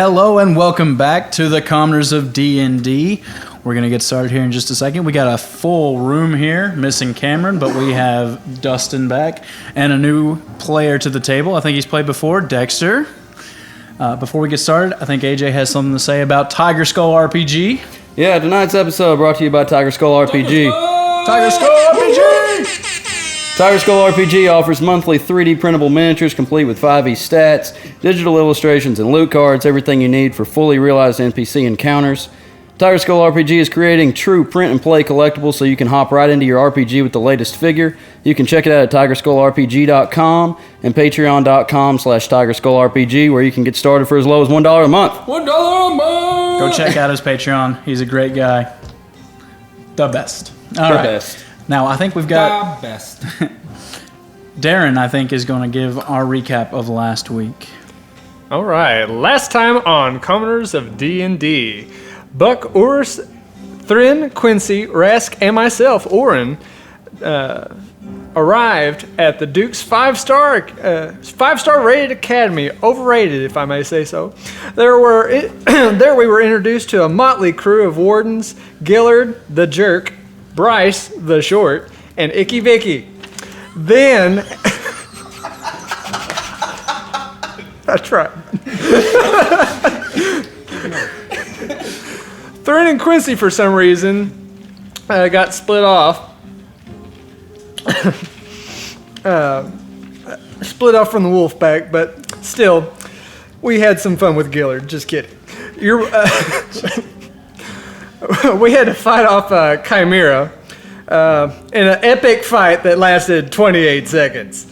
Hello and welcome back to the Commoners of D&D. We're going to get started here in just a second. We got a full room here, missing Cameron, but we have Dustin back and a new player to the table. I think he's played before, Dexter. Before we get started, I think AJ has something to say about Tiger Skull RPG. Yeah, tonight's episode brought to you by Tiger Skull RPG. Tiger Skull RPG! Tiger Skull RPG offers monthly 3D printable miniatures complete with 5e stats, digital illustrations, and loot cards, everything you need for fully realized NPC encounters. Tiger Skull RPG is creating true print-and-play collectibles so you can hop right into your RPG with the latest figure. You can check it out at TigerSkullRPG.com and Patreon.com/TigerSkullRPG, where you can get started for as low as $1 a month. $1 a month! Go check out his Patreon. He's a great guy. The best. All right. Best. Now, I think we've got... The best. Darren, I think, is going to give our recap of last week. All right, last time on Commoners of D&D, Buck, Urs, Thrin, Quincy, Rask, and myself, Orin, arrived at the Duke's five-star rated academy, overrated if I may say so. There we were introduced to a motley crew of wardens: Gillard, the jerk, Bryce, the short, and Icky Vicky. Then, I tried. Thrin and Quincy, for some reason, got split off. Split off from the wolf pack, but still, we had some fun with Gillard. Just kidding. We had to fight off Chimera in an epic fight that lasted 28 seconds.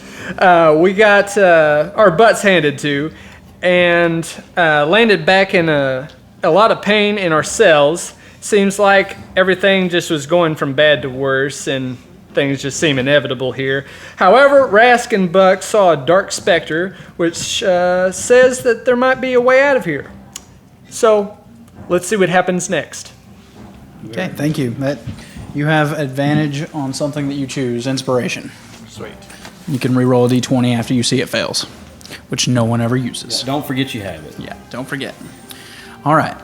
We got our butts handed to and landed back in a lot of pain in our cells. Seems like everything just was going from bad to worse, and things just seem inevitable here. However, Rask and Buck saw a dark specter, which says that there might be a way out of here. So, let's see what happens next. Okay, thank you. You have advantage on something that you choose, inspiration. Sweet. You can re-roll a d20 after you see it fails, which no one ever uses. Don't forget you have it. Yeah, don't forget. All right.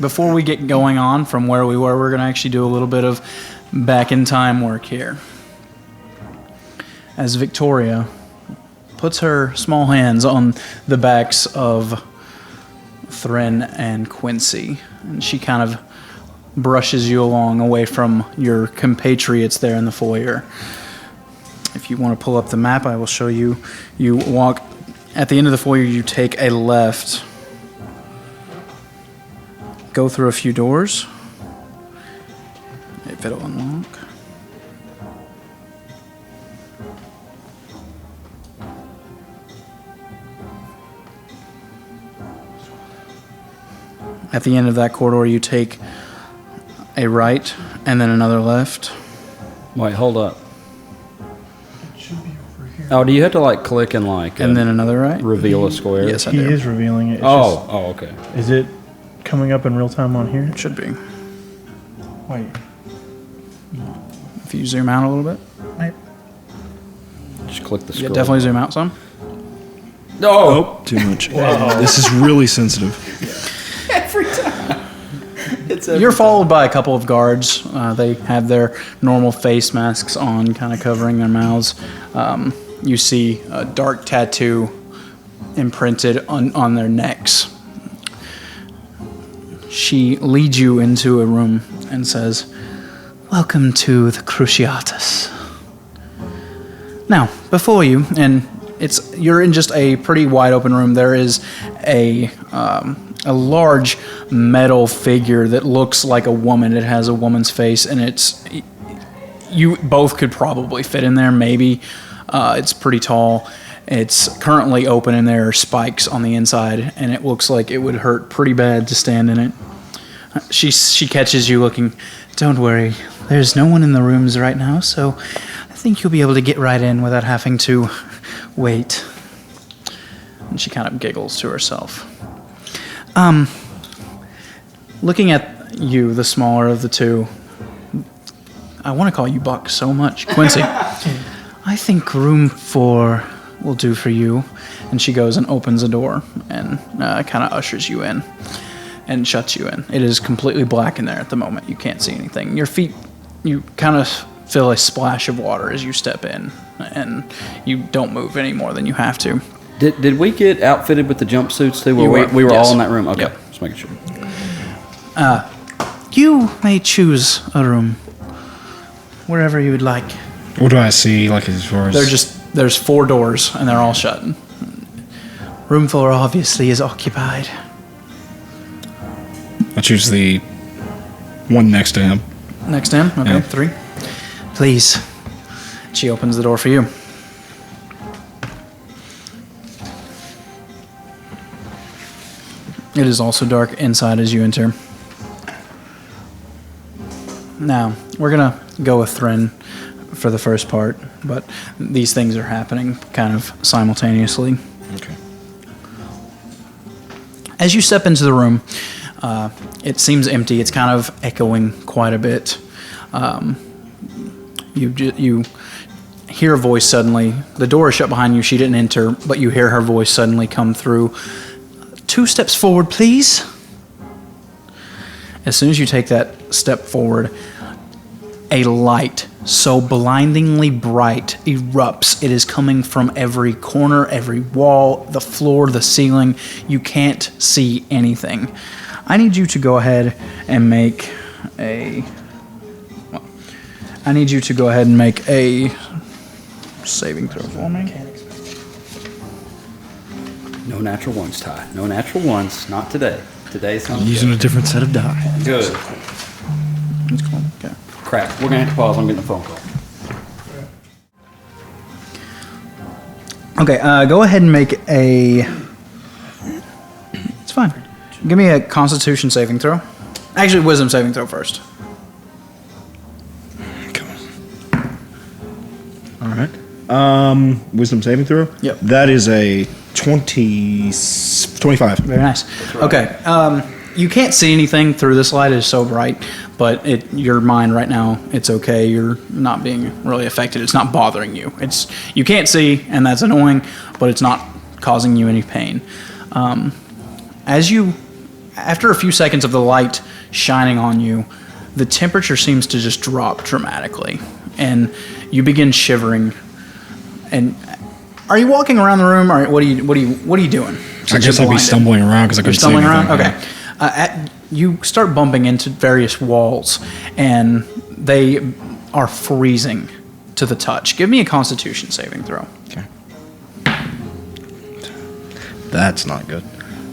Before we get going on from where we were, we're going to actually do a little bit of back-in-time work here. As Victoria puts her small hands on the backs of Thrin and Quincy, and she kind of brushes you along away from your compatriots there in the foyer. If you want to pull up the map, I will show you. You walk at the end of the foyer, you take a left, go through a few doors, if it'll unlock. At the end of that corridor, you take a right and then another left. Wait, hold up. It should be over here. Oh, do you have to click and And then another right? reveal a square? Yes, I He do. is revealing it. It's Okay. just- is it coming up in real time on here? It should be. Wait. If you zoom out a little bit. Just click the Yeah, scroll. definitely zoom out some. No! Too much. This is really sensitive. You're followed by a couple of guards. They have their normal face masks on, kind of covering their mouths. You see a dark tattoo imprinted on their necks. She leads you into a room and says, "Welcome to the Cruciatus." Now, before you, and you're in just a pretty wide open room. There is a large metal figure that looks like a woman. It has a woman's face, and you both could probably fit in there, maybe. It's pretty tall. It's currently open, and there are spikes on the inside, and it looks like it would hurt pretty bad to stand in it. She catches you looking. "Don't worry, there's no one in the rooms right now, so I think you'll be able to get right in without having to wait." And she kind of giggles to herself. Looking at you, the smaller of the two, I want to call you Buck so much. Quincy, I think room for will do for you. And she goes and opens a door and kind of ushers you in and shuts you in. It is completely black in there at the moment. You can't see anything. Your feet, you kind of feel a splash of water as you step in, and you don't move any more than you have to. Did we get outfitted with the jumpsuits too? We were yes. all in that room? Okay, Yep. just making sure. You may choose a room wherever you would like. What do I see, like, as far as... There's 4 doors, and they're all shut. Room 4 obviously is occupied. I choose the one next to him. Next to him? Okay, Yeah. 3. Please. She opens the door for you. It is also dark inside as you enter. Now, we're going to go with Thrin for the first part, but these things are happening kind of simultaneously. Okay. As you step into the room, it seems empty. It's kind of echoing quite a bit. You hear a voice suddenly. The door is shut behind you. She didn't enter, but you hear her voice suddenly come through. 2 steps forward, please. As soon as you take that step forward, a light so blindingly bright erupts. It is coming from every corner, every wall, the floor, the ceiling. You can't see anything. I need you to go ahead and make a... Well, I need you to go ahead and make a saving throw for me. No natural ones, Ty. No natural ones. Not today. Today's I'm using a different set of die. good. It's cool. Okay. Crap. We're going to have to pause. I'm getting a phone call. Okay, go ahead and make a... It's fine. Give me a Constitution saving throw. Actually, Wisdom saving throw first. Come on. All right. Wisdom saving throw? Yep. That is a 25. Very nice. Okay, you can't see anything through this light. It is so bright, but your mind right now, it's okay. You're not being really affected. It's not bothering you. You can't see, and that's annoying, but it's not causing you any pain. After a few seconds of the light shining on you, the temperature seems to just drop dramatically, and you begin shivering. And are you walking around the room, or what are you doing? I guess I'd be stumbling around because I couldn't see stumbling around. anything. Okay. You start bumping into various walls, and they are freezing to the touch. Give me a Constitution saving throw. Okay. That's not good.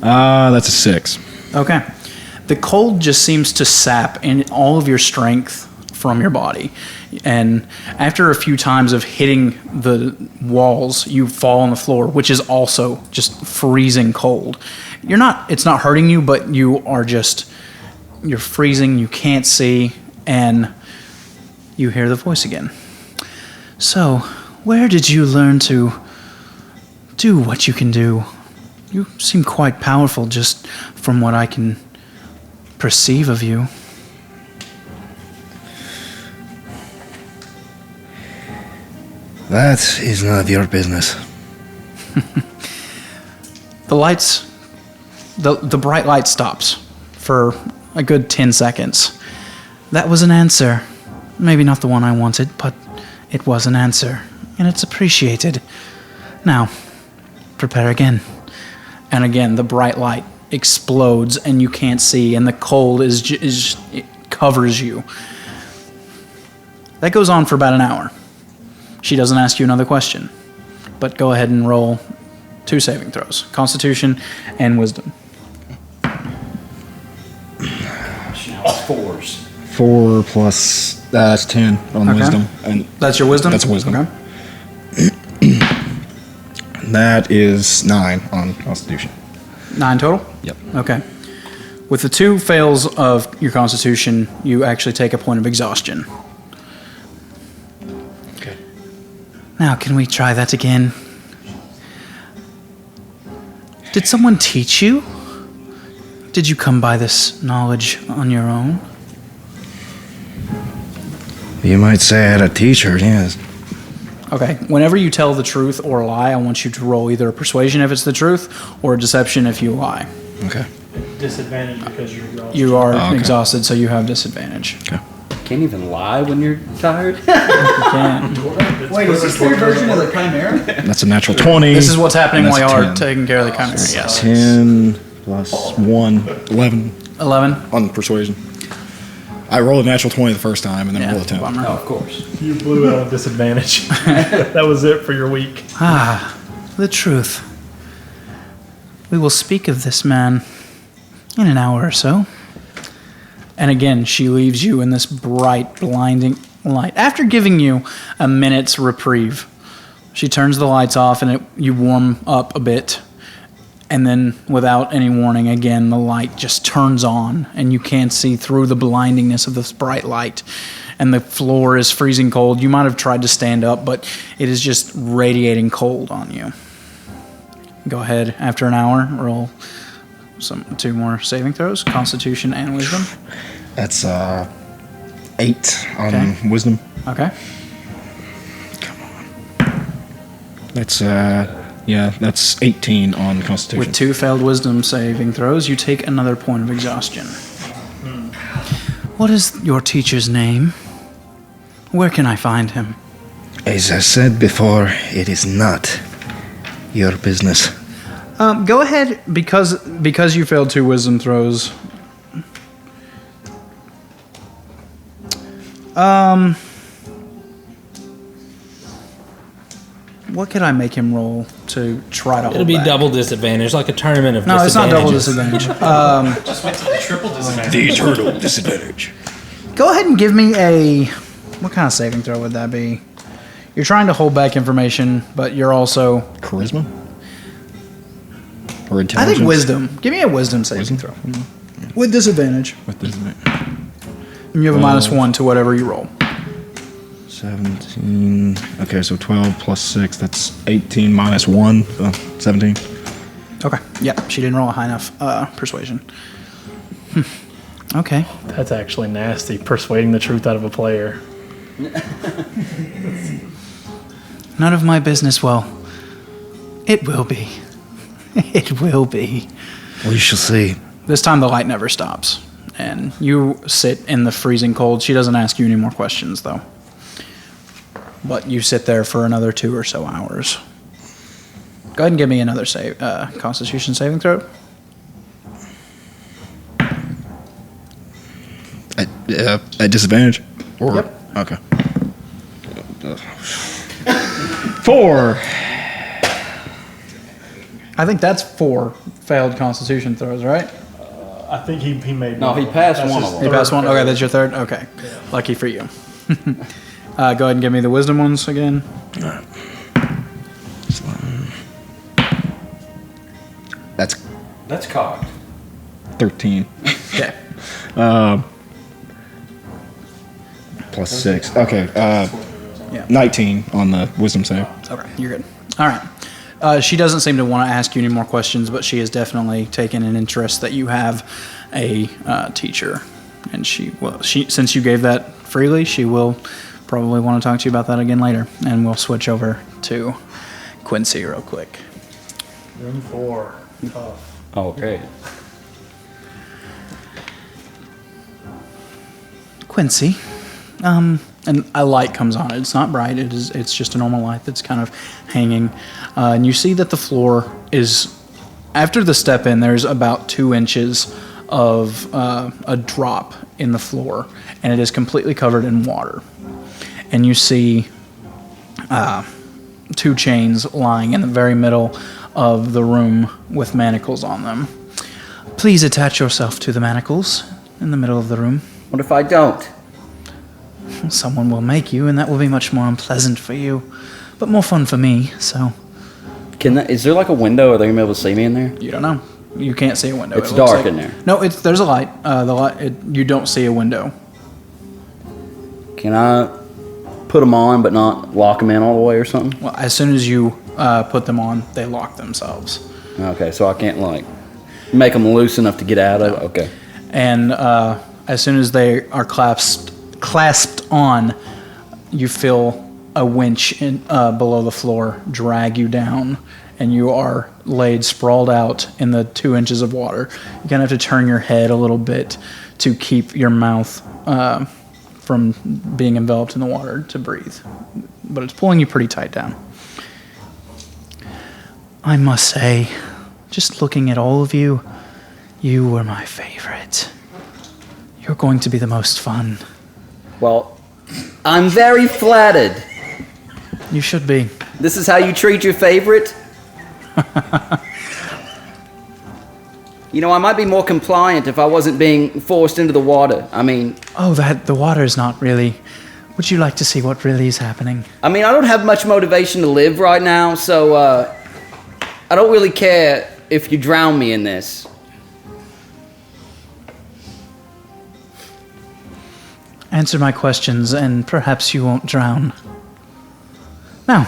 That's a 6. Okay. The cold just seems to sap in all of your strength from your body. And after a few times of hitting the walls, you fall on the floor, which is also just freezing cold. It's not hurting you, but you're freezing, you can't see, and you hear the voice again. So, where did you learn to do what you can do? You seem quite powerful just from what I can perceive of you. That is none of your business. The bright light stops for a good 10 seconds. That was an answer. Maybe not the one I wanted, but it was an answer, and it's appreciated. Now, prepare again. And again, the bright light explodes, and you can't see, and the cold it covers you. That goes on for about an hour. She doesn't ask you another question, but go ahead and roll 2 saving throws, Constitution and Wisdom. Now it's 4s. 4 plus that's 10 on Okay. wisdom, and That's your Wisdom? That's wisdom. Okay. that is 9 on Constitution. 9 total? Yep. Okay. With the 2 fails of your Constitution, you actually take a point of exhaustion. Okay. Now, can we try that again? Did someone teach you? Did you come by this knowledge on your own? You might say I had a teacher, yes. Okay. Whenever you tell the truth or lie, I want you to roll either a persuasion if it's the truth or a deception if you lie. Okay. Disadvantage because you're exhausted. You are Oh, okay. exhausted, so you have disadvantage. Okay. Can't even lie when you're tired. You can. Wait, is this their version of the Chimera? That's a natural 20. This is what's happening and while that's you are 10. taking care of the chimera. Yes. 10 plus 1, 11 11. on persuasion. I rolled a natural 20 the first time and then roll a 10. Bummer. Oh, of course. You blew it on disadvantage. That was it for your week. Ah, the truth. We will speak of this man in an hour or so. And again, she leaves you in this bright, blinding light. After giving you a minute's reprieve, she turns the lights off and you warm up a bit. And then, without any warning, again, the light just turns on, and you can't see through the blindingness of this bright light. And the floor is freezing cold. You might have tried to stand up, but it is just radiating cold on you. Go ahead, after an hour, roll 2 more saving throws, Constitution and Wisdom. That's 8 on Okay. wisdom. Okay. That's that's 18 on constitution. With 2 failed Wisdom saving throws, you take another point of exhaustion. What is your teacher's name? Where can I find him? As I said before, it is not your business. Go ahead, because you failed 2 Wisdom throws. What could I make him roll to try to hold It'll be back? double disadvantage, like a tournament of No, it's not double disadvantages. disadvantage. Triple disadvantage. The eternal disadvantage. Go ahead and give me a... What kind of saving throw would that be? You're trying to hold back information, but you're also... Charisma? Or I intelligence? think Wisdom. Give me a Wisdom saving throw. With disadvantage. With disadvantage. And you have a -1 to whatever you roll. 17. Okay, so 12 plus 6, that's 18 minus 1, so 17. Okay. Yeah, she didn't roll a high enough persuasion. Okay. That's actually nasty, persuading the truth out of a player. None of my business. Well, it will be. It will be. We shall see. This time the light never stops. And you sit in the freezing cold. She doesn't ask you any more questions, though. But you sit there for another 2 or so hours. Go ahead and give me another Constitution saving throw. At disadvantage? Or, Yep. Okay. 4. I think that's 4 failed Constitution throws, right? I think he made No, one. he passed That's one his of You them. third passed one? Okay, failure. that's your third? Okay. Lucky for you. Go ahead and give me the Wisdom ones again. That's cocked. 13. Okay. Plus 6. Okay, Yeah. 19 on the wisdom save. Okay, you're good. All right. She doesn't seem to want to ask you any more questions, but she has definitely taken an interest that you have a teacher, and she since you gave that freely, she will probably want to talk to you about that again later, and we'll switch over to Quincy real quick. Room 4. Tough. Oh, great. Quincy, and a light comes on. It's not bright. It's just a normal light that's kind of hanging, and you see that the floor is. After the step in, there's about 2 inches of a drop in the floor, and it is completely covered in water. And you see 2 chains lying in the very middle of the room with manacles on them. Please attach yourself to the manacles in the middle of the room. What if I don't? Someone will make you, and that will be much more unpleasant for you, but more fun for me, so Is there like a window? Are they gonna be able to see me in there? you don't know. You can't see a window. It's It looks dark in there. No, there's a light. You don't see a window. Can I put them on but not lock them in all the way or something? Well, as soon as you put them on, they lock themselves. Okay, so I can't like make them loose enough to get out of. Okay. And as soon as they are clasped on, you feel a winch below the floor drag you down, and you are laid sprawled out in the 2 inches of water. You kind of have to turn your head a little bit to keep your mouth from being enveloped in the water to breathe. But it's pulling you pretty tight down. I must say, just looking at all of you, you were my favorite. You're going to be the most fun. Well, I'm very flattered. You should be. This is how you treat your favorite? You know, I might be more compliant if I wasn't being forced into the water. I mean... Oh, the water is not really... Would you like to see what really is happening? I mean, I don't have much motivation to live right now, so, I don't really care if you drown me in this. Answer my questions, and perhaps you won't drown. Now,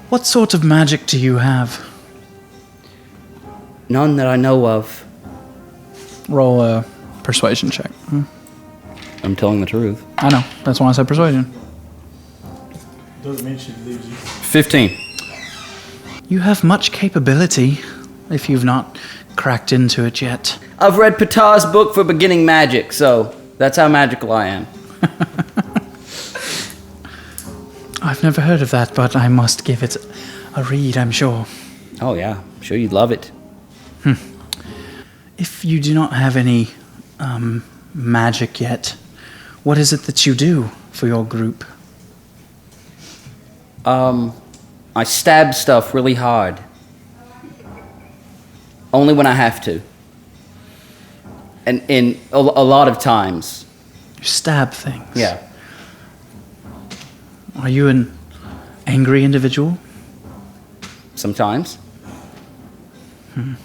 what sort of magic do you have? None that I know of. Roll a persuasion check. I'm telling the truth. I know. That's why I said persuasion. Doesn't mean she believes you. 15. You have much capability, if you've not cracked into it yet. I've read Ptah's book for beginning magic, so that's how magical I am. I've never heard of that, but I must give it a read, I'm sure. Oh yeah, I'm sure you'd love it. If you do not have any magic yet, what is it that you do for your group? I stab stuff really hard. Only when I have to. And in a lot of times. You stab things. Yeah. Are you an angry individual? Sometimes.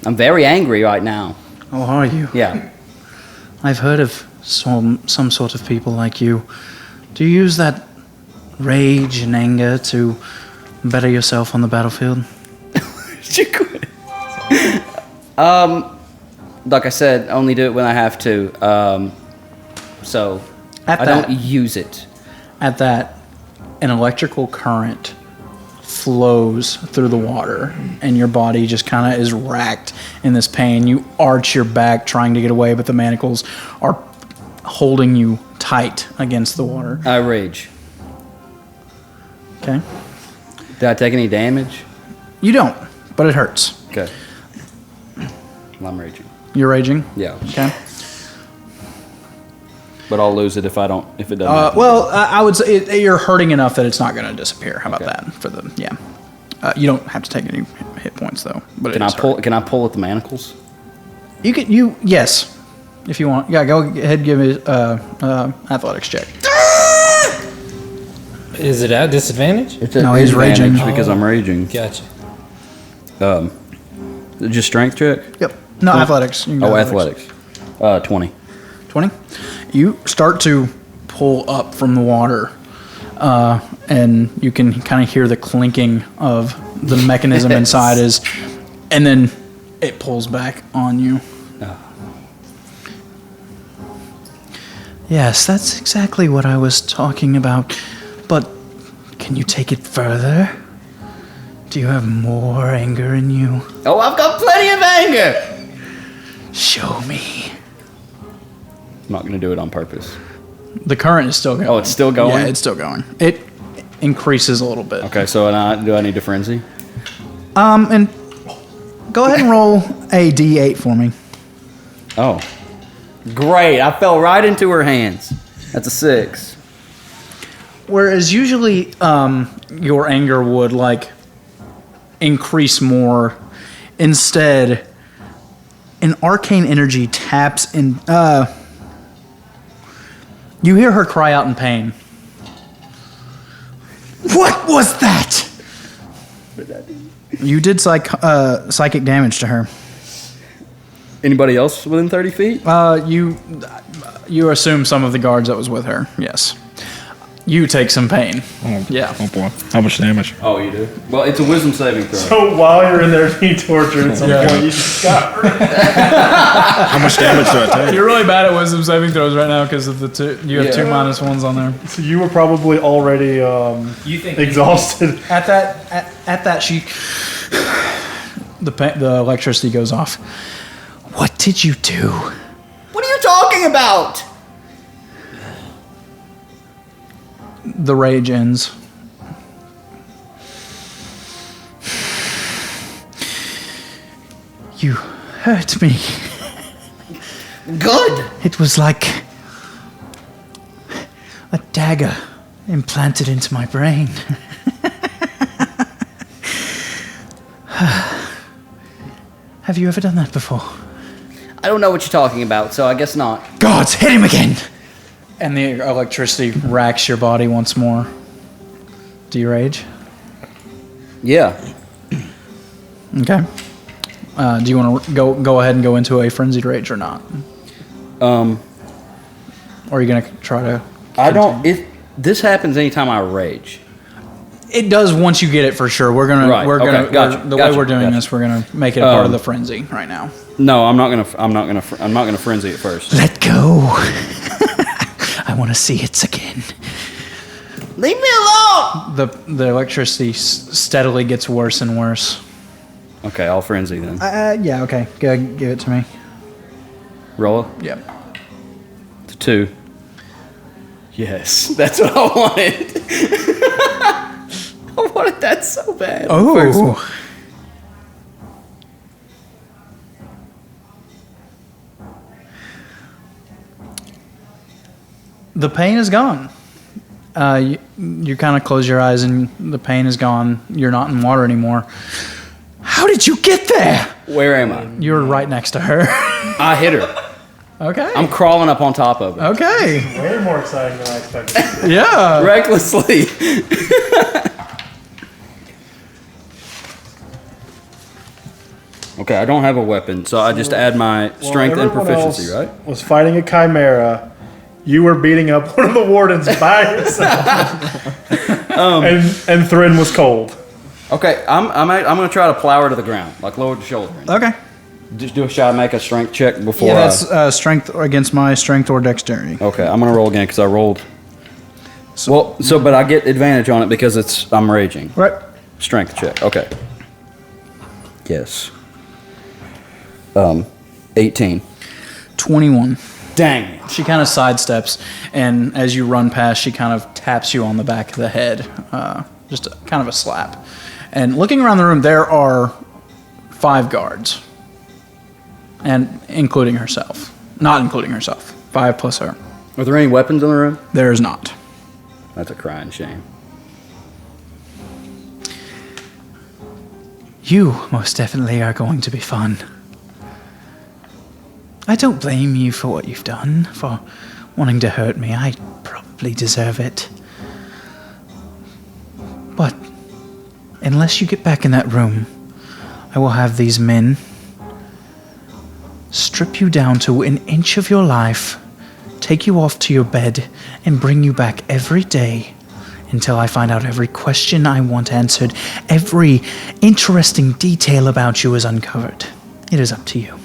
I'm very angry right now. Oh, are you? Yeah. I've heard of some sort of people like you. Do you use that rage and anger to better yourself on the battlefield? Like I said, only do it when I have to. So I don't use it. At that, an electrical current flows through the water, and your body just kind of is racked in this pain. You arch your back trying to get away, but the manacles are holding you tight against the water. I rage. Okay? Did I take any damage? You don't, but it hurts. Okay. Well, I'm raging. You're raging? Yeah. Okay. But I'll lose it if it doesn't happen. Well, I would say you're hurting enough that it's not going to disappear. How about Okay. that? For the you don't have to take any hit points though. But Can I pull? Can I pull at the manacles? You can. Yes, if you want. Yeah, go ahead. And give me athletics check. Is it at disadvantage? No, he's raging. because I'm raging. Gotcha. Just strength check. Yep. No, athletics. You can go athletics. 20. 20. You start to pull up from the water, and you can kind of hear the clinking of the mechanism inside and then it pulls back on you. Yes, that's exactly what I was talking about. But can you take it further? Do you have more anger in you? Oh, I've got plenty of anger. Show me. I'm not going to do it on purpose. The current is still going. Oh, it's still going? Yeah, it's still going. It increases a little bit. Okay, so do I need to frenzy? And go ahead and roll a D8 for me. Oh. Great. I fell right into her hands. That's a 6. Whereas usually your anger would increase more, instead an arcane energy taps in. You hear her cry out in pain. What was that? You did psychic damage to her. Anybody else within 30 feet? You assume some of the guards that was with her. Yes. You take some pain. Yeah. Oh boy. How much damage? Oh, you do? Well, it's a wisdom saving throw. So while you're in there being tortured, at some point you just got hurt. How much damage do I take? You're really bad at wisdom saving throws right now because of the two. You have two -1s on there. So you were probably already exhausted. At that, she. The electricity goes off. What did you do? What are you talking about? The rage ends. You hurt me. Good. It was like a dagger implanted into my brain. Have you ever done that before? I don't know what you're talking about, so I guess not. Gods, hit him again! And the electricity racks your body once more. Do you rage? Yeah. Okay. Do you want to go ahead and go into a frenzied rage or not? Or are you gonna try to? I don't. This happens anytime I rage. It does once you get it for sure. We're gonna. Right, We're okay, gonna. gotcha, The way we're doing gotcha. this, we're gonna make it a part of the frenzy right now. No, I'm not gonna frenzy it first. Let go. I want to see it again. Leave me alone. The electricity steadily gets worse and worse. Okay, I'll frenzy then. Yeah. Okay. Go give it to me. Roll it. Yep. It's a 2. Yes, that's what I wanted. I wanted that so bad. Oh. The pain is gone. You kind of close your eyes and the pain is gone. You're not in water anymore. How did you get there? Where am I? You're right next to her. I hit her. Okay. I'm crawling up on top of her. Okay. Way more exciting than I expected. Yeah. Recklessly. Okay, I don't have a weapon, so I just add my strength and everyone proficiency, else right? was fighting a chimera. You were beating up one of the wardens by yourself. And Thrin was cold. Okay, I'm gonna try to plow her to the ground, like lower the shoulder. Okay. Just shall I make a strength check before? Yeah, that's strength against my strength or dexterity. Okay, I'm gonna roll again because I rolled. But I get advantage on it because I'm raging. Right. Strength check. Okay. Yes. 18. 21. Dang. She kind of sidesteps, and as you run past, she kind of taps you on the back of the head. Just kind of a slap. And looking around the room, there are 5 guards. And including herself. Not including herself. 5 plus her. Are there any weapons in the room? There is not. That's a crying shame. You most definitely are going to be fun. I don't blame you for what you've done, for wanting to hurt me. I probably deserve it. But unless you get back in that room, I will have these men strip you down to an inch of your life, take you off to your bed, and bring you back every day until I find out every question I want answered, every interesting detail about you is uncovered. It is up to you.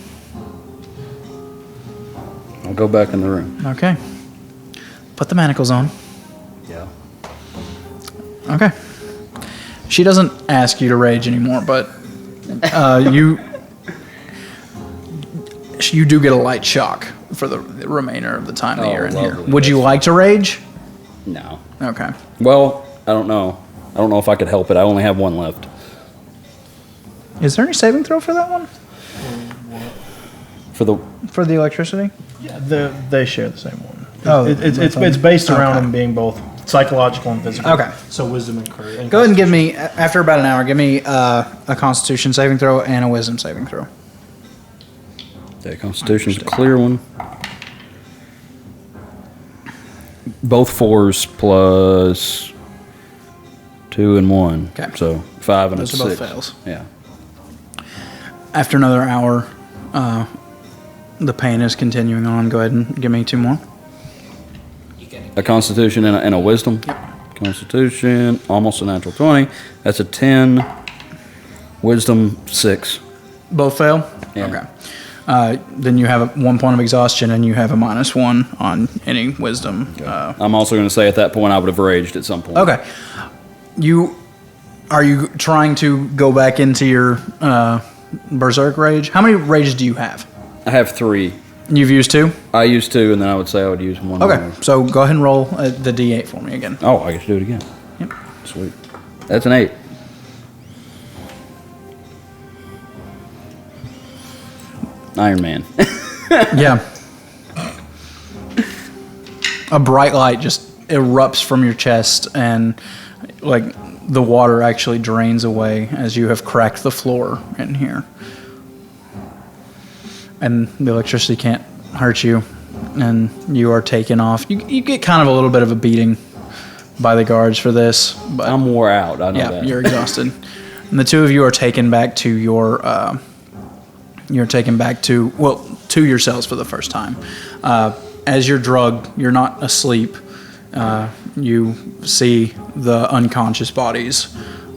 I'll go back in the room. Okay. Put the manacles on. Yeah. Okay. She doesn't ask you to rage anymore, but you do get a light shock for the remainder of the time that you're in here. lovely. Would you like to rage? No. Okay. Well, I don't know. I don't know if I could help it. I only have 1 left. Is there any saving throw for that one? For For the electricity? Yeah, they share the same one. Oh, It's based around okay. them being both psychological and physical. Okay. So wisdom and courage. Go ahead and give me, after about an hour, give me a Constitution saving throw and a Wisdom saving throw. the Constitution's a clear one. Both 4s plus 2 and 1. Okay. So 5 and Those a are 6. both fails. Yeah. After another hour, the pain is continuing on. Go ahead and give me 2 more. You gotta A Constitution and a Wisdom? Constitution, almost a natural 20. That's a 10. Wisdom, 6. Both fail? Yeah. Okay. Then you have 1 point of exhaustion, and you have a -1 on any wisdom. I'm also going to say at that point I would have raged at some point. Okay. Are you trying to go back into your berserk rage? How many rages do you have? I have 3. You've used 2? I used 2, and then I would say I would use 1 Okay. more. So go ahead and roll the D8 for me again. Oh, I get to do it again. Yep. Sweet. That's an 8. Iron Man. Yeah. A bright light just erupts from your chest, and like the water actually drains away as you have cracked the floor in here. And the electricity can't hurt you, and you are taken off. You get kind of a little bit of a beating by the guards for this, but I'm wore out. I know yeah, that. you're exhausted. And the two of you are taken back to your to your cells for the first time. As you're drugged, you're not asleep. You see the unconscious bodies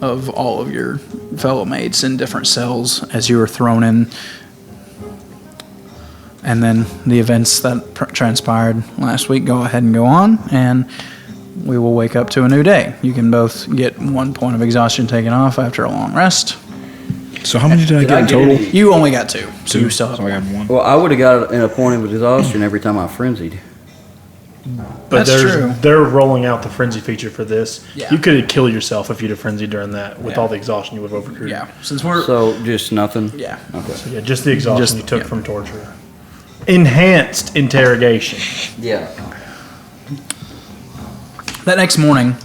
of all of your fellow mates in different cells as you are thrown in. And then the events that transpired last week go ahead and go on, and we will wake up to a new day. You can both get 1 point of exhaustion taken off after a long rest. So how many did I get in total? You only got 2, so you still have So I got 1. Well, I would have got in a point of exhaustion every time I frenzied. But That's true. they're rolling out the frenzy feature for this. Yeah. You could have killed yourself if you'd have frenzied during that with Yeah. all the exhaustion you would have overaccrued. Yeah, since we're So just nothing? yeah. Okay. So yeah, just the exhaustion Just- you took yeah. from torture. Enhanced interrogation. Yeah. That next morning,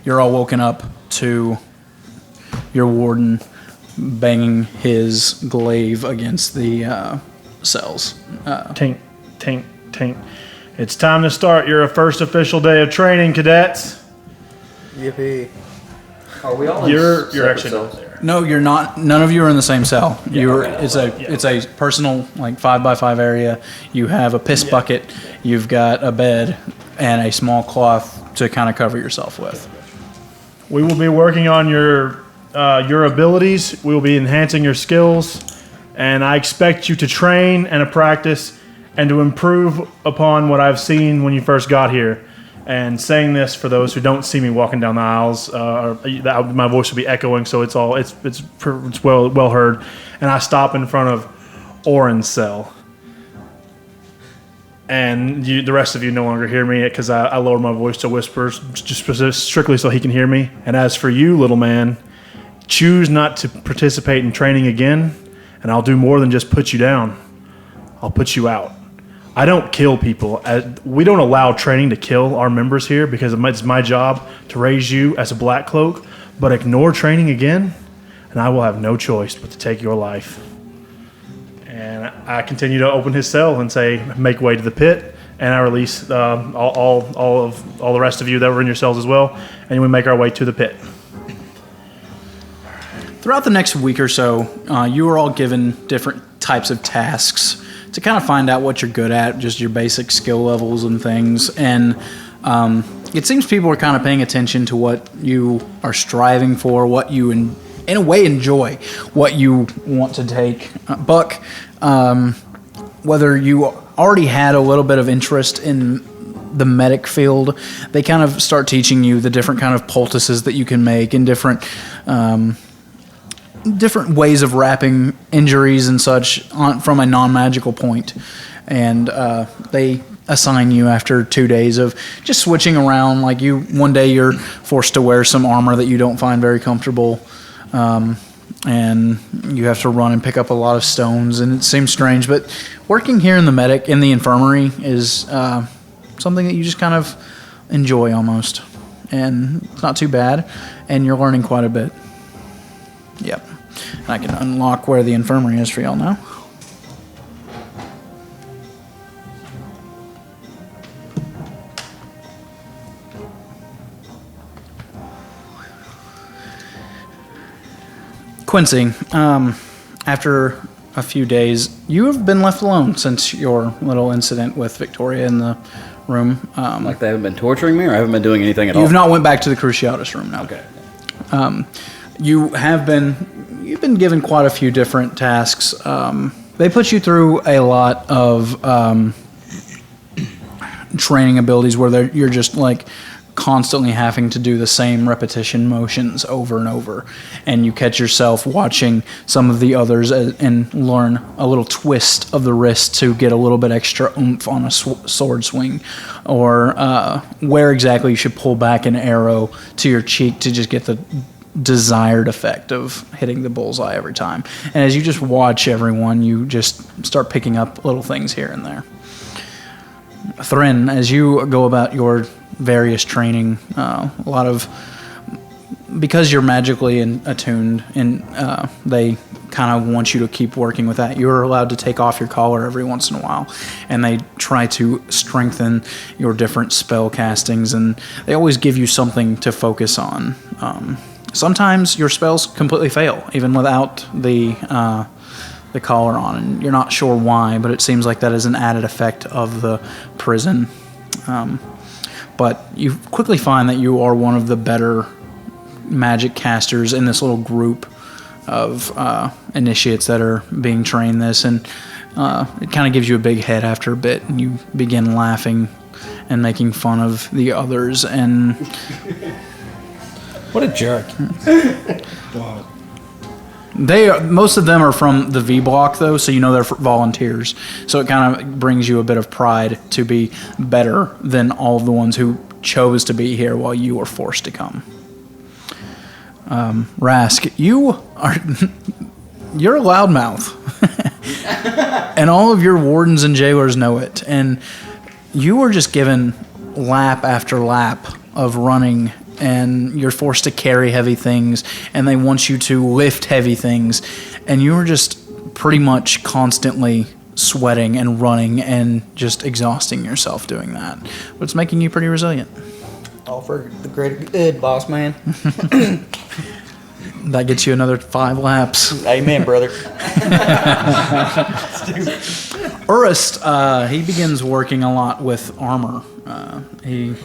you're all woken up to your warden banging his glaive against the cells. Tink, tink, tink. It's time to start your first official day of training, cadets. Yippee. Are we all You're actually not there. No, you're not. None of you are in the same cell. You're. okay. It's a personal 5x5 area. You have a piss bucket. You've got a bed and a small cloth to kind of cover yourself with. We will be working on your abilities. We will be enhancing your skills, and I expect you to train and to practice and to improve upon what I've seen when you first got here. And saying this for those who don't see me walking down the aisles, my voice will be echoing, so it's well heard. And I stop in front of Oren's cell, and the rest of you no longer hear me because I lower my voice to whispers, just strictly so he can hear me. And as for you, little man, choose not to participate in training again, and I'll do more than just put you down. I'll put you out. I don't kill people. We don't allow training to kill our members here because it's my job to raise you as a black cloak. But ignore training again, and I will have no choice but to take your life. And I continue to open his cell and say, make way to the pit. And I release all the rest of you that were in your cells as well. And we make our way to the pit. Throughout the next week or so, you are all given different types of tasks to kind of find out what you're good at, just your basic skill levels and things. And it seems people are kind of paying attention to what you are striving for, what you, in a way, enjoy, what you want to take. Buck, whether you already had a little bit of interest in the medic field, they kind of start teaching you the different kind of poultices that you can make and different ways of wrapping injuries and such from a non-magical point. And they assign you after 2 days of just switching around. Like one day you're forced to wear some armor that you don't find very comfortable, and you have to run and pick up a lot of stones, and it seems strange, but working here in the infirmary is something that you just kind of enjoy almost, and it's not too bad, and you're learning quite a bit. Yep. And I can unlock where the infirmary is for y'all now. Quincy, after a few days, you have been left alone since your little incident with Victoria in the room. Like they haven't been torturing me, or I haven't been doing anything at all? You've not went back to the Cruciatus room, no. Okay. You've been given quite a few different tasks. They put you through a lot of training abilities where you're just like constantly having to do the same repetition motions over and over, and you catch yourself watching some of the others and learn a little twist of the wrist to get a little bit extra oomph on a sword swing, or where exactly you should pull back an arrow to your cheek to just get the desired effect of hitting the bullseye every time. And as you just watch everyone, you just start picking up little things here and there. Thrin, as you go about your various training, because you're magically attuned, and they kind of want you to keep working with that. You're allowed to take off your collar every once in a while, and they try to strengthen your different spell castings, and they always give you something to focus on. Sometimes your spells completely fail, even without the collar on, and you're not sure why, but it seems like that is an added effect of the prison. But you quickly find that you are one of the better magic casters in this little group of initiates that are being trained this, and it kind of gives you a big head after a bit, and you begin laughing and making fun of the others, and... What a jerk. Most of them are from the V block, though, so you know they're volunteers. So it kind of brings you a bit of pride to be better than all of the ones who chose to be here while you were forced to come. Rask, you're a loudmouth, and all of your wardens and jailers know it. And you were just given lap after lap of running, and you're forced to carry heavy things, and they want you to lift heavy things, and you were just pretty much constantly sweating and running and just exhausting yourself doing that. But it's making you pretty resilient. All for the greater good, boss man. That gets you another 5 laps. Amen, brother. Urist, he begins working a lot with armor. He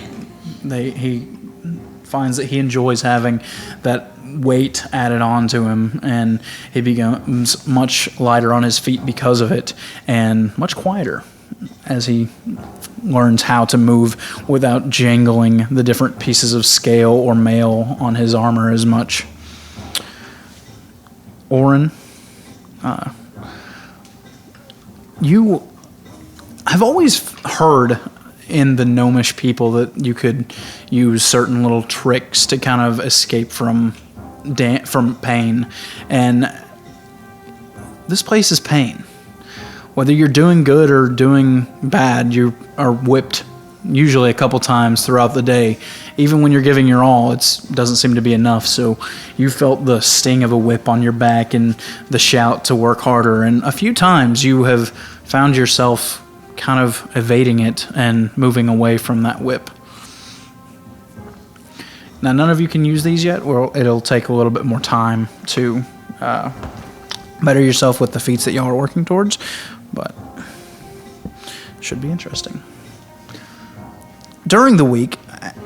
finds that he enjoys having that weight added on to him, and he becomes much lighter on his feet because of it, and much quieter as he learns how to move without jangling the different pieces of scale or mail on his armor as much. Orin, you have always heard in the gnomish people that you could use certain little tricks to kind of escape from pain, and this place is pain. Whether you're doing good or doing bad, you are whipped usually a couple times throughout the day. Even when you're giving your all, it doesn't seem to be enough, so you felt the sting of a whip on your back and the shout to work harder, and a few times you have found yourself kind of evading it and moving away from that whip. Now, none of you can use these yet. Well, it'll take a little bit more time to better yourself with the feats that y'all are working towards, but it should be interesting. During the week,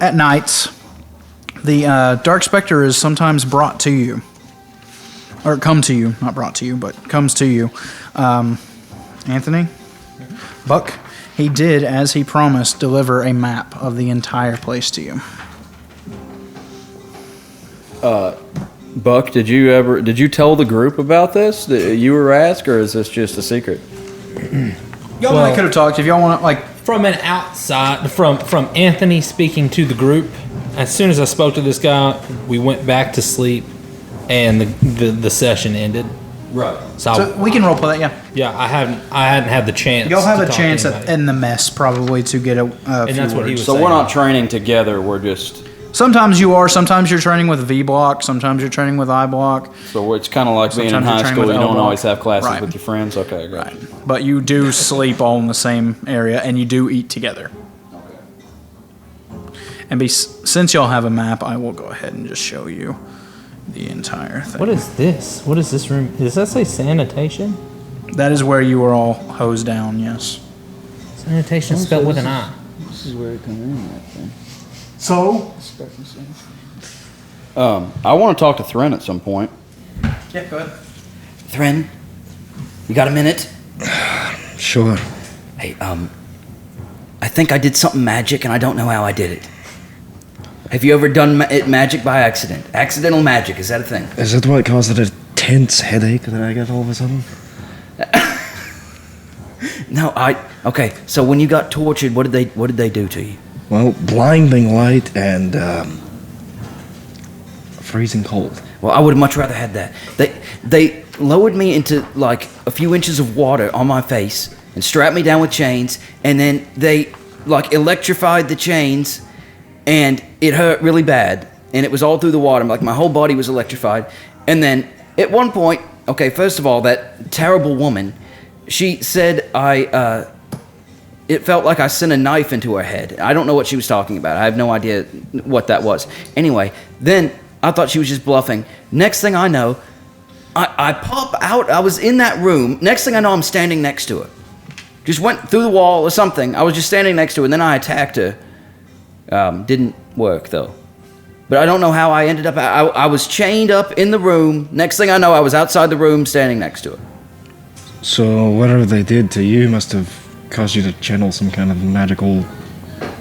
at nights, the Dark Spectre is sometimes brought to you. Or come to you, not brought to you, but comes to you. Anthony? Buck, he did, as he promised, deliver a map of the entire place to you. Buck, did you tell the group about this? That you were asked, or is this just a secret? Y'all might could have talked if y'all want to, like... From an outside, from Anthony speaking to the group, as soon as I spoke to this guy, we went back to sleep, and the session ended. Right. So we can roleplay that, yeah. Yeah, I hadn't had the chance. Y'all have to a talk chance to in the mess probably to get a and few that's what he words. was So saying. we're not training together. We're just. Sometimes you are. Sometimes you're training with V block. Sometimes you're training with I block. So it's kind of like being in Sometimes you're high training school. with You L don't block. always have classes Right. with your friends. Okay, great. Right. But you do sleep all in the same area, and you do eat together. And since y'all have a map, I will go ahead and just show you the entire thing. What is this? What is this room? Does that say sanitation? That is where you were all hosed down, yes. Sanitation spelled with an I. This is where it comes in, that thing. So? I want to talk to Thren at some point. Yeah, go ahead. Thren, you got a minute? Sure. Hey, I think I did something magic and I don't know how I did it. Have you ever done magic by accident? Accidental magic, is that a thing? Is that what caused the tense headache that I got all of a sudden? No, okay, so when you got tortured, what did they do to you? Well, blinding light and freezing cold. Well, I would have much rather had that. They lowered me into like a few inches of water on my face and strapped me down with chains, and then they like electrified the chains, and it hurt really bad, and it was all through the water. Like my whole body was electrified, and then at one point, okay, first of all, that terrible woman, she said it felt like I sent a knife into her head. I don't know what she was talking about. I have no idea what that was. Anyway, then I thought she was just bluffing. Next thing I know, I pop out. I was in that room. Next thing I know, I'm standing next to her. Just went through the wall or something. I was just standing next to her, and then I attacked her. Didn't work, though. But I don't know how I ended up. I was chained up in the room. Next thing I know, I was outside the room standing next to her. So whatever they did to you must have caused you to channel some kind of magical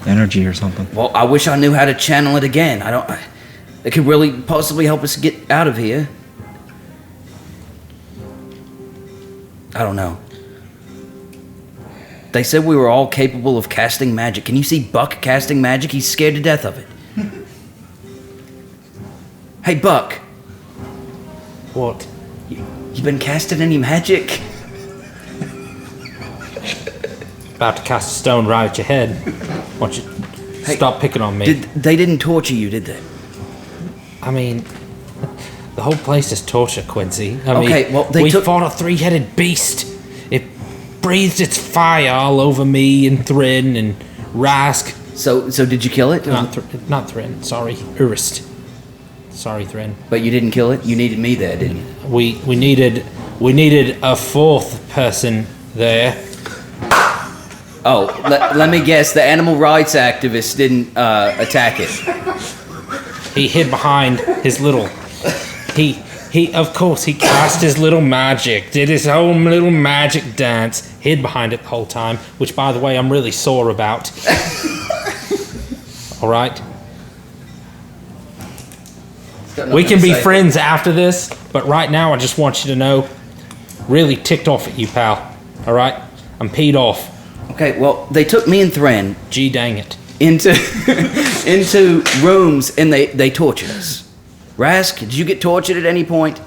energy or something. Well, I wish I knew how to channel it again. It could really possibly help us get out of here. I don't know. They said we were all capable of casting magic. Can you see Buck casting magic? He's scared to death of it. Hey, Buck. What? You been casting any magic? About to cast a stone right at your head. Why don't you stop picking on me? They didn't torture you, did they? I mean, the whole place is torture, Quincy. We fought a three-headed beast. It breathed its fire all over me and Thren and Rask. So did you kill it? Not Thren. Sorry, Urist. Sorry, Thren. But you didn't kill it. You needed me there, didn't you? We needed a fourth person there. Oh, let me guess. The animal rights activist didn't attack it. He hid behind his little. He of course he cast his little magic, did his own little magic dance, hid behind it the whole time. Which, by the way, I'm really sore about. All right. We can be friends after this, but right now I just want you to know, really ticked off at you, pal. All right, I'm peed off. Okay, well, they took me and Thren. Gee dang it. Into rooms, and they tortured us. Rask, did you get tortured at any point?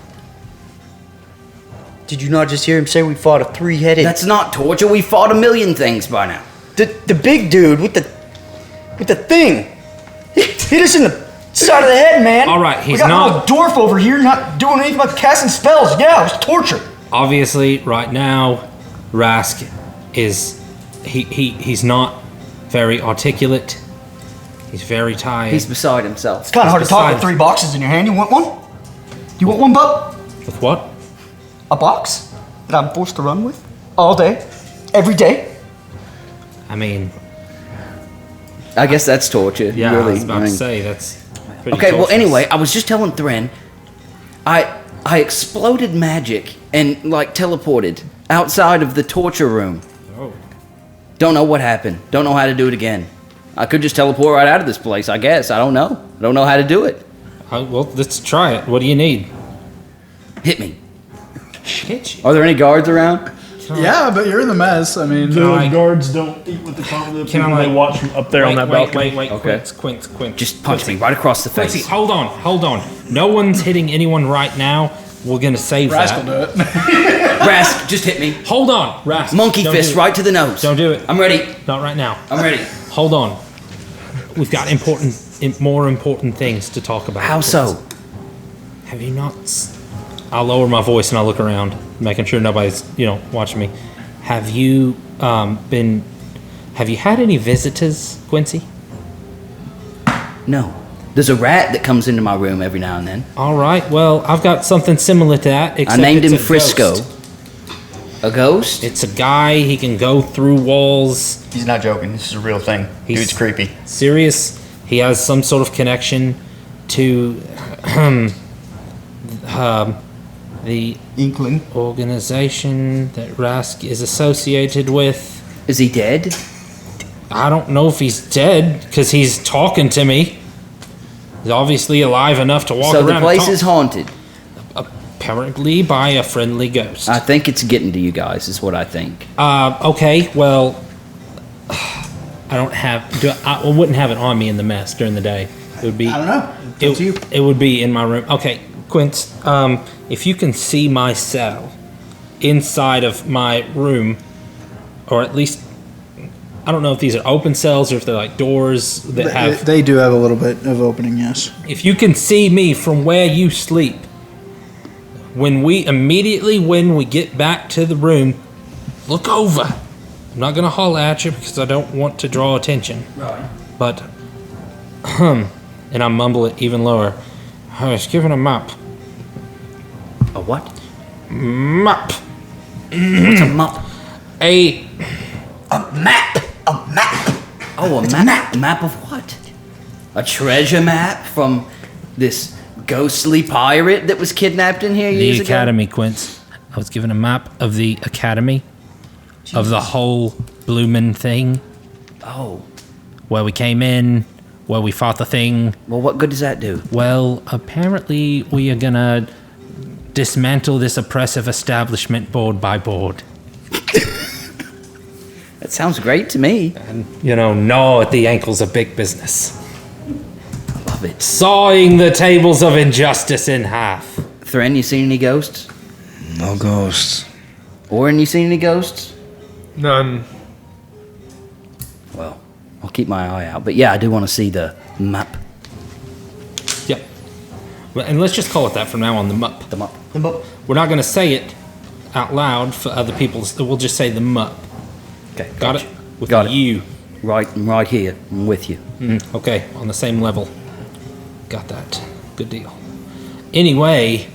Did you not just hear him say we fought a three-headed... That's not torture. We fought a million things by now. The big dude with the thing. He hit us in the side of the head, man. All right, we got a little dwarf over here not doing anything but casting spells. Yeah, it was torture. Obviously, right now, Rask is... He's not very articulate. He's very tired. He's beside himself. It's kind of hard to talk with 3 boxes in your hand. You want one? You want one, Buck? With what? A box that I'm forced to run with all day, every day. I mean, I guess that's torture. Yeah, really. I was about to say that's pretty Okay, well, torturous. anyway, I was just telling Thren, I exploded magic and like teleported outside of the torture room. Oh. Don't know what happened. Don't know how to do it again. I could just teleport right out of this place, I guess. I don't know. I don't know how to do it. Well, let's try it. What do you need? Hit me. Hit you. Are there any guards around? Yeah, but you're in the mess. I mean, The guards don't eat with the top of the people. They watch from up there on that balcony. Wait, Okay. Quince. Just punch me right across the face. Quincy, hold on. No one's hitting anyone right now. We're gonna save Rask that. will do it. Rask, just hit me. Hold on, Rask. Monkey Don't fist do it. right to the nose. Don't do it. I'm ready. Not right now. I'm ready. Hold on. We've got more important things to talk about. How so? Have you not? I'll lower my voice and I'll look around, making sure nobody's watching me. Have you Have you had any visitors, Quincy? No. There's a rat that comes into my room every now and then. All right. Well, I've got something similar to that. I Except named it's him a Frisco. ghost. A ghost? It's a guy. He can go through walls. He's not joking. This is a real thing. Dude's creepy. Serious. He has some sort of connection to the Inkling. organization that Rask is associated with. Is he dead? I don't know if he's dead because he's talking to me. He's obviously alive enough to walk So around. the place and is haunted. apparently by a friendly ghost. I think it's getting to you guys, is what I think. Okay, well, I wouldn't have it on me in the mess during the day. It would be. I don't know. It's up to you. It would be in my room. Okay, Quince. If you can see my cell inside of my room, or at least, I don't know if these are open cells or if they're like doors that have. They do have a little bit of opening, yes. If you can see me from where you sleep, when we get back to the room, look over. I'm not gonna holler at you because I don't want to draw attention. Right. But, and I mumble it even lower. I was given a map. A what? Map. What's a map? A Map. Oh, a map. A map of what? A treasure map from this ghostly pirate that was kidnapped in here the years ago? academy, Quince. I was given a map of the academy, of the whole bloomin' thing, Oh. where we came in, where we fought the thing. Well, what good does that do? Well, apparently we are gonna dismantle this oppressive establishment board by board. That sounds great to me. And, gnaw at the ankles of big business. Love it. Sawing the tables of injustice in half. Thren, you seen any ghosts? No ghosts. Orin, you seen any ghosts? None. Well, I'll keep my eye out. But yeah, I do want to see the map. Yep. Well, and let's just call it that from now on, the MUP. The map. We're not going to say it out loud for other people. We'll just say the MUP. Okay. Got gotcha. it? With Got it. you. Right here. I'm with you. Okay, on the same level. Got that. Good deal. Anyway,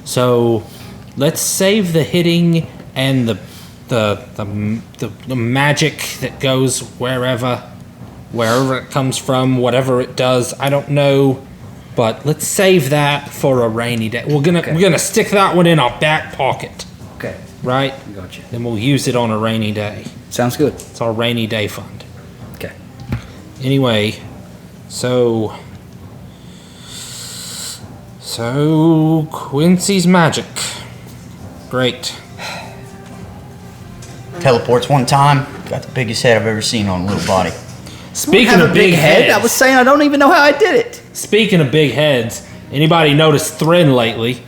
so let's save the hitting and the magic that goes wherever it comes from, whatever it does. I don't know, but let's save that for a rainy day. We're gonna stick that one in our back pocket, Okay. right? Gotcha. Then we'll use it on a rainy day. Sounds good. It's our rainy day fund. Okay. Anyway, so Quincy's magic. Great. Teleports one time. Got the biggest head I've ever seen on a little body. Speaking Have of a big head. heads, I was saying I don't even know how I did it. speaking of big heads, anybody noticed Thren lately?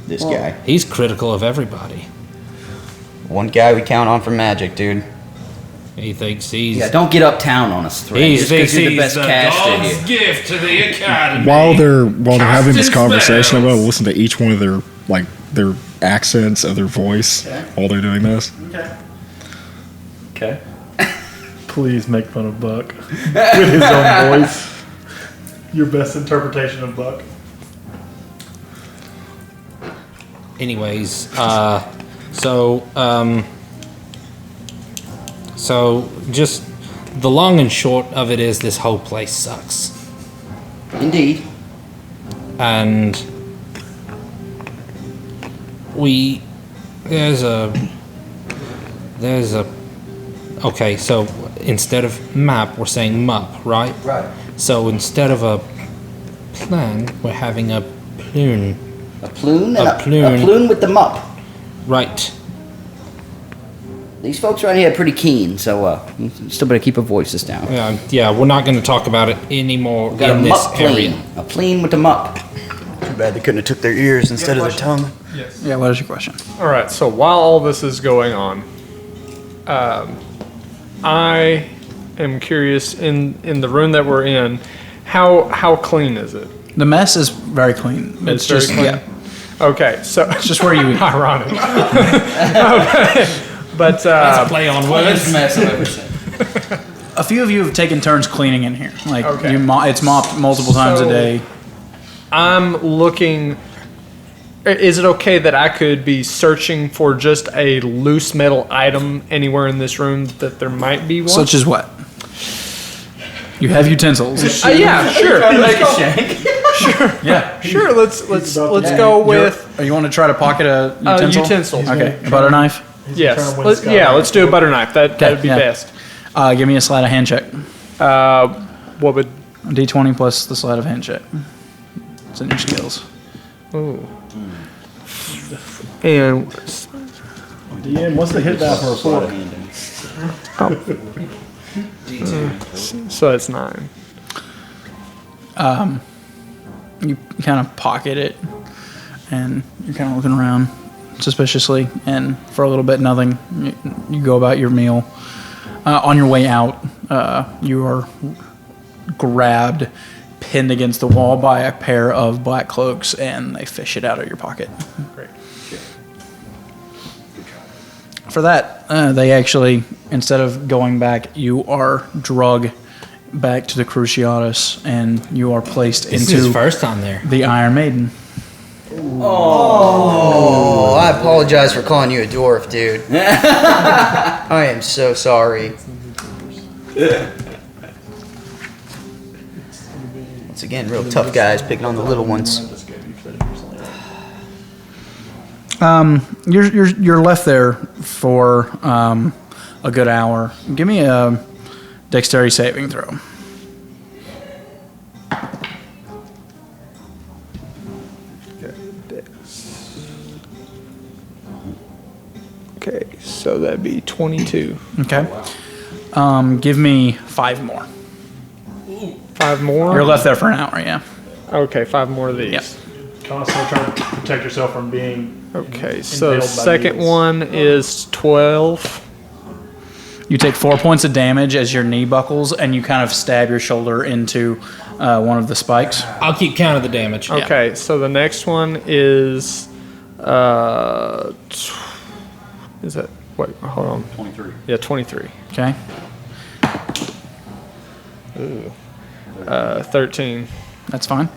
This guy. He's critical of everybody. One guy we count on for magic, dude. He thinks he's Yeah, don't get uptown on us, Thren. he Just thinks 'cause you're he's the best caster here. gift to the academy. While they're having this Casting conversation, I'm spells. gonna listen to each one of their accents of their voice while they're doing this. Okay. Please make fun of Buck with his own voice. Your best interpretation of Buck. Anyways, so just the long and short of it is this whole place sucks. Indeed. And okay, so instead of map we're saying mup, right? Right. So instead of a plan we're having a ploon. A ploon? A ploon. A ploon with the mup. Right. These folks around here are pretty keen, so you still better keep our voices down. Yeah, we're not going to talk about it anymore Got in a this mup area. ploon. A ploon with the mup. Too bad they couldn't have took their ears instead of their tongue. Yes. Yeah, what is your question? All right. So while all this is going on, I am curious in the room that we're in, how clean is it? The mess is very clean. It's very clean? Yeah, Okay. So it's just where you eat. ironic. Okay. But Play on words. Mess I've ever seen. A few of you have taken turns cleaning in here. Like Okay. it's mopped multiple times a So- day. I'm looking Is it okay that I could be searching for just a loose metal item anywhere in this room that there might be one? Such as what? You have utensils. Yeah, sure. Yeah. Sure. Let's go with You want to try to pocket a utensil? utensil. Okay. A butter knife. Yes. Let's do a butter knife. That would be yeah. best. Give me a sleight of hand check. What would? D20 plus the sleight of hand check. It's in your skills. Ooh. And DM, what's the hit die for a fork? so it's 9. You kind of pocket it, and you're kind of looking around suspiciously, and for a little bit, nothing. You go about your meal. On your way out, you are grabbed, pinned against the wall by a pair of black cloaks, and they fish it out of your pocket. Great. For that, they actually, instead of going back, you are drug back to the Cruciatus, and you are placed This is into his first time there. the Iron Maiden. Oh, I apologize for calling you a dwarf, dude. I am so sorry. Once again, real tough guys picking on the little ones. You're left there for a good hour. Give me a dexterity saving throw. Okay, so that'd be 22. Okay. Give me 5 more. 5 more. You're left there for an hour, yeah. Okay, 5 more of these. Yep. Constantly trying to protect yourself from being. Okay, so Impaled by second needles. one is 12. You take 4 points of damage as your knee buckles, and you kind of stab your shoulder into one of the spikes. I'll keep count of the damage. Okay, so the next one is is that wait, hold on. 23. Yeah, 23. Okay. 13. That's fine.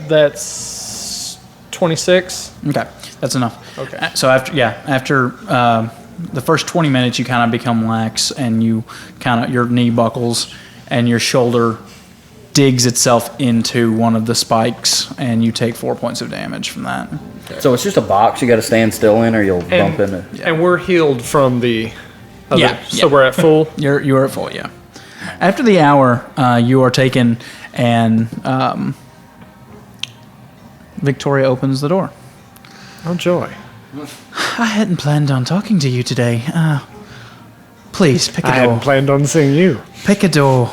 That's 26. Okay. That's enough. Okay. So after the first 20 minutes, you kind of become lax, and you your knee buckles, and your shoulder digs itself into one of the spikes, and you take 4 points of damage from that. So it's just a box you got to stand still in, or you'll bump into. And we're healed from the other. Yeah, So yeah. we're at full. You are at full, yeah. After the hour, you are taken, and Victoria opens the door. Oh, joy. I hadn't planned on talking to you today. Please, pick a I door. hadn't planned on seeing you. Pick a door.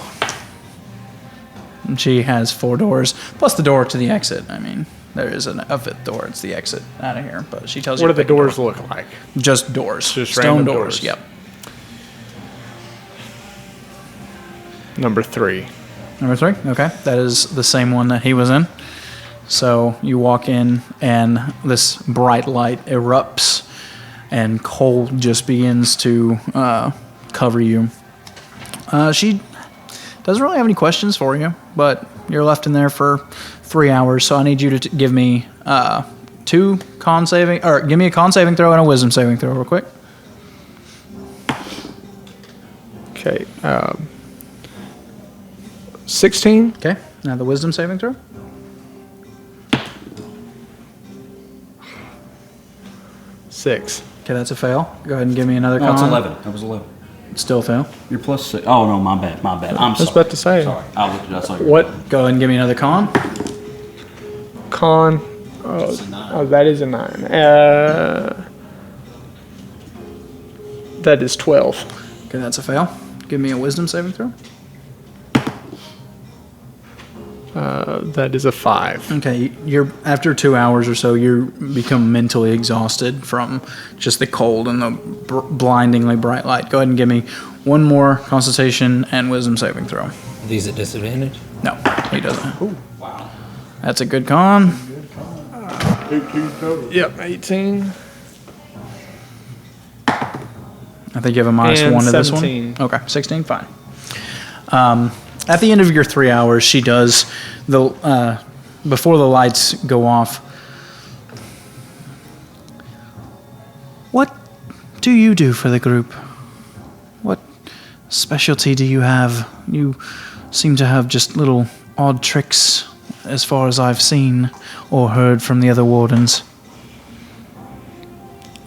And she has 4 doors, plus the door to the exit. I mean, there is a 5th door. It's the exit out of here. But she tells you What do to the pick a door. doors look like? Just doors. Just Stone random doors. doors. Yep. Number 3. Number 3? Okay. That is the same one that he was in. So you walk in, and this bright light erupts, and cold just begins to cover you. She doesn't really have any questions for you, but you're left in there for 3 hours, so I need you to give me 2 con saving, or give me a con saving throw and a wisdom saving throw real quick. Okay. 16. Okay. Now the wisdom saving throw. 6. Okay, that's a fail. Go ahead and give me another No, con. it's 11. That was 11. Still a fail. You're plus 6. Oh, no, my bad. I'm I was sorry. about to say. Sorry. I looked at that. I saw you. What Go ahead and give me another con. con? Oh, that is a 9. That is 12. Okay, that's a fail. Give me a wisdom saving throw. That is a 5. Okay, you're after 2 hours or so, you become mentally exhausted from just the cold and the blindingly bright light. Go ahead and give me one more Constitution and Wisdom saving throw. These at disadvantage. No, he doesn't. Ooh, wow, that's a good con. Yep, 18. I think you have a minus And 1 to this 17. one. Okay, 16, fine. At the end of your 3 hours, she does before the lights go off. What do you do for the group? What specialty do you have? You seem to have just little odd tricks as far as I've seen or heard from the other wardens.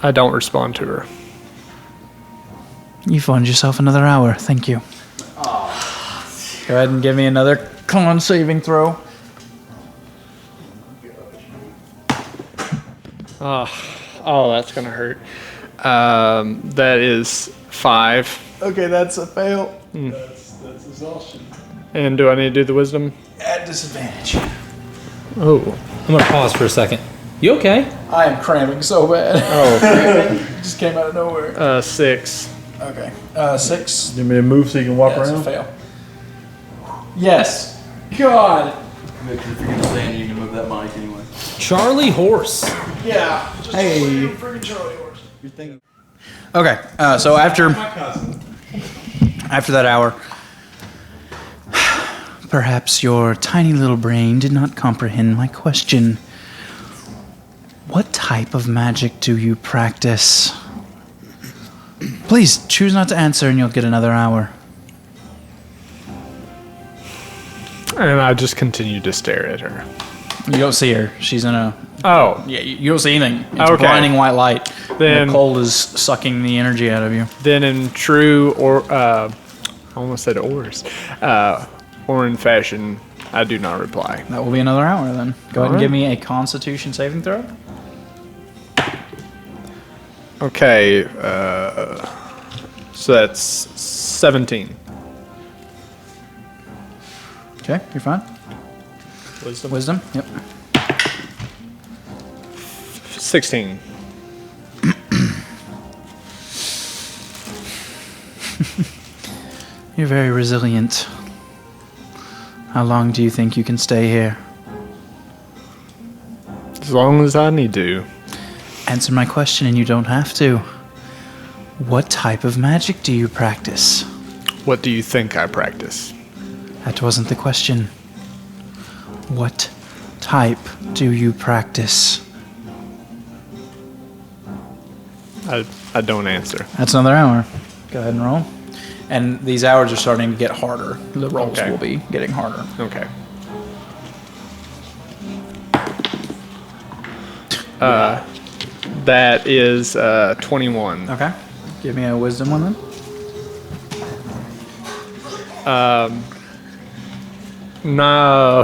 I don't respond to her. You found yourself another hour. Thank you. Go ahead and give me another con saving throw. Oh, that's gonna hurt. That is 5. Okay, that's a fail. That's exhaustion. And do I need to do the wisdom? At disadvantage. Oh. I'm gonna pause for a second. You okay? I am cramping so bad. Oh. Just came out of nowhere. 6. Okay. 6. Give me a move so you can walk That's a around. fail. Yes. God. I forget to say you can move that mic anyway. Charlie Horse. Yeah. Just Hey. freaking Charlie horse. Okay. So after that hour, perhaps your tiny little brain did not comprehend my question. What type of magic do you practice? Please choose not to answer, and you'll get another hour. And I just continue to stare at her. You don't see her. She's in a. Oh. Yeah, you don't see anything. It's Okay. blinding white light. Then- And the cold is sucking the energy out of you. Then in true I almost said Orin fashion, I do not reply. That will be another hour then. Go ahead and Alright. give me a Constitution saving throw. Okay, so that's 17. Okay, you're fine. Wisdom? Wisdom. Yep. 16. You're very resilient. How long do you think you can stay here? As long as I need to. Answer my question and you don't have to. What type of magic do you practice? What do you think I practice? That wasn't the question. What type do you practice? I don't answer. That's another hour. Go ahead and roll. And these hours are starting to get harder. The rolls Okay. will be getting harder. Okay. That is 21. Okay. Give me a wisdom one then.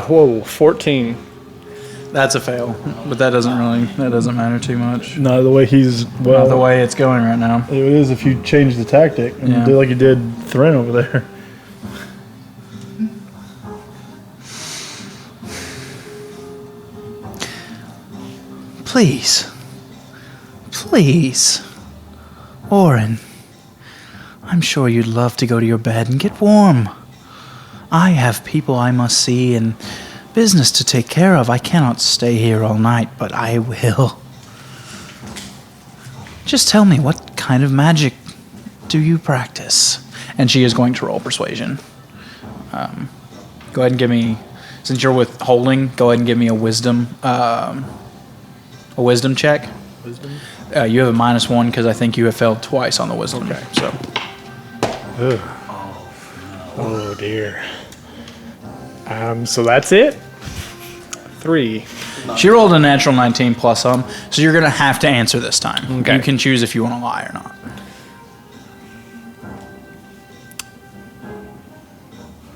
Whoa, 14. That's a fail, but that doesn't matter too much. No, the way he's Not the way it's going right now. It is if you change the tactic and Yeah. do like you did Thren over there. Please. Please. Orin, I'm sure you'd love to go to your bed and get warm. I have people I must see and business to take care of. I cannot stay here all night, but I will. Just tell me, what kind of magic do you practice? And she is going to roll persuasion. Go ahead and give me, since you're withholding, go ahead and give me a wisdom check. Wisdom? You have a -1 because I think you have failed twice on the wisdom. Okay. So Oh dear. So that's it? 3. she rolled a natural 19 plus some, so you're going to have to answer this time. Okay. You can choose if you want to lie or not.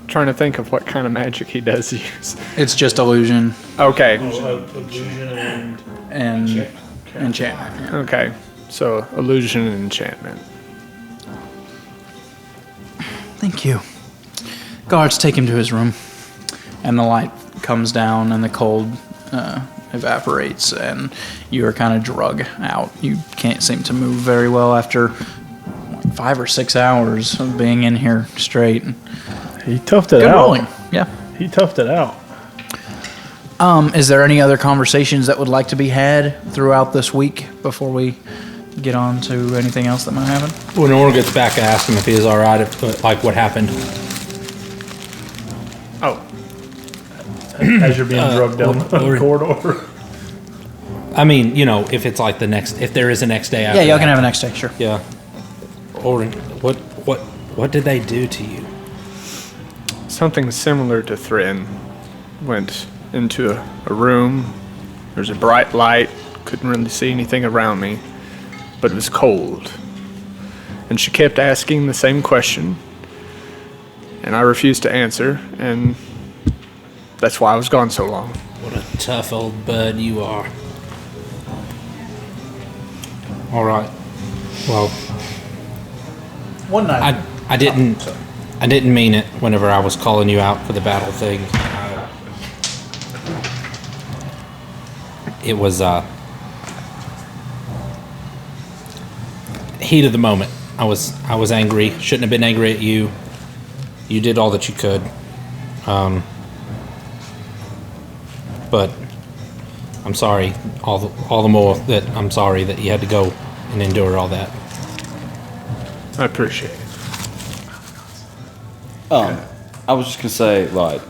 Trying to think of what kind of magic he does use. It's just illusion Okay. and enchantment. Yeah. Okay. So illusion and enchantment. Thank you. Guards, take him to his room. And the light comes down and the cold evaporates and you are kind of drug out. You can't seem to move very well after 5 or 6 hours of being in here straight. He toughed it Good out. rolling. Yeah. He toughed it out. Is there any other conversations that would like to be had throughout this week before we get on to anything else that might happen? When Nora gets back, I ask him if he is all right, like what happened. Oh. As you're being drugged down the corridor. I mean, you know, if it's like if there is a next day after Yeah, y'all can that. have a next day, sure. Yeah. Orin, what did they do to you? Something similar to Thrin. Went into a room. There's a bright light. Couldn't really see anything around me, but it was cold. And she kept asking the same question, and I refused to answer, and that's why I was gone so long. What a tough old bird you are. All right. Well, one night. I didn't mean it whenever I was calling you out for the battle thing. It was heat of the moment. I was angry. Shouldn't have been angry at you. You did all that you could. But I'm sorry. All the more that I'm sorry that you had to go and endure all that. I appreciate it. I was just gonna say, like,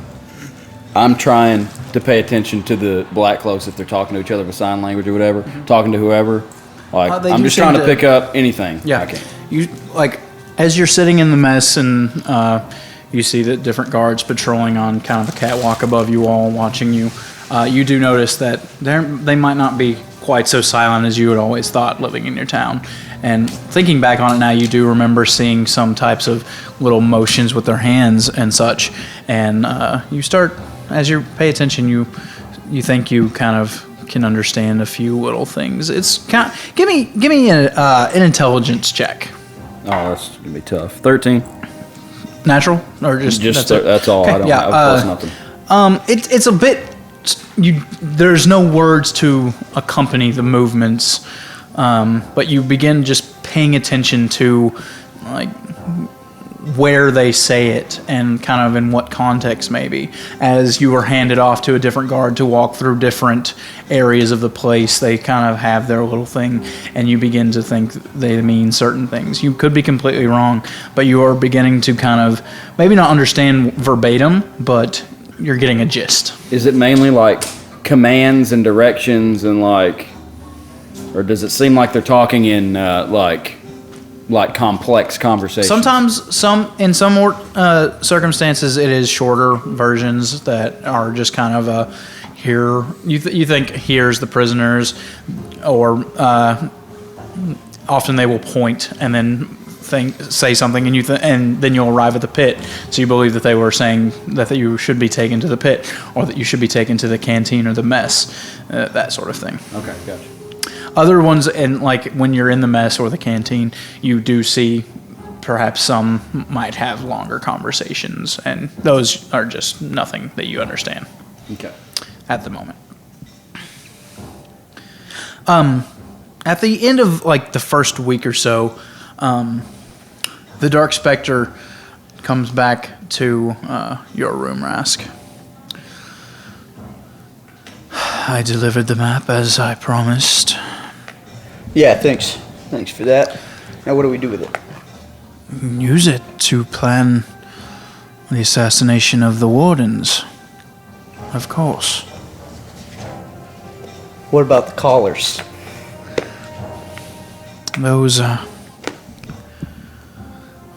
I'm trying to pay attention to the black cloaks if they're talking to each other with sign language or whatever, talking to whoever. Like, They I'm do just seem trying to to- pick up anything. I Yeah, can. you like as you're sitting in the mess and you see that different guards patrolling on kind of a catwalk above you all, watching you. You do notice that they might not be quite so silent as you had always thought living in your town. And thinking back on it now, you do remember seeing some types of little motions with their hands and such. And you start, as you pay attention, you think you kind of can understand a few little things. It's kind of, give me an intelligence check. Oh, that's gonna be tough. 13. Natural or just That's all. Okay, I don't yeah, have plus nothing. It's a bit. There's no words to accompany the movements, but you begin just paying attention to like where they say it and kind of in what context maybe. As you were handed off to a different guard to walk through different areas of the place, they kind of have their little thing, and you begin to think they mean certain things. You could be completely wrong, but you are beginning to kind of maybe not understand verbatim, but you're getting a gist. Is it mainly like commands and directions and like, or does it seem like they're talking in like complex conversations? Sometimes, in some more circumstances, it is shorter versions that are just kind of here. You think here's the prisoners, or often they will point and then say something, and and then you'll arrive at the pit. So you believe that they were saying that you should be taken to the pit, or that you should be taken to the canteen or the mess, that sort of thing. Okay, gotcha. Other ones, and like when you're in the mess or the canteen, you do see perhaps some might have longer conversations, and those are just nothing that you understand Okay. at the moment. At the end of like the first week or so, the Dark Spectre comes back to your room, Rask. I delivered the map as I promised. Yeah, thanks. Thanks for that. Now what do we do with it? Use it to plan the assassination of the wardens. Of course. What about the callers? Those are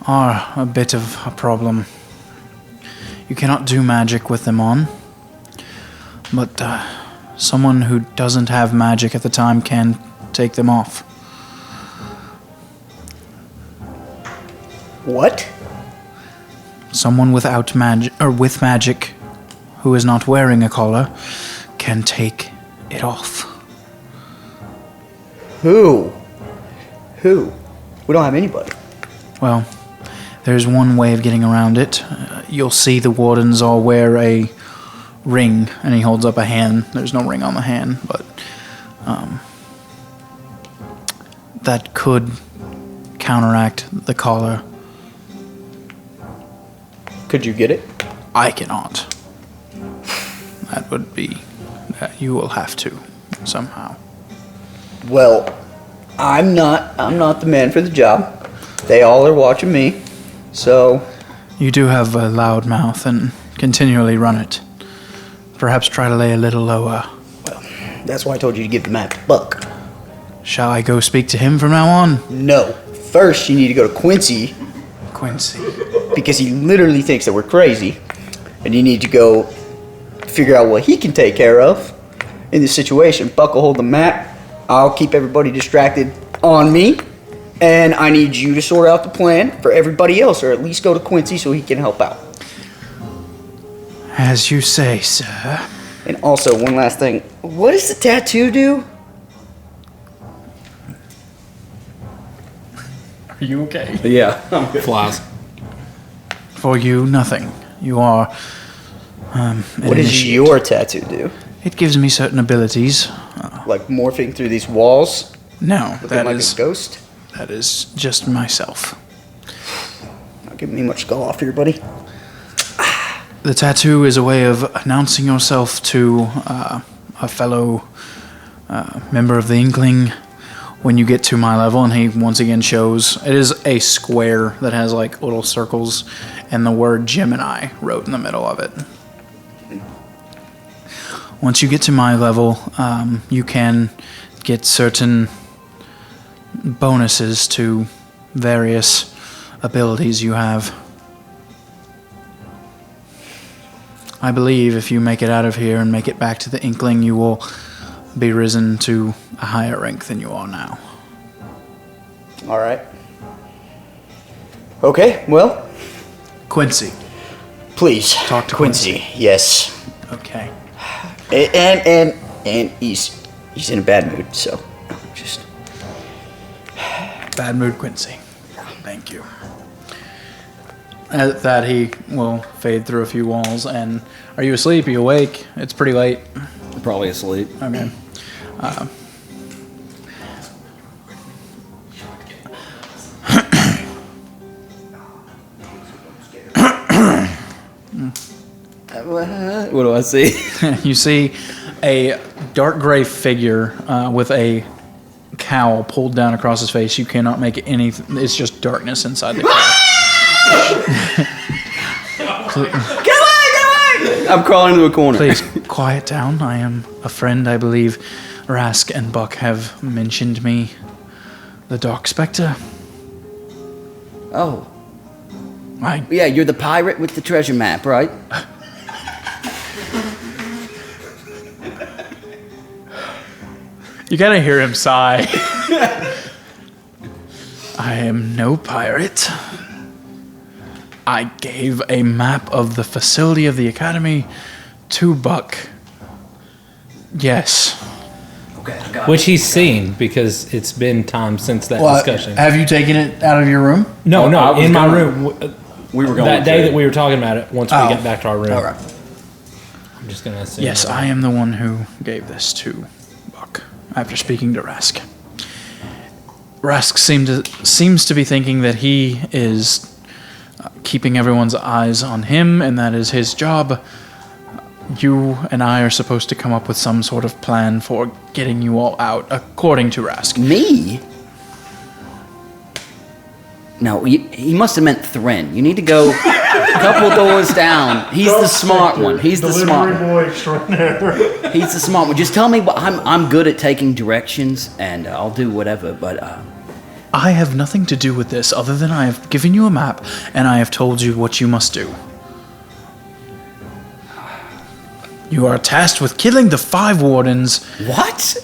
a bit of a problem. You cannot do magic with them on, but someone who doesn't have magic at the time can take them off. What? Someone without magic, or with magic, who is not wearing a collar, can take it off. Who? Who? We don't have anybody. Well, there's one way of getting around it. You'll see the wardens all wear a ring, and he holds up a hand. There's no ring on the hand, but that could counteract the collar. Could you get it? I cannot. That would be that you will have to somehow. Well, I'm not the man for the job. They all are watching me. So You do have a loud mouth and continually run it. Perhaps try to lay a little lower. That's why I told you to give the map to Buck. Shall I go speak to him from now on? No. First, you need to go to Quincy Quincy. because he literally thinks that we're crazy. And you need to go figure out what he can take care of in this situation. Buck will hold the map. I'll keep everybody distracted on me. And I need you to sort out the plan for everybody else, or at least go to Quincy so he can help out. As you say, sir. And also, one last thing. What does the tattoo do? Are you okay? Yeah. Flies. For you, nothing. You are. What does your tattoo do? It gives me certain abilities. Like morphing through these walls? No, Looking that like is a ghost? that is just myself. Not giving me much to go off here, buddy. The tattoo is a way of announcing yourself to a fellow member of the Inkling when you get to my level, and he once again shows it is a square that has like little circles and the word Gemini wrote in the middle of it. Once you get to my level, you can get certain bonuses to various abilities you have. I believe if you make it out of here and make it back to the Inkling, you will be risen to a higher rank than you are now. All right. Okay, well, Quincy. please. Talk to Quincy. Yes. Okay. And he's in a bad mood, so just Bad mood, Quincy. Thank you. At that, he will fade through a few walls. And are you asleep? Are you awake? It's pretty late. Probably asleep. Okay. What do I see? You see a dark gray figure with a cowl pulled down across his face. You cannot make it anything. It's just darkness inside the cowl. I'm crawling into a corner. Please quiet down. I am a friend. I believe Rask and Buck have mentioned me. The Dark Spectre. Oh, I yeah, you're the pirate with the treasure map, right? You gotta hear him sigh. I am no pirate. I gave a map of the facility of the academy to Buck. Yes. Okay, I got Which he's seen because it's been time since that discussion. Have you taken it out of your room? No, I no, was in my gonna- room. We were going That day to. that we were talking about it, once we Oh. get back to our room. All right. I'm just going to assume. Yes, that- I am the one who gave this to Buck after speaking to Rask. Rask seems to be thinking that he is keeping everyone's eyes on him, and that is his job. You and I are supposed to come up with some sort of plan for getting you all out, according to Rask. Me? No, he must have meant Thren. You need to go a couple doors down. He's the smart one. He's the smart one. boy extraordinaire. He's the smart one. Just tell me what I'm good at taking directions, and I'll do whatever. But I have nothing to do with this other than I have given you a map and I have told you what you must do. You are tasked with killing the 5 wardens. what?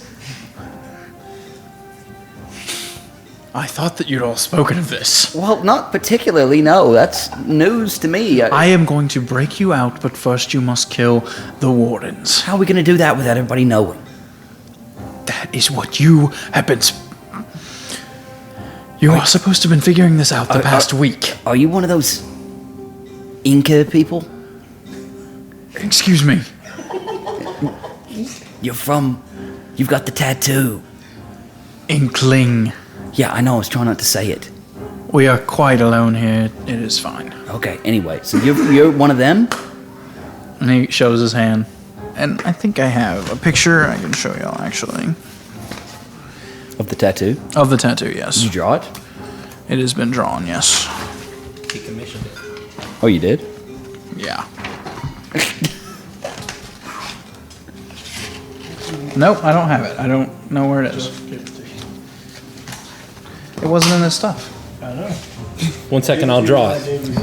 I thought that you'd all spoken of this. Well, not particularly. No, that's news to me. I am going to break you out, but first you must kill the wardens. How are we going to do that without everybody knowing? That is what you have been. You are supposed to have been figuring this out the past week. Are you one of those Inca people? Excuse me. You've got the tattoo. Inkling. Yeah, I know. I was trying not to say it. We are quite alone here. It is fine. Okay. Anyway, so you're one of them. And he shows his hand. And I think I have a picture I can show y'all, actually. Of the tattoo. Of the tattoo, yes. You draw it. It has been drawn, yes. He commissioned it. Oh, you did? Yeah. Nope, I don't have it. I don't know where it is. It wasn't in this stuff. 1 second, I'll draw it.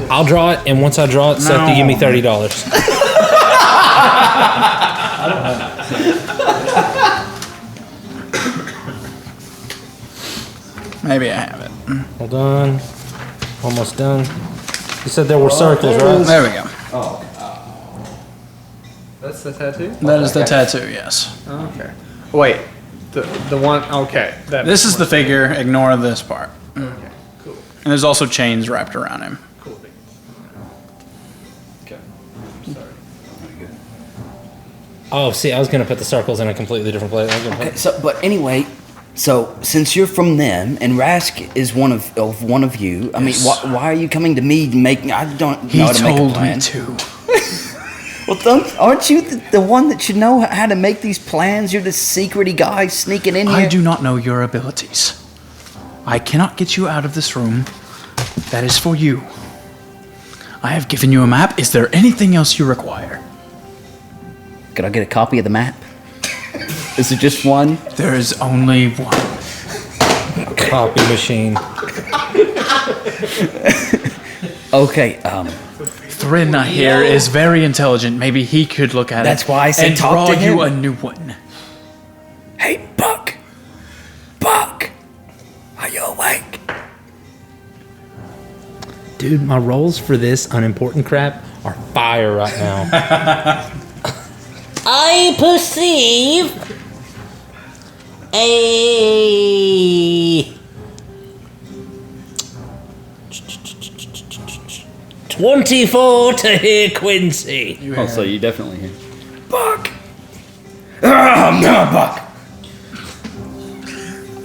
I'll draw it, and once I draw it, Seth, you give me $30. Maybe I have it. Hold on. Almost done. You said there were circles, right? There we go. That's the tattoo? That is the tattoo, yes. Okay. Wait. The one, okay. This is the figure. Ignore this part. Okay, cool. And there's also chains wrapped around him. Cool. Okay. Sorry. Oh, see, I was going to put the circles in a completely different place. Okay, but anyway, so since you're from them and Rask is one of you, I mean, why are you coming to me to make? I don't know how to make a plan. He told me to. Well, aren't you the one that should know how to make these plans? You're the secrety guy sneaking in here. I do not know your abilities. I cannot get you out of this room. That is for you. I have given you a map. Is there anything else you require? Could I get a copy of the map? Is it just one? There is only one. Copy machine. Okay, Thrin, I hear, is very intelligent. Maybe he could look at That's it. why I said and talk draw to him. you a new one. Hey, Buck! Buck! Are you awake? Dude, my rolls for this unimportant crap are fire right now. I perceive a 24 to hear Quincy. Oh, so you definitely hear. Buck! Buck!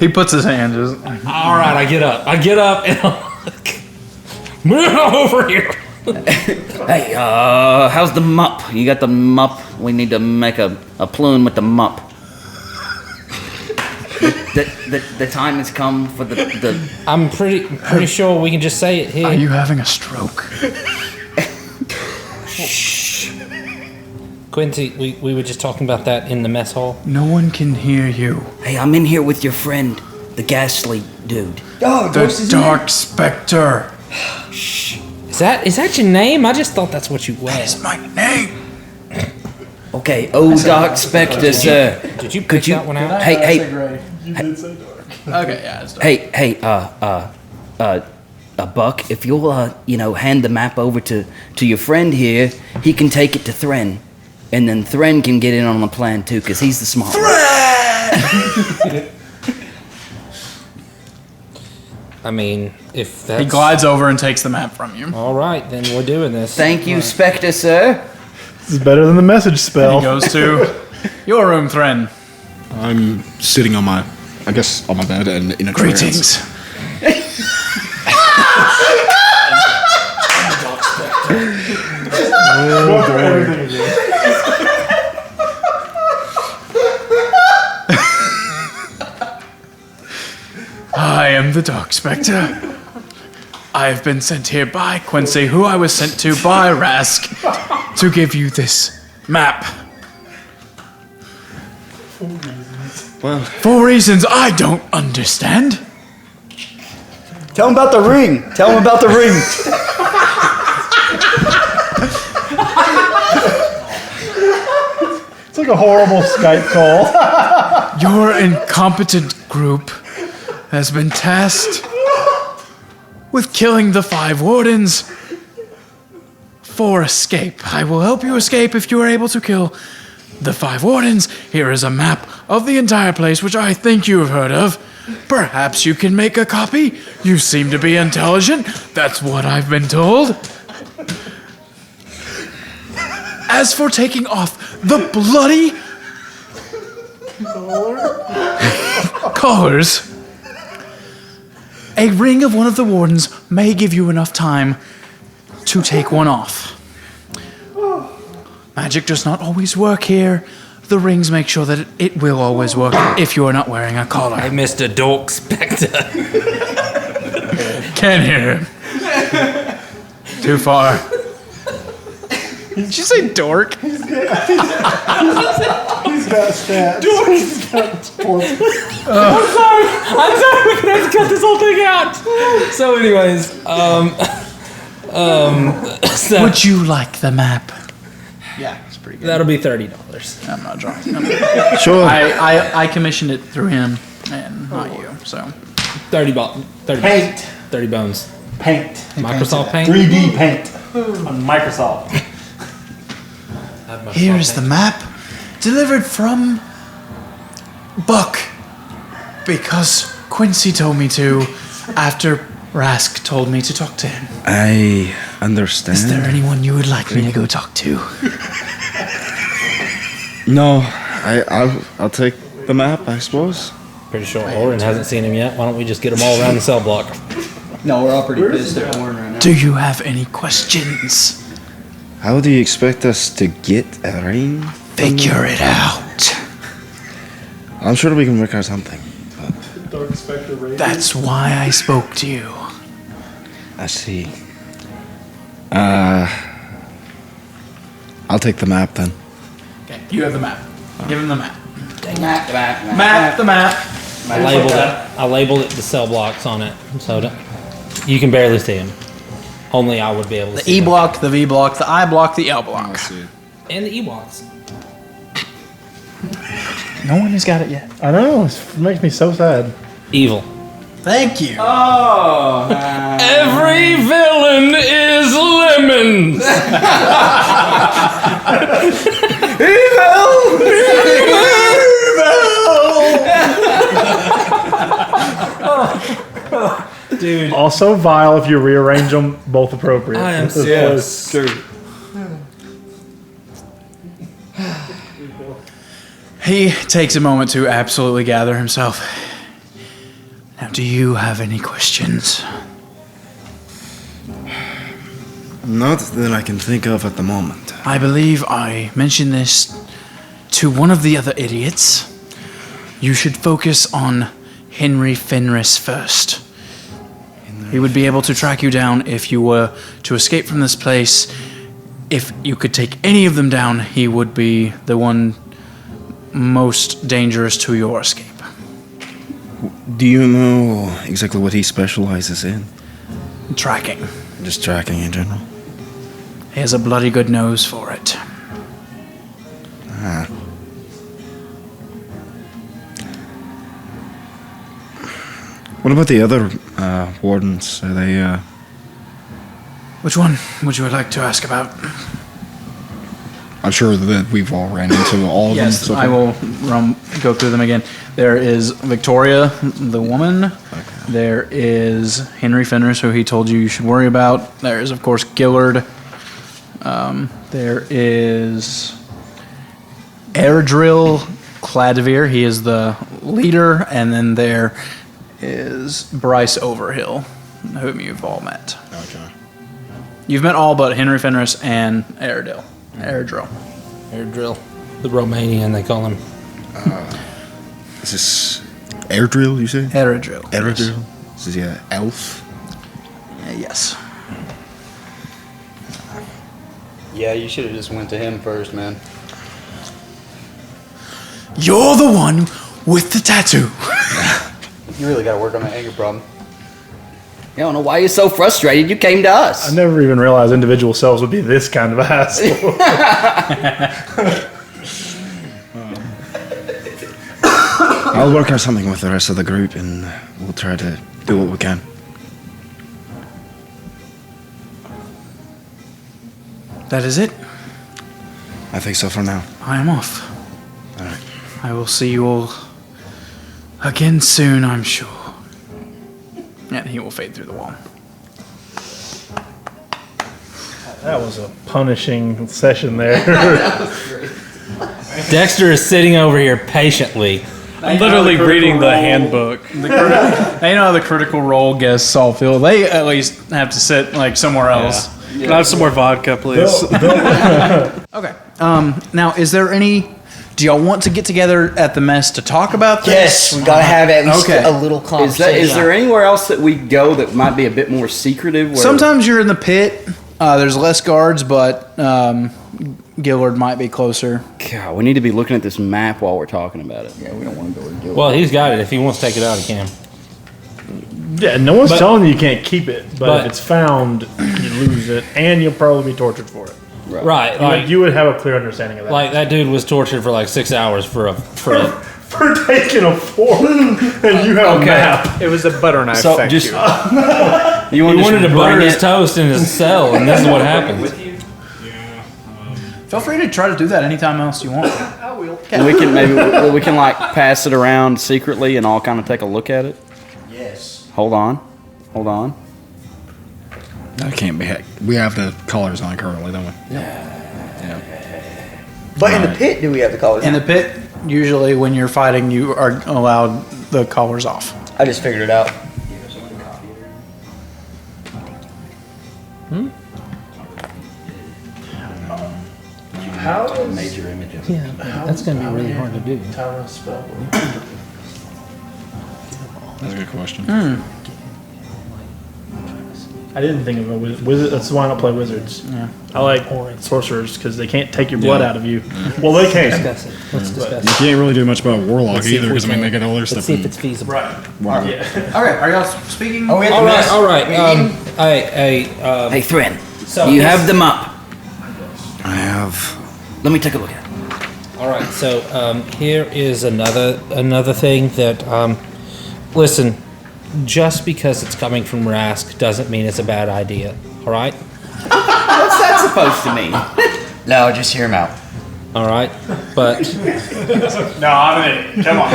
He puts his hand just. All right, I get up and move over here. Hey, how's the mup? You got the mup? We need to make a Ploon with the mup. The time has come for the I'm pretty sure we can just say it here. Are you having a stroke? Quincy, we were just talking about that in the mess hall. No one can hear you. Hey, I'm in here with your friend, the ghastly dude. Oh, The Dark Spectre. Is that your name? I just thought that's what you were. That's my name. Okay, Dark Spectre, sir. Did you pick that one out? Hey, You did say dark. Okay, yeah, it's dark. hey, Buck, if you'll, hand the map over to your friend here, he can take it to Thren. And then Thren can get in on the plan too, because he's the smart one. I mean, if that's... He glides over and takes the map from you. All right, then we're doing this. Thank you, Spectre, sir. This is better than the message spell. He goes to your room, Thren. I'm sitting on my bed and in a trance. Greetings. I am the Dark Spectre. I have been sent here by Quincy, who I was sent to by Rask, to give you this map. Well, For reasons I don't understand. Tell him about the ring. Tell him about the ring. It's like a horrible Skype call. Your incompetent group has been tasked with killing the 5 wardens for escape. I will help you escape if you are able to kill the 5 wardens. Here is a map of the entire place, which I think you have heard of. Perhaps you can make a copy. You seem to be intelligent. That's what I've been told. As for taking off the bloody collars, a ring of one of the wardens may give you enough time to take one off. Magic does not always work here. The rings make sure that it will always work if you are not wearing a collar. Hey, Mr. Dork Spectre. Can't hear him. Too far. Did you say dork? He's got stats. He's got sports. I'm sorry. We're gonna have to cut this whole thing out. So, anyways, so Would you like the map? Yeah, it's pretty good. that'll be $30. I'm not drunk. Sure. I commissioned it through him and not you. So 30 Paint. 30 bones. Paint. Microsoft Paint. 3D paint on Microsoft. here is the map, delivered from Buck, because Quincy told me to, after Rask told me to talk to him. I understand. Is there anyone you would like me to go talk to? No, I'll take the map, I suppose. Pretty sure Oren hasn't seen him yet. Why don't we just get them all around the cell block? No, we're all pretty pissed at Warren right now. Do you have any questions? How do you expect us to get a ring? Figure it out. I'm sure we can work out something. Dark Spectre Radio. That's why I spoke to you. I see. I'll take the map then. Okay, you have the map. Give him the map. Map. The map. I labeled it the cell blocks on it, so you can barely see him. Only I would be able to The see E them. block, the V block, the I block, the L block. And the E blocks. No one has got it yet. I know. It makes me so sad. Evil. Thank you. Oh. Every villain is lemons. Dude. Also vile if you rearrange them both appropriate. I am Yes. True. He takes a moment to absolutely gather himself. Now, do you have any questions? Not that I can think of at the moment. I believe I mentioned this to one of the other idiots. You should focus on Henry Fenris first. He would be able to track you down if you were to escape from this place. If you could take any of them down, he would be the one most dangerous to your escape. Do you know exactly what he specializes in? Tracking. Just tracking in general. He has a bloody good nose for it. Ah. What about the other wardens? Are they, Which one would you like to ask about? I'm sure that we've all ran into all of them. Yes, so I far. will go through them again. There is Victoria, the woman. There is Henry Fenris, who he told you should worry about. There is, of course, Gillard. There is Airdrill Cladivere. He is the leader. And then there is Bryce Overhill, whom you've all met. Okay. You've met all but Henry Fenris and Airdrill. Air drill. The Romanian, they call him. is this air drill, you say? Airdrill. Air yes. drill? Is he an elf? Yes. Yeah, you should have just went to him first, man. You're the one with the tattoo. You really got to work on that anger problem. I don't know why you're so frustrated. You came to us. I never even realized individual selves would be this kind of hassle. I'll work out something with the rest of the group and we'll try to do what we can. That is it. I think so for now. I am off. All right. I will see you all again soon, I'm sure. And he will fade through the wall. That was a punishing session there. Dexter is sitting over here patiently. I'm literally reading the handbook. They know how the critical role guests all feel. They at least have to sit like somewhere else. Can I have some more vodka, please? Okay. Now, is there any? Do y'all want to get together at the mess to talk about this? Yes, we got to have at least Okay. a little conversation. Is there anywhere else that we go that might be a bit more secretive? Where Sometimes you're in the pit. There's less guards, but Gillard might be closer. God, we need to be looking at this map while we're talking about it. Yeah, we don't want to go and do it. Well, he's got it. If he wants to take it out, he can. Yeah, no one's telling you can't keep it, but if it's found, you lose it, and you'll probably be tortured for it. Right. You would have a clear understanding of that. Like that dude was tortured for like 6 hours for taking a fork, and you have a map. It was a butter knife. So thank just- you. He wanted to butter his toast in his cell, and this is what happened. Feel free to try to do that anytime else you want. I will. We can we can like pass it around secretly and all kind of take a look at it. Yes. Hold on. That can't be. We have the colors on currently, don't we? Yeah. But in the pit, do we have the collars? In the pit, usually when you're fighting, you are allowed the collars off. I just figured it out. How is Major images. Yeah, that's going to be really hard to do. Tyra spell? That's a good question. I didn't think of a wizard. That's why I don't play wizards. Yeah. I like sorcerers because they can't take your blood out of you. Well, they can. Discuss it. Let's discuss You it. can't really do much about warlock Let's see if either, we because I mean can- they get all their Let's stuff. see if in- it's feasible. Right. Wow. Yeah. Okay, are y'all speaking? Oh, we have All to right, mess. all right. Hey, Thren. So you it's- have them up. I have. Let me take a look at it. all right. So here is another thing that listen. Just because it's coming from Rask doesn't mean it's a bad idea. All right. What's that supposed to mean? No, just hear him out. All right. But No, I'm in it. Come on.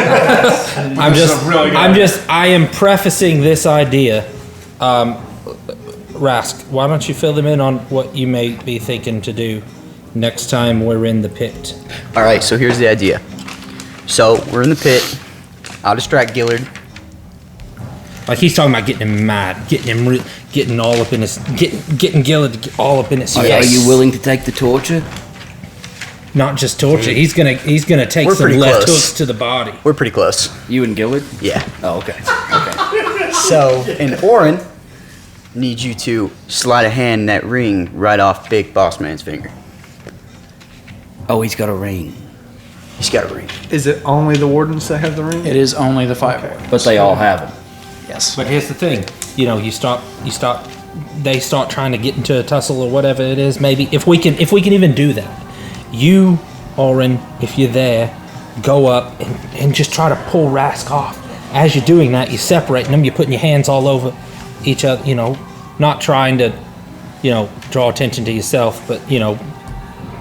I am prefacing this idea. Rask, why don't you fill them in on what you may be thinking to do next time we're in the pit? All right, so here's the idea. So we're in the pit. I'll distract Gillard. Like he's talking about getting him mad, getting all up in his, getting Gillard to get all up in his Are face. you willing to take the torture? Not just torture. He's gonna take We're some pretty left close. hooks to the body. We're pretty close. You and Gillard? Yeah. Oh, okay. So, and Orin needs you to slide a hand in that ring right off Big Boss Man's finger. Oh, he's got a ring. He's got a ring. Is it only the wardens that have the ring? It is only the 5 ward. But they all have them. Yes. But here's the thing, they start trying to get into a tussle or whatever it is. Maybe if we can even do that, you, Orin, if you're there, go up and just try to pull Rask off. As you're doing that, you're separating them. You're putting your hands all over each other. Not trying to, draw attention to yourself, but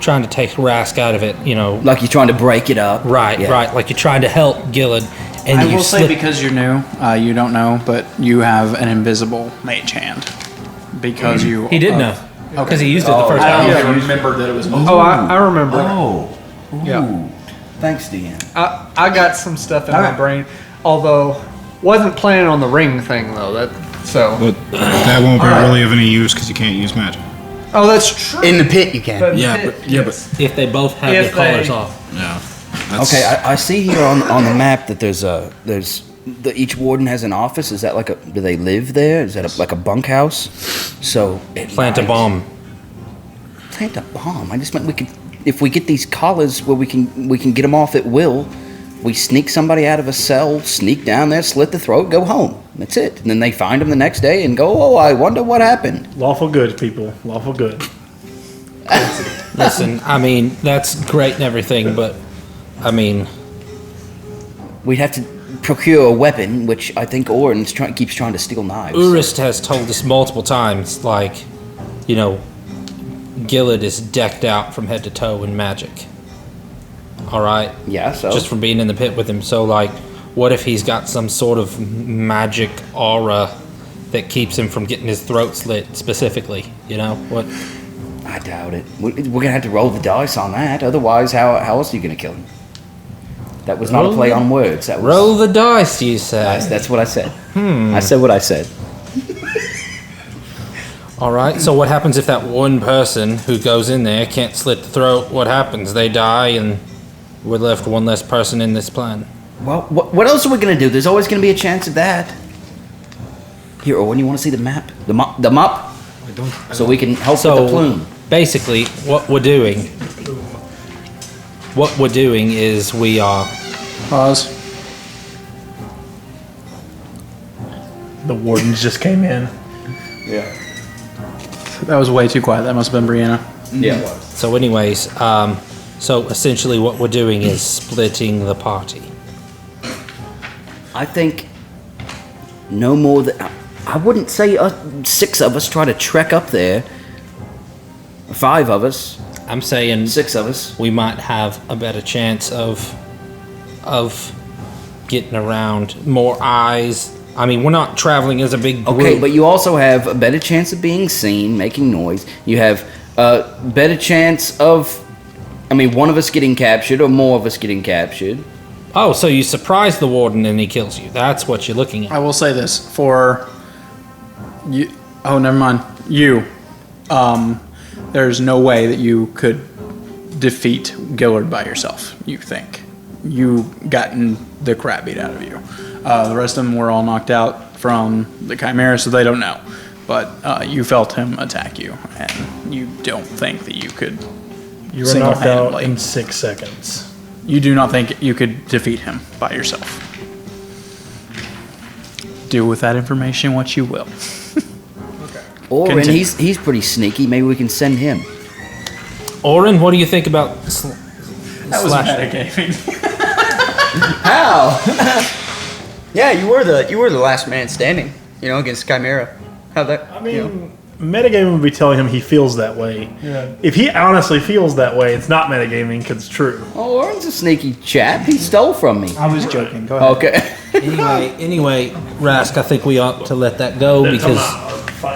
trying to take Rask out of it. Like you're trying to break it up. Right. Like you're trying to help Gillard. And I you will say slip- because you're new, you don't know, but you have an invisible mage hand. Because you. He did know. Because he used it the first I time. don't know if you remembered that it was. Oh, I remember. Oh. Yeah. Thanks, DM. I got some stuff in my brain, although wasn't planning on the ring thing though. But that won't be really of any use because you can't use magic. Oh, that's true. In the pit, you can. But If they both have If their collars they- off. Yeah. Okay, I see here on the map that each warden has an office. Is that do they live there? Is that like a bunkhouse? So Plant a bomb. Plant a bomb. I just meant if we get these collars where we can get them off at will. We sneak somebody out of a cell, sneak down there, slit the throat, go home. That's it. And then they find them the next day and go, oh, I wonder what happened. Lawful good, people. Lawful good. Listen, I mean, that's great and everything, but, I mean... We'd have to procure a weapon, which I think Orin keeps trying to steal knives. Urist has told us multiple times, Gillard is decked out from head to toe in magic. All right? Yeah, so? Just from being in the pit with him. So, what if he's got some sort of magic aura that keeps him from getting his throat slit specifically? What? I doubt it. We're going to have to roll the dice on that. Otherwise, how else are you going to kill him? That was not a play on words. That was, roll the dice, you said. That's what I said. I said what I said. All right, so what happens if that one person who goes in there can't slit the throat? What happens? They die and we're left one less person in this plan. Well, what else are we going to do? There's always going to be a chance of that. Here, Owen, you want to see the map? The mup? so we can help So with the plume. basically, what we're doing is we are. Pause. The wardens just came in. That was way too quiet. That must have been Brianna. Yeah. So, anyways, so essentially, what we're doing is splitting the party. I think no more than I wouldn't say 6 of us try to trek up there. 5 of us, I'm saying 6 of us. we might have a better chance of getting around more eyes. I mean, we're not traveling as a big group. Okay, but you also have a better chance of being seen, making noise. You have a better chance of, one of us getting captured or more of us getting captured. Oh, so you surprise the warden and he kills you. That's what you're looking at. I will say this for you. Oh, never mind. You. There's no way that you could defeat Gillard by yourself. You think you gotten the crap beat out of you. The rest of them were all knocked out from the Chimera, so they don't know. But you felt him attack you, and you don't think that you could. You were knocked out single-handedly- in 6 seconds. You do not think you could defeat him by yourself. Do with that information what you will. Orin, Continue. he's pretty sneaky. Maybe we can send him. Orin, what do you think about That was Slash? metagaming. How? Yeah, you were the last man standing. Against Chimera. How'd that? Metagaming would be telling him he feels that way. Yeah. If he honestly feels that way, it's not metagaming because it's true. Oh, Orin's a sneaky chap. He stole from me. I was joking. Go ahead. Okay. Anyway, Rask, I think we ought to let that go because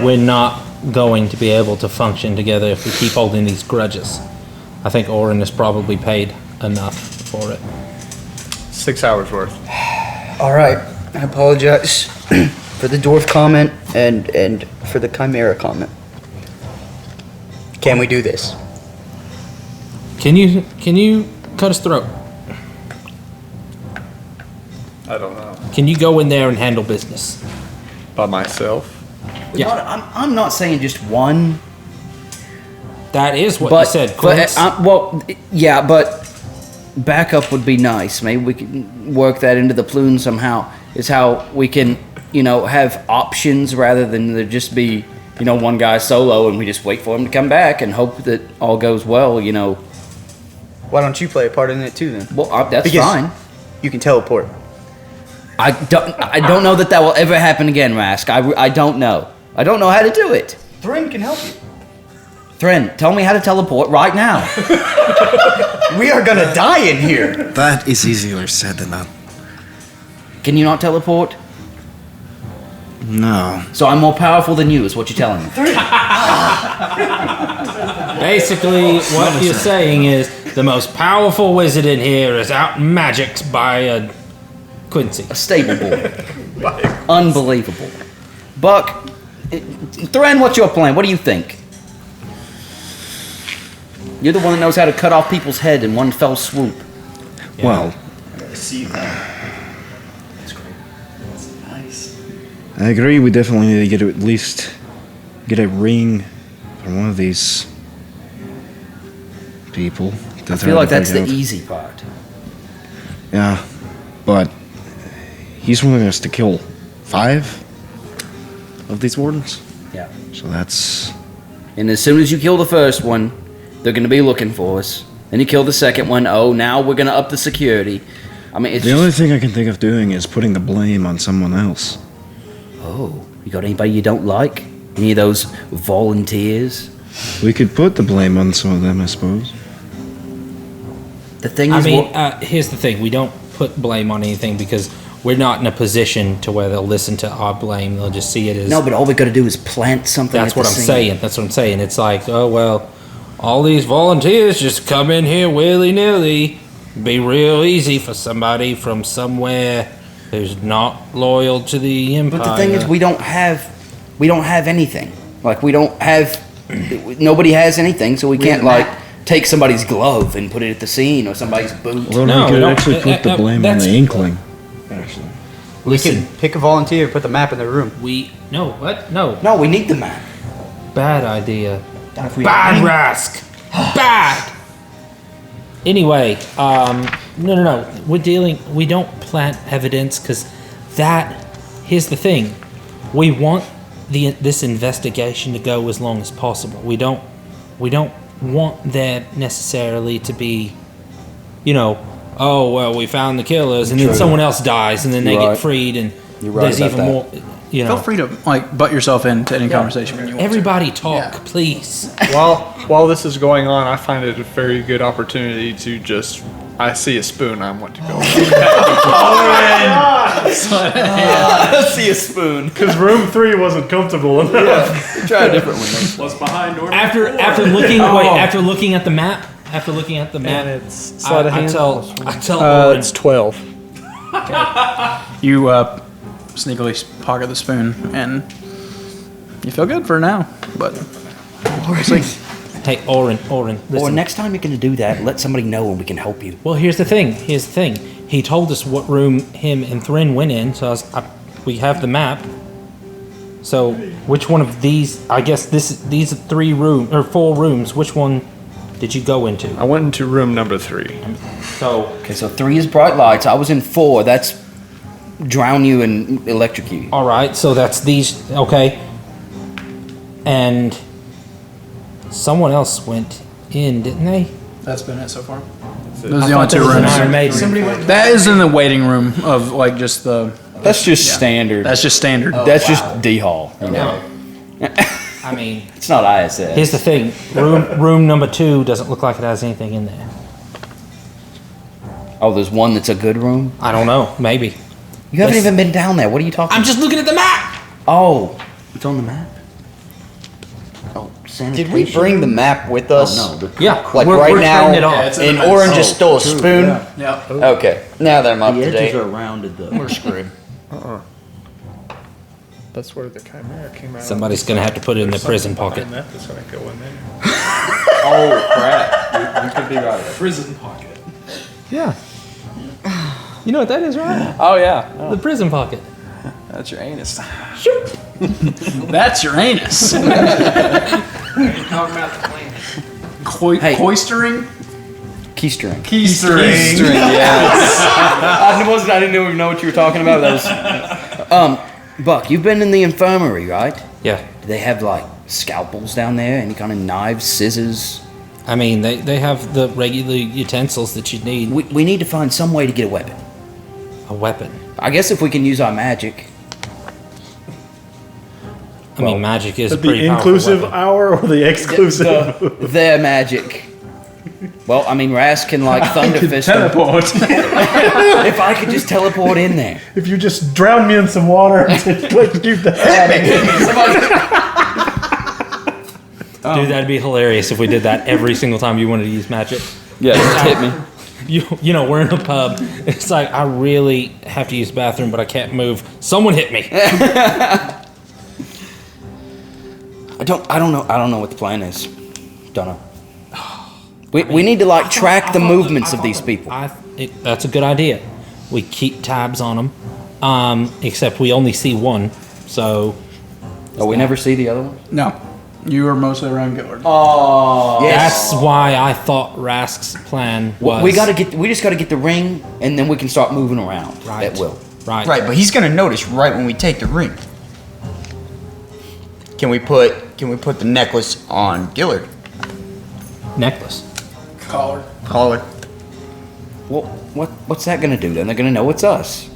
we're not going to be able to function together if we keep holding these grudges. I think Orin has probably paid enough for it. 6 hours worth. All right. I apologize for the dwarf comment and for the Chimera comment. Can we do this? Can you cut his throat? I don't know. Can you go in there and handle business? By myself? Yeah. I'm not saying just one. That is what But, you said, Quince. but backup would be nice. Maybe we can work that into the Ploon somehow. Is how we can, have options rather than there just be, one guy solo and we just wait for him to come back and hope that all goes well. Why don't you play a part in it too then? Well, that's Because fine. You can teleport. I don't know that will ever happen again, Rask. I don't know. I don't know how to do it. Thren can help you. Thren, tell me how to teleport right now. We are gonna die in here. That is easier said than done. Can you not teleport? No. So I'm more powerful than you, is what you're telling me. Basically, what you're saying is the most powerful wizard in here is out magicked by a Quincy. A stable boy. Unbelievable. Buck, Thren, what's your plan? What do you think? You're the one that knows how to cut off people's head in one fell swoop. Yeah. Well, See that? That's great. That's nice. I agree. We definitely need to at least get a ring from one of these people. I feel like that's the easy part. Yeah, but he's wanting us to kill 5 of these wardens. Yeah. So that's And as soon as you kill the first one, they're going to be looking for us. Then you kill the second one. Oh, now we're going to up the security. It's the only thing I can think of doing is putting the blame on someone else. Oh, you got anybody you don't like? Any of those volunteers? We could put the blame on some of them, I suppose. The thing is, Here's the thing: we don't put blame on anything because we're not in a position to where they'll listen to our blame. They'll just see it as no, but all we got to do is plant something. That's at what the I'm scene. saying. That's what I'm saying. It's like, oh well, all these volunteers just come in here willy nilly. Be real easy for somebody from somewhere who's not loyal to the empire. But the thing is, we don't have anything. Like we don't have. Nobody has anything, so we can't take somebody's glove and put it at the scene or somebody's boot. Well, No, we could no, actually put the blame on that's- the Inkling. Actually. We can pick a volunteer, put the map in the room. No, what? No. No, we need the map. Bad idea. If we Bad, Rask. Bad. Anyway, no. We don't plant evidence because here's the thing. We want this investigation to go as long as possible. We don't want there necessarily to be, oh, well, we found the killers and then someone else dies and then they get freed and there's even more, Feel free to butt yourself into any conversation when you want Everybody talk, please. While this is going on, I find it a very good opportunity to just. I see a spoon. I want to go. I see a spoon. Because room 3 wasn't comfortable enough. Try a different one. What's behind door? After looking at the map, And it's I sleight of hand. tell Oren, It's 12. You sneakily pocket the spoon, and you feel good for now, but we'll see. hey, Oren, Or listen. next time you're going to do that, let somebody know and we can help you. Well, here's the thing. He told us what room him and Thrin went in, so we have the map. So, which one of these? I guess these are 4 rooms. Which one did you go into? I went into room number 3. So, Okay, so 3 is bright lights. I was in 4. That's drown you and electrocute you. all right. So that's these. Okay. And someone else went in, didn't they? That's been it so far. Those are the only 2 rooms. Iron Maiden. That is in the waiting room of just the. That's just standard. That's just standard. That's just D Hall. I mean, It's not ISS. here's the thing. Room number 2 doesn't look like it has anything in there. Oh, there's one that's a good room? I don't know. Maybe. You haven't Let's- even been down there. What are you talking I'm just looking at the map. Oh, it's on the map? Oh, sanitation. Did we bring the map with us? Oh, no. Yeah. Like we're right now, trading it off. and Oren just stole a spoon. Yeah. Okay, now that I'm up The to edges date, are rounded, though. we're screwed. That's where the chimera came out. Somebody's gonna have to put it in the prison pocket. That is gonna go in there. Oh crap! You could be right. Prison pocket. Yeah. You know what that is, right? Oh yeah. The prison pocket. That's your anus. That's your anus. Talking about the plane. Hey. Coistering? Keystring. Keystering. Yes. I didn't even know what you were talking about. That was. Buck, you've been in the infirmary, right? Yeah. Do they have, like, scalpels down there? Any kind of knives, scissors? I mean, they have the regular utensils that you'd need. We need to find some way to get a weapon. A weapon. I guess if we can use our magic. I mean, magic is a The pretty powerful inclusive weapon. hour or the exclusive? Their magic. Well, I mean, Raz can, like, thunder fist them. Teleport. If I could just teleport in there. If you just drown me in some water and electrocute the Dude, that'd be hilarious if we did that every single time you wanted to use magic. Yeah, just hit me. We're in a pub. It's like, I really have to use the bathroom, but I can't move. Someone hit me. I don't know what the plan is. Don't know. We need to, like, track the movements of these people. That's a good idea. We keep tabs on them, except we only see one, so... Oh, we never see the other one? No. You were mostly around Gillard. Oh, yes. That's why I thought Rask's plan was... We just gotta get the ring, and then we can start moving around. Right. At will. Right. Right, but he's gonna notice right when we take the ring. Can we put the necklace on Gillard? Necklace. Collar. Well, what's that gonna do then? They're gonna know it's us.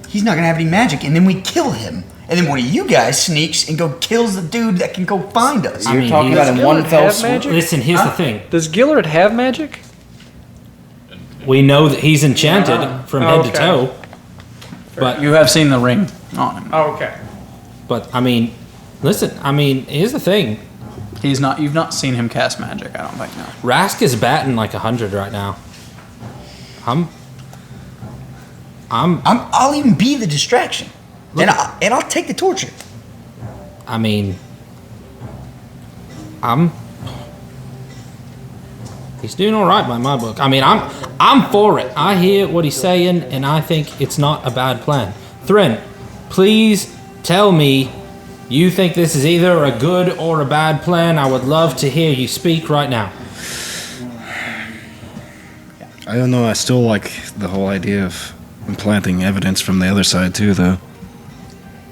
He's not gonna have any magic, and then we kill him. And then one of you guys sneaks and go kills the dude that can go find us. You're talking about in one fell swoop. Listen, here's the thing. Does Gillard have magic? We know that he's enchanted from head to Okay. toe. But You have seen the ring on him. Oh, okay. But I mean, listen. I mean, here's the thing. You've not seen him cast magic, I don't think, no. Rask is batting like 100 right now. I'll even be the distraction, and I'll take the torture. I mean, he's doing all right by my book. I mean, I'm for it. I hear what he's saying, and I think it's not a bad plan. Thrin, please tell me You think this is either a good or a bad plan? I would love to hear you speak right now. I don't know. I still like the whole idea of implanting evidence from the other side too, though.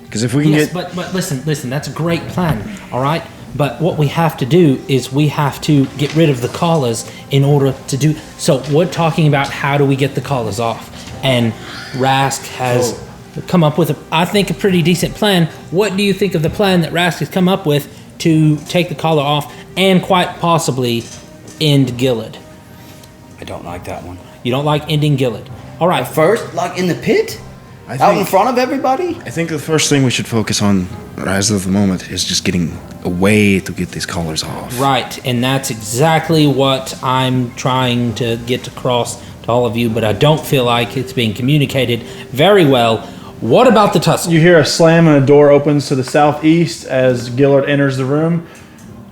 Because if we can Yes, but listen, that's a great plan, all right? But what we have to do is we have to get rid of the collars in order to do... So we're talking about how do we get the collars off. And Rask has come up with, I think, a pretty decent plan. What do you think of the plan that Rask has come up with to take the collar off and quite possibly end Gillard? I don't like that one. You don't like ending Gillard. All right. First, like in the pit? Out in front of everybody? I think the first thing we should focus on, as of the moment, is just getting a way to get these collars off. Right, and that's exactly what I'm trying to get across to all of you, but I don't feel like it's being communicated very well. What about the tussle? You hear a slam and a door opens to the southeast as Gillard enters the room.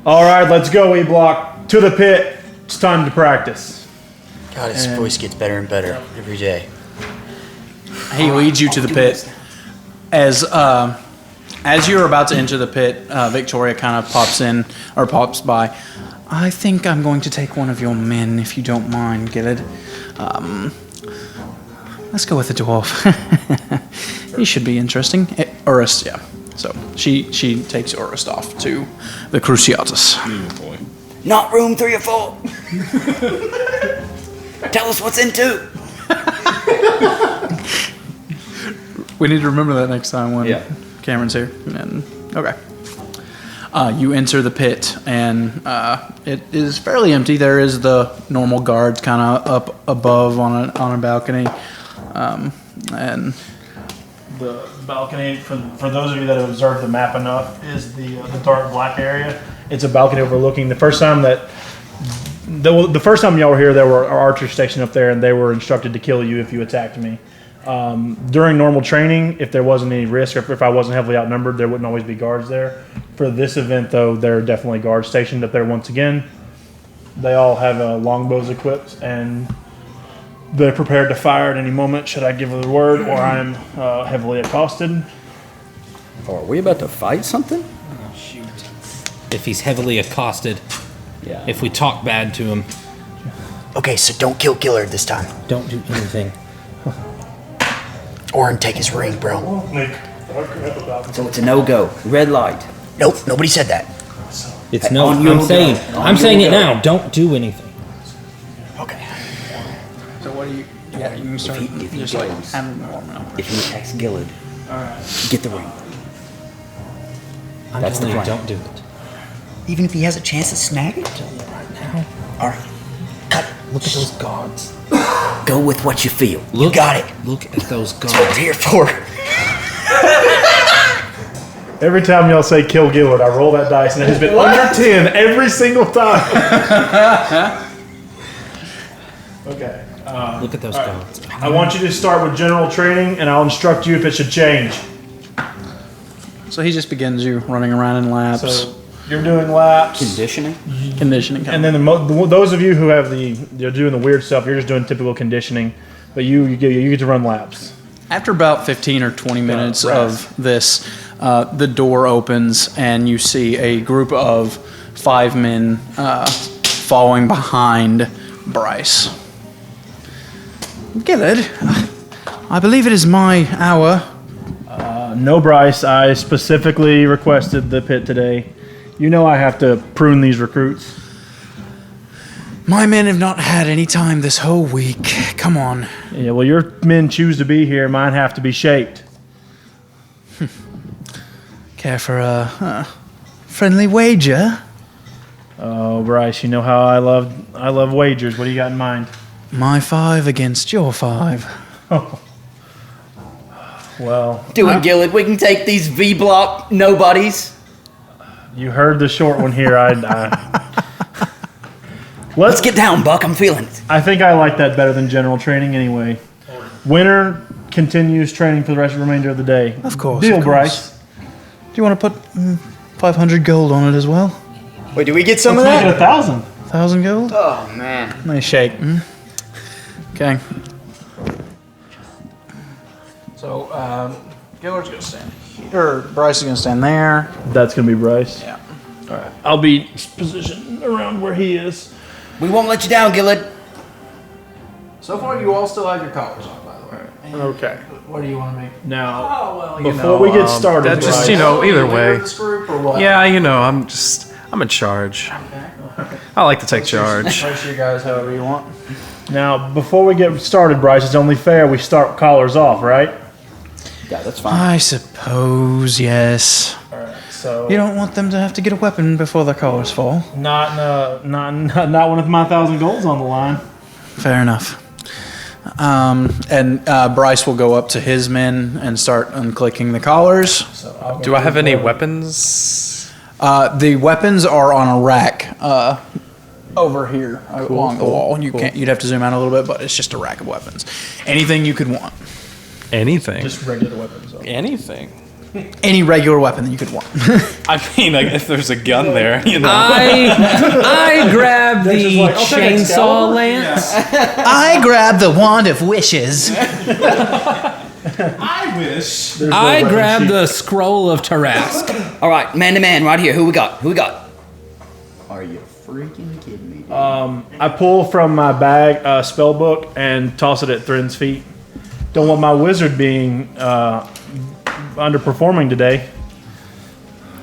All right, let's go, E-Block. To the pit. It's time to practice. God, his voice gets better and better every day. He leads you to the pit. As you're about to enter the pit, Victoria kind of pops by. I think I'm going to take one of your men, if you don't mind, Gillard. Let's go with the dwarf. He should be interesting. Urist, yeah. So she takes Urist off to the Cruciatus. Oh boy. Not room 3 or 4. Tell us what's in 2. We need to remember that next time when Cameron's here. And okay. You enter the pit, and it is fairly empty. There is the normal guards kind of up above on a balcony, and The balcony, for those of you that have observed the map enough, is the dark black area. It's a balcony overlooking. The first time y'all were here, there were archers stationed up there, and they were instructed to kill you if you attacked me. During normal training, if there wasn't any risk, or if I wasn't heavily outnumbered, there wouldn't always be guards there. For this event, though, there are definitely guards stationed up there once again. They all have longbows equipped, and they're prepared to fire at any moment should I give the word or I'm heavily accosted. Are we about to fight something? Oh, shoot. If he's heavily accosted, Yeah. if we talk bad to him, Okay, so don't kill Gillard this time. don't do anything. Or take his ring, bro. So it's a no-go. Red light. Nope, nobody said that. It's no. On your I'm saying. go. I'm On saying your it go. now. Don't do anything. Okay. so what do you? Yeah, you can start. If he just like goes. having warm up. If he attacks Gillard, get the ring. I'm That's telling the you, plan. don't do it. Even if he has a chance to snag it? Right now. All right. Cut it. Look at those guards. Go with what you feel. Look, got it. Look at those That's what we're guards. here for. Every time y'all say kill Gillard, I roll that dice, and it has been under 10 every single time. Okay. Look at those guards. I want you to start with general training, and I'll instruct you if it should change. So he just begins you running around in laps, So you're doing laps. Conditioning. conditioning. And then those of you who have you're doing the weird stuff, you're just doing typical conditioning, but you get to run laps. After about 15 or 20 minutes right. of this, the door opens and you see a group of 5 men following behind Bryce. Gillard, I believe it is my hour. No, Bryce, I specifically requested the pit today. You know I have to prune these recruits. My men have not had any time this whole week. Come on. Yeah, well, your men choose to be here. Mine have to be shaped. Care for a friendly wager? Oh, Bryce, you know how I love wagers. What do you got in mind? My 5 against your 5. Well, Do it, Gillard. We can take these V-block nobodies. you heard the short one here. Let's get down, Buck. I'm feeling it. I think I like that better than general training anyway. Winter continues training for the remainder of the day. Of course. Deal, of course. Bryce. Do you want to put 500 gold on it as well? Wait, do we get some Let's of make that? it 1,000. 1,000 gold? Oh, man. Nice shake. Okay. So, Gillard's gonna stand here. Or Bryce is gonna stand there. That's gonna be Bryce. Yeah. All right. I'll be positioned around where he is. We won't let you down, Gillard. So far, you all still have your collars on, by the way. Okay. What do you want to make? Now, before we get started, That just, Bryce, either way. This group or what? Yeah, I'm in charge. I like to take charge. Place you guys however you want. Now, before we get started, Bryce, it's only fair we start collars off, right? Yeah, that's fine. I suppose, yes. All right. So You don't want them to have to get a weapon before their collars fall. not one of my 1,000 goals on the line. Fair enough. And Bryce will go up to his men and start unclicking the collars. Do I have any weapons? The weapons are on a rack over here along the wall. You'd have to zoom out a little bit, but it's just a rack of weapons. Anything you could want. Anything. Just regular weapons. Anything. Any regular weapon that you could want. I mean, like, if there's a gun there, I grabbed the chainsaw lance. I grabbed the wand of wishes. I wish. I grabbed the scroll of Tarask. All right, man to man, right here. Who we got? Are you freaking kidding me, dude? I pull from my bag a spell book and toss it at Thrin's feet. Don't want my wizard being underperforming today.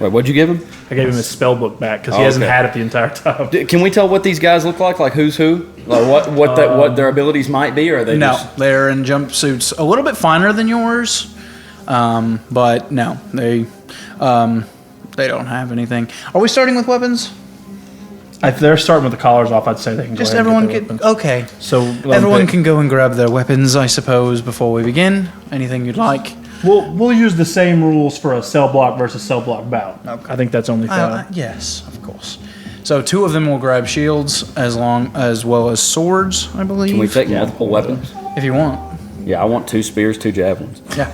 Wait, what'd you give him? I gave him his spell book back because he hasn't had it the entire time. Can we tell what these guys look like? Like who's who? Like what their abilities might be, or are they just... they're in jumpsuits a little bit finer than yours, but no, they don't have anything. Are we starting with weapons? If they're starting with the collars off, I'd say they can Just go ahead everyone and get can. their weapons. Okay. So Everyone can go and grab their weapons, I suppose, before we begin. Anything you'd like. We'll use the same rules for a cell block versus cell block bout. Okay. I think that's only fair. Yes, of course. So 2 of them will grab shields as well as swords, I believe. Can we take multiple weapons? If you want. Yeah, I want 2 spears, 2 javelins. Yeah.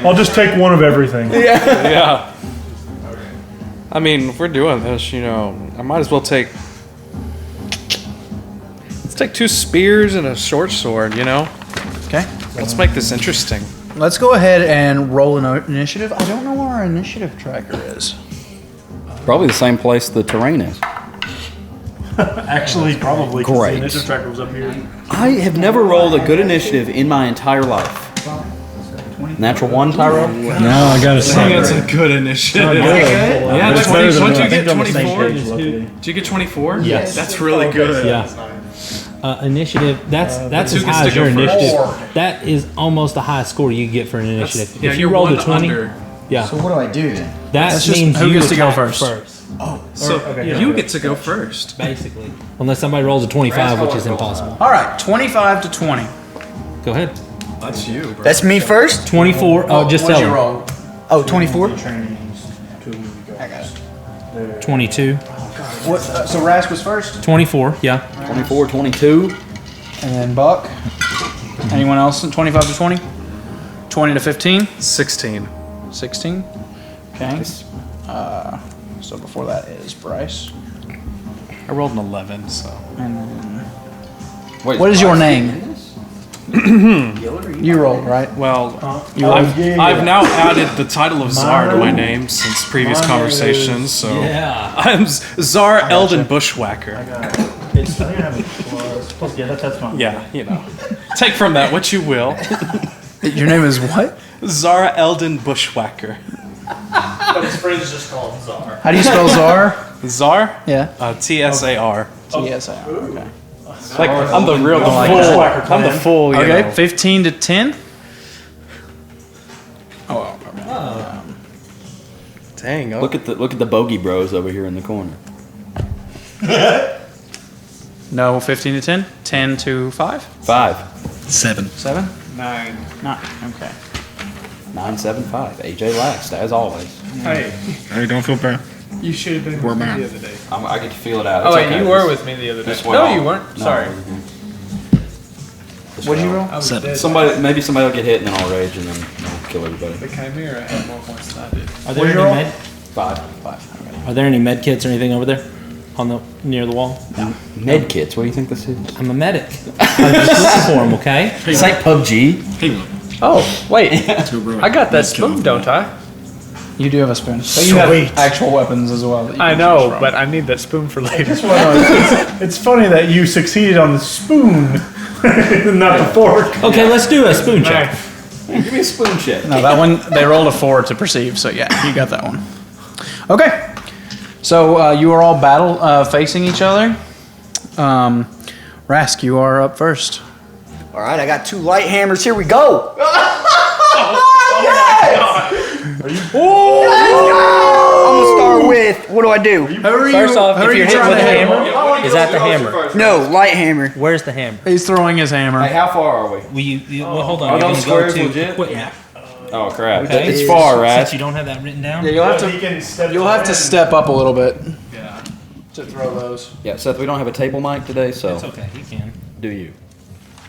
I'll just take one of everything. Yeah. I mean, if we're doing this, I might as well take... Let's take 2 spears and a short sword, Okay. Let's make this interesting. Let's go ahead and roll an initiative. I don't know where our initiative tracker is. Probably the same place the terrain is. Actually, probably. 'Cause Great. The initiative tracker was up here. I have never rolled a good initiative in my entire life. Natural 1, Tyro? No, I got a 7. That's a good initiative. Yeah, But 20, what did you I think get, they're on the same 24? page, luckily. Did you get 24? Yes. That's really good. Yeah. Initiative. That's as who gets high to as your go first? initiative. That is almost the highest score you get for an initiative. Yeah, if you you're rolled a one 20, under. yeah, So what do I do then? that That's just means who you gets to go attack first. So you get to go first. basically. Unless somebody rolls a 25, which is impossible. All right, 25 to 20. Go ahead. That's you, bro. That's me first? 24. Oh, just What'd tell you them. roll? Oh, 24? I got it. 22. What, so Rask was first, 24. Yeah. 24, 22. and then Buck. Anyone else in 25 to 20? 20 to 15? 16. 16. Okay. So before that is Bryce. I rolled an 11, so. And then, Wait, what is your name? You rolled, right? Well, I've now added the title of Czar to my name since previous conversations, so. Yeah. I'm Czar Eldon Bushwhacker. It's, I don't have a plus. Yeah, that's fine. Yeah, Take from that what you will. Your name is what? Czar Eldon Bushwhacker. But his friends just call him Czar. How do you spell Czar? Czar? Yeah. TSAR. T-S-A-R. Okay. Like, I'm the real, I'm the full, you Okay, know. 15 to 10. Oh, okay. Dang. Look at the bogey bros over here in the corner. No, 15 to 10? 10 to 5? 5. 7. 7? 9. 9. Okay. 975. AJ last, as always. Hey, Hey, don't feel bad. you should have been We're with me mad. the other day. I get to feel it out. Oh, It's wait, okay. you were with me the other day. This went No, off. you weren't. No, Sorry. What'd you roll? I was 7. dead. Maybe somebody will get hit and then I'll rage and then I'll kill everybody. The Chimera had more points than I did. Are there any med? 5. Are there any med kits or anything over there, on the near the wall? Med kits. What do you think this is? I'm a medic. I'm just looking for them. Okay. It's like PUBG. Hey, look. Oh, wait. I got that spoon, don't I? You do have a spoon. But you have actual weapons as well. I know, but I need that spoon for later. It's funny that you succeeded on the spoon, not the fork. Okay, let's do a spoon check. Give me a spoon check. No, that one, they rolled a 4 to perceive, so yeah, you got that one. Okay. So you are all facing each other. Rask, you are up first. All right, I got 2 light hammers. Here we go. I'm gonna start with, what do I do? First off, if you're hit with a hammer, is that the hammer? No, light hammer. Where's the hammer? He's throwing his hammer. Hey, how far are we? Well, hold on. Are You're those gonna go squares to legit? equipment. Oh crap! Okay. It's far, right? Since you don't have that written down. Yeah, you'll have to step up a little bit. Yeah. To throw those. Yeah, Seth, we don't have a table mic today, so It's okay. You can. do you?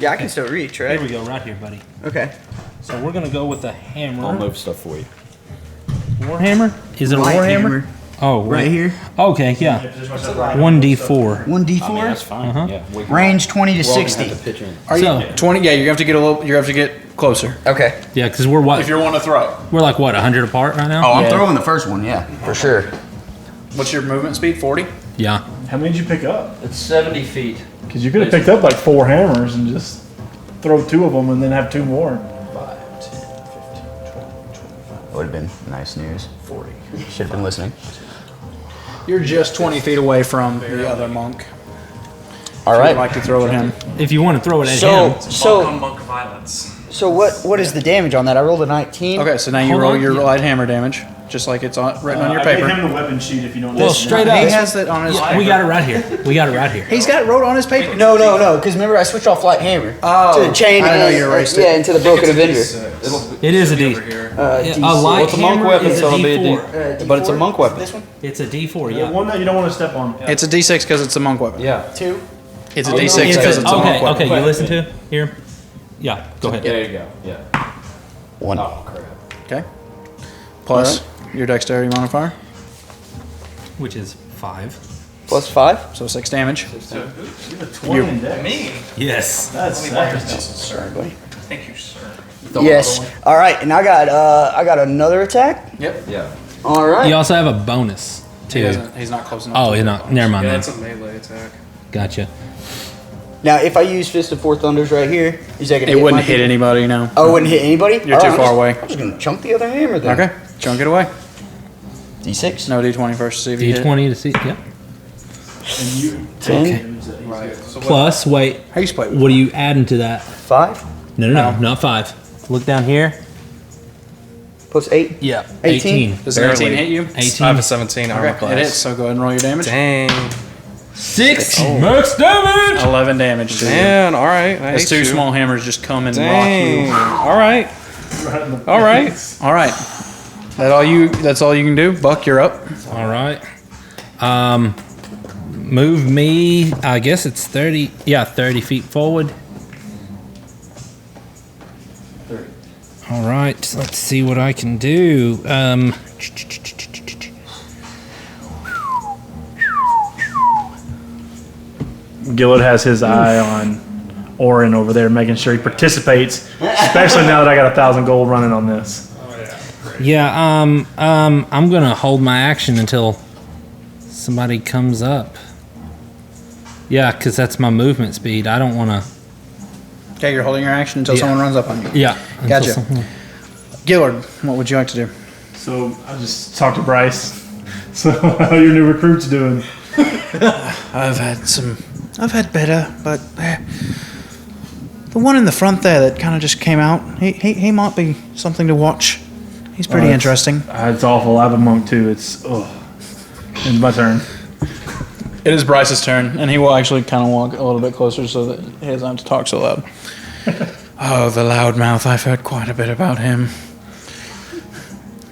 Yeah, I can still reach, right? Here we go, right here, buddy. Okay. So we're gonna go with the hammer. I'll move stuff for you. Warhammer? Is it a Light warhammer? hammer. Oh, Right here. Okay, yeah. 1d4. 1d4. I mean, that's fine. Uh-huh. Yeah, we Range 20 to we're all gonna 60. have to pitch in. Are So- you 20? Yeah, you have to get a little. You have to get closer Okay. Yeah, because we're what? if you want to throw. We're like what? 100 apart right now? Oh, I'm Yeah. throwing the first one, yeah, for sure. What's your movement speed? 40. Yeah. How many did you pick up? It's 70 feet. Because you could have picked up like 4 hammers and just throw 2 of them and then have 2 more. Would have been nice news. 40. Should have been listening. You're just 20 feet away from the other monk. All I'd right. like to throw at him. If you want to throw it at So, him. Monk violence. so what is the damage on that? I rolled a 19. Okay, so now you Hold roll on. your light hammer damage, just like it's written on your I paper. gave him the weapon sheet if you don't know. Well, straight up. He has that on his. We got it right here. We got it right here. He's got it wrote on his paper. No, because remember I switched off light hammer Oh, to the chain. I didn't know and- you erased it. Yeah, into the broken avenger. It is a D. D6. A light It's a monk hammer weapon, is a so it'll be a D4. D. But it's a monk weapon. This one? It's a D4, The yeah. one that you don't want to step on. It's a D6 because it's a monk weapon. Yeah. 2. It's a D6 because it's a monk Okay, weapon. okay, you listen to here? Yeah, go ahead. There you go. Yeah. 1. Oh crap. Okay. Plus your dexterity modifier, Which is 5. Plus 5. so 6 damage. You have a 20 in dex. Me? Yes. That's Sorry, buddy. Thank you, sir. Yes. All right, and I got another attack. Yep. Yeah. All right. You also have a bonus, too. He's not close enough. Oh, you're not. Never mind Yeah, then. that's a melee attack. Gotcha. Now, if I use Fist of Four Thunders right here, is that gonna? It hit wouldn't my hit people? anybody, no. Oh, it wouldn't hit anybody. You're All too right, far away. I'm just gonna chunk the other hammer then. Okay, chunk it away. D6. No D20 first to see if you hit. D20 to see. Yeah. 10. Plus, wait. How you split? What are you adding to that? 5. No, not 5. Look down here. Plus 8. Yeah. 18. Does an 18 hit you? 18. I have a 17 armor Okay, class. it hits, so go ahead and roll your damage. Dang. 6 max damage! 11 damage to you. Man, alright. I As hate 2 you. small hammers just come and Dang. rock Alright. Alright. you. Alright. That's all you can do? Buck, you're up. All right. Move me. I guess it's 30. Yeah, 30 feet forward. 30. All right. Let's see what I can do. Gillard has his eye on Orin over there, making sure he participates, especially now that I got 1,000 gold running on this. Yeah. I'm gonna hold my action until somebody comes up. Yeah, because that's my movement speed. I don't want to. Okay, you're holding your action until Yeah. someone runs up on you. Yeah. until Gotcha. someone- Gillard, what would you like to do? So I just talked to Bryce. So how are your new recruits doing? I've had better, but the one in the front there that kind of just came out, he might be something to watch. He's pretty interesting. It's awful. I have a monk too. It's my turn. It is Bryce's turn, and he will actually kind of walk a little bit closer so that he doesn't have to talk so loud. Oh, the loudmouth. I've heard quite a bit about him.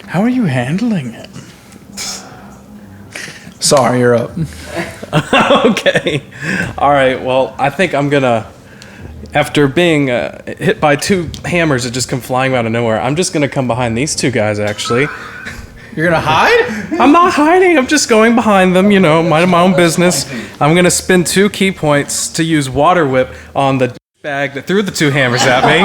How are you handling it? Sorry, you're up. Okay. Alright, well, I think I'm gonna. After being hit by 2 hammers that just come flying out of nowhere, I'm just gonna come behind these 2 guys, actually. You're gonna hide? I'm not hiding. I'm just going behind them, minding my own business. I'm going to spend 2 key points to use Water Whip on the bag that threw the 2 hammers at me.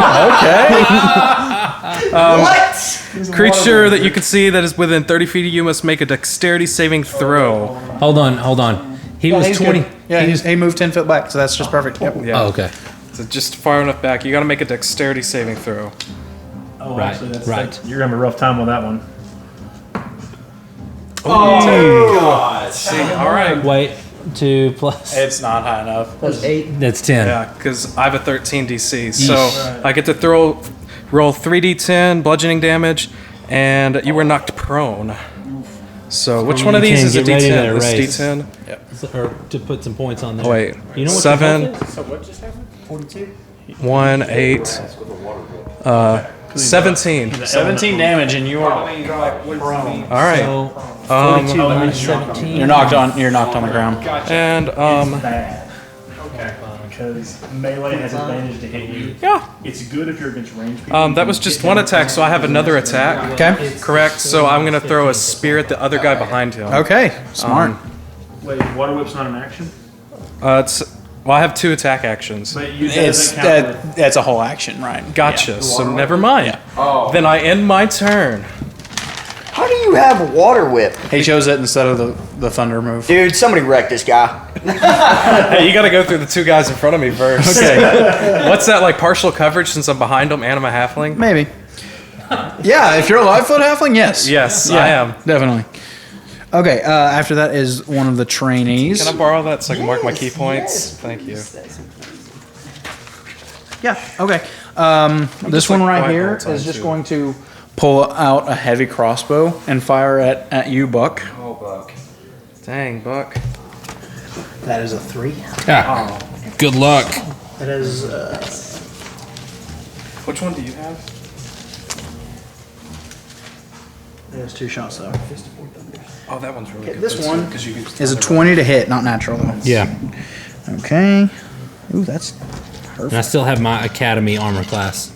What? Creature that you can see that is within 30 feet of you must make a dexterity saving throw. Hold on. He was he's 20. good. Yeah, he moved 10 foot back, so that's just perfect. Yep. Yeah. Oh, okay. So just far enough back. You got to make a dexterity saving throw. Oh, Right, actually, right. you're gonna have a rough time with that one. See, all right. Wait, 2 plus. It's not high enough. That's 8. That's 10. Yeah, because I have a 13 DC. So I get to roll 3d10 bludgeoning damage, and you were knocked prone. So which one of these is a Get ready to D10? erase. This D10? Or to put some points on there. Oh, wait. You know what 7, your health is? So what just happened? 42. 1, 8, 17. 17 damage, and you are All right. So 42 minus 17. You're knocked on the ground. And Bad. Okay. Because melee has advantage to hit you. yeah. It's good if you're against ranged people. That was just one attack, so I have another attack. Okay. Correct. So I'm gonna throw a spear at the other guy behind him. Okay. Smart. Wait, water whip's not an action? I have 2 attack actions. But you That's a whole action, right? Gotcha. So never mind. Then I end my turn. How do you have a water whip? He chose it instead of the thunder move. Dude, somebody wrecked this guy. Hey, you got to go through the 2 guys in front of me first. Okay. What's that, like partial coverage since I'm behind them and I'm a halfling? Maybe. Yeah, if you're a live foot halfling, yes. Yes, Yeah, I am. Definitely. Okay, after that is one of the trainees. Can I borrow that so I can mark my key points? Thank you. Yeah, okay. This one right here is just going to pull out a heavy crossbow and fire at you, Buck. Oh, Buck. Dang, Buck. That is a 3. Ah, good luck. That is... Which one do you have? There's 2 shots, though. Oh, that one's really good. This one is a 20 to hit, not natural, though. Yeah. Okay. Ooh, that's And I still have my Academy armor class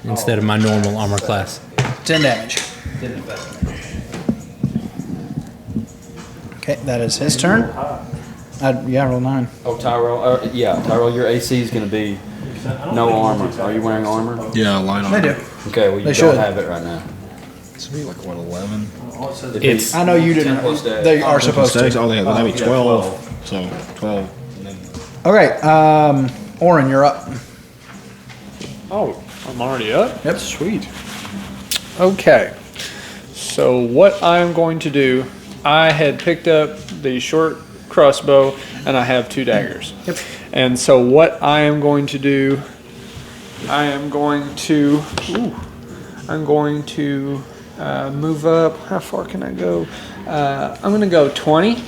instead of my normal armor class. 10 damage. Okay, that is his turn. Yeah, roll 9. Oh, Tyrell. Tyrell, your AC is going to be no armor. Are you wearing armor? Yeah, light on. They do. Okay, well, you They don't should. have it right now. This would be like, what, 11? It's I know you didn't. They are supposed to. Oh, yeah, that'd be 12. So, 12. Okay, Oren, you're up. Oh, I'm already up? Yep. Sweet. Okay. So what I'm going to do, I had picked up the short crossbow and I have 2 daggers. Yep. And so what I am going to do, I'm going to move up. How far can I go? I'm going to go 20.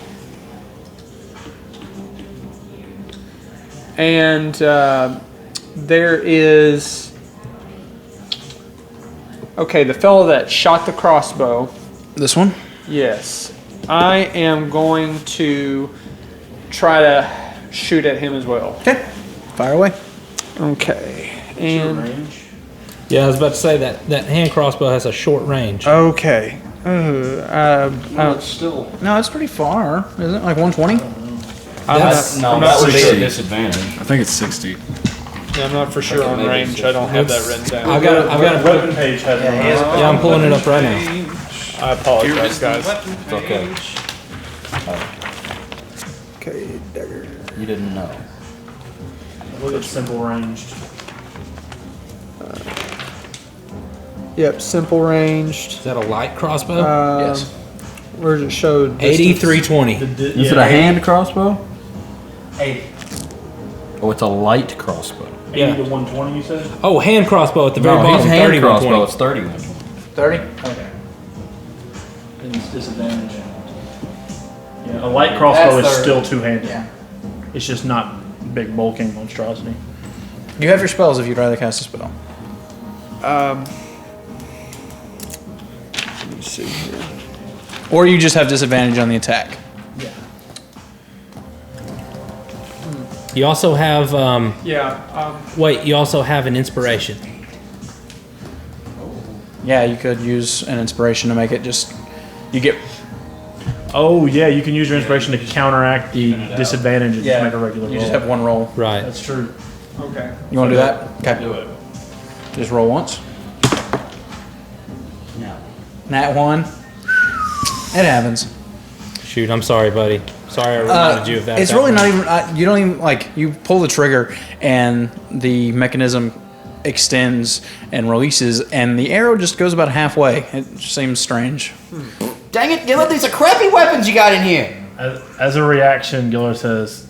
And there is... Okay, the fellow that shot the crossbow. This one? Yes. I am going to try to shoot at him as well. Okay. Fire away. Okay. And yeah, I was about to say that hand crossbow has a short range. okay. Still. No, it's pretty far. Isn't it? Like 120? I'm not would for be sure. a disadvantage. I think it's 60. I'm not for sure on range. I don't have that written down. I've got a Weapon page has it. yeah, I'm pulling it up right now. I apologize, guys. It's okay. Okay, dagger. You didn't know. Look at simple ranged. Yep, simple ranged. Is that a light crossbow? Yes. Where's it showed? 8320. Is it a hand crossbow? 80. Oh, it's a light crossbow. 80 Yeah. to 120, you said? Oh, hand crossbow at the very No, bottom. his hand 30, crossbow 120. is 31. 30? Okay. Then it's disadvantage. Yeah, a light crossbow is That's still two-handed. Yeah. It's just not big bulking monstrosity. You have your spells if you'd rather cast a spell. Let me see here. Or you just have disadvantage on the attack. You also have Yeah. wait. You also have an inspiration. Yeah, you could use an inspiration to make it just... You get... Oh, yeah, you can use your inspiration to counteract the disadvantage and just make a regular roll. You just have one roll. Right. That's true. Okay. You want to do that? Okay. Do it. Just roll once. No. Nat 1. It happens. Shoot, I'm sorry, buddy. Sorry I reminded you of that. It's really not even. You don't even like. You pull the trigger, and the mechanism extends and releases, and the arrow just goes about halfway. It seems strange. Dang it, Gillard, these are crappy weapons you got in here. As a reaction, Giller says,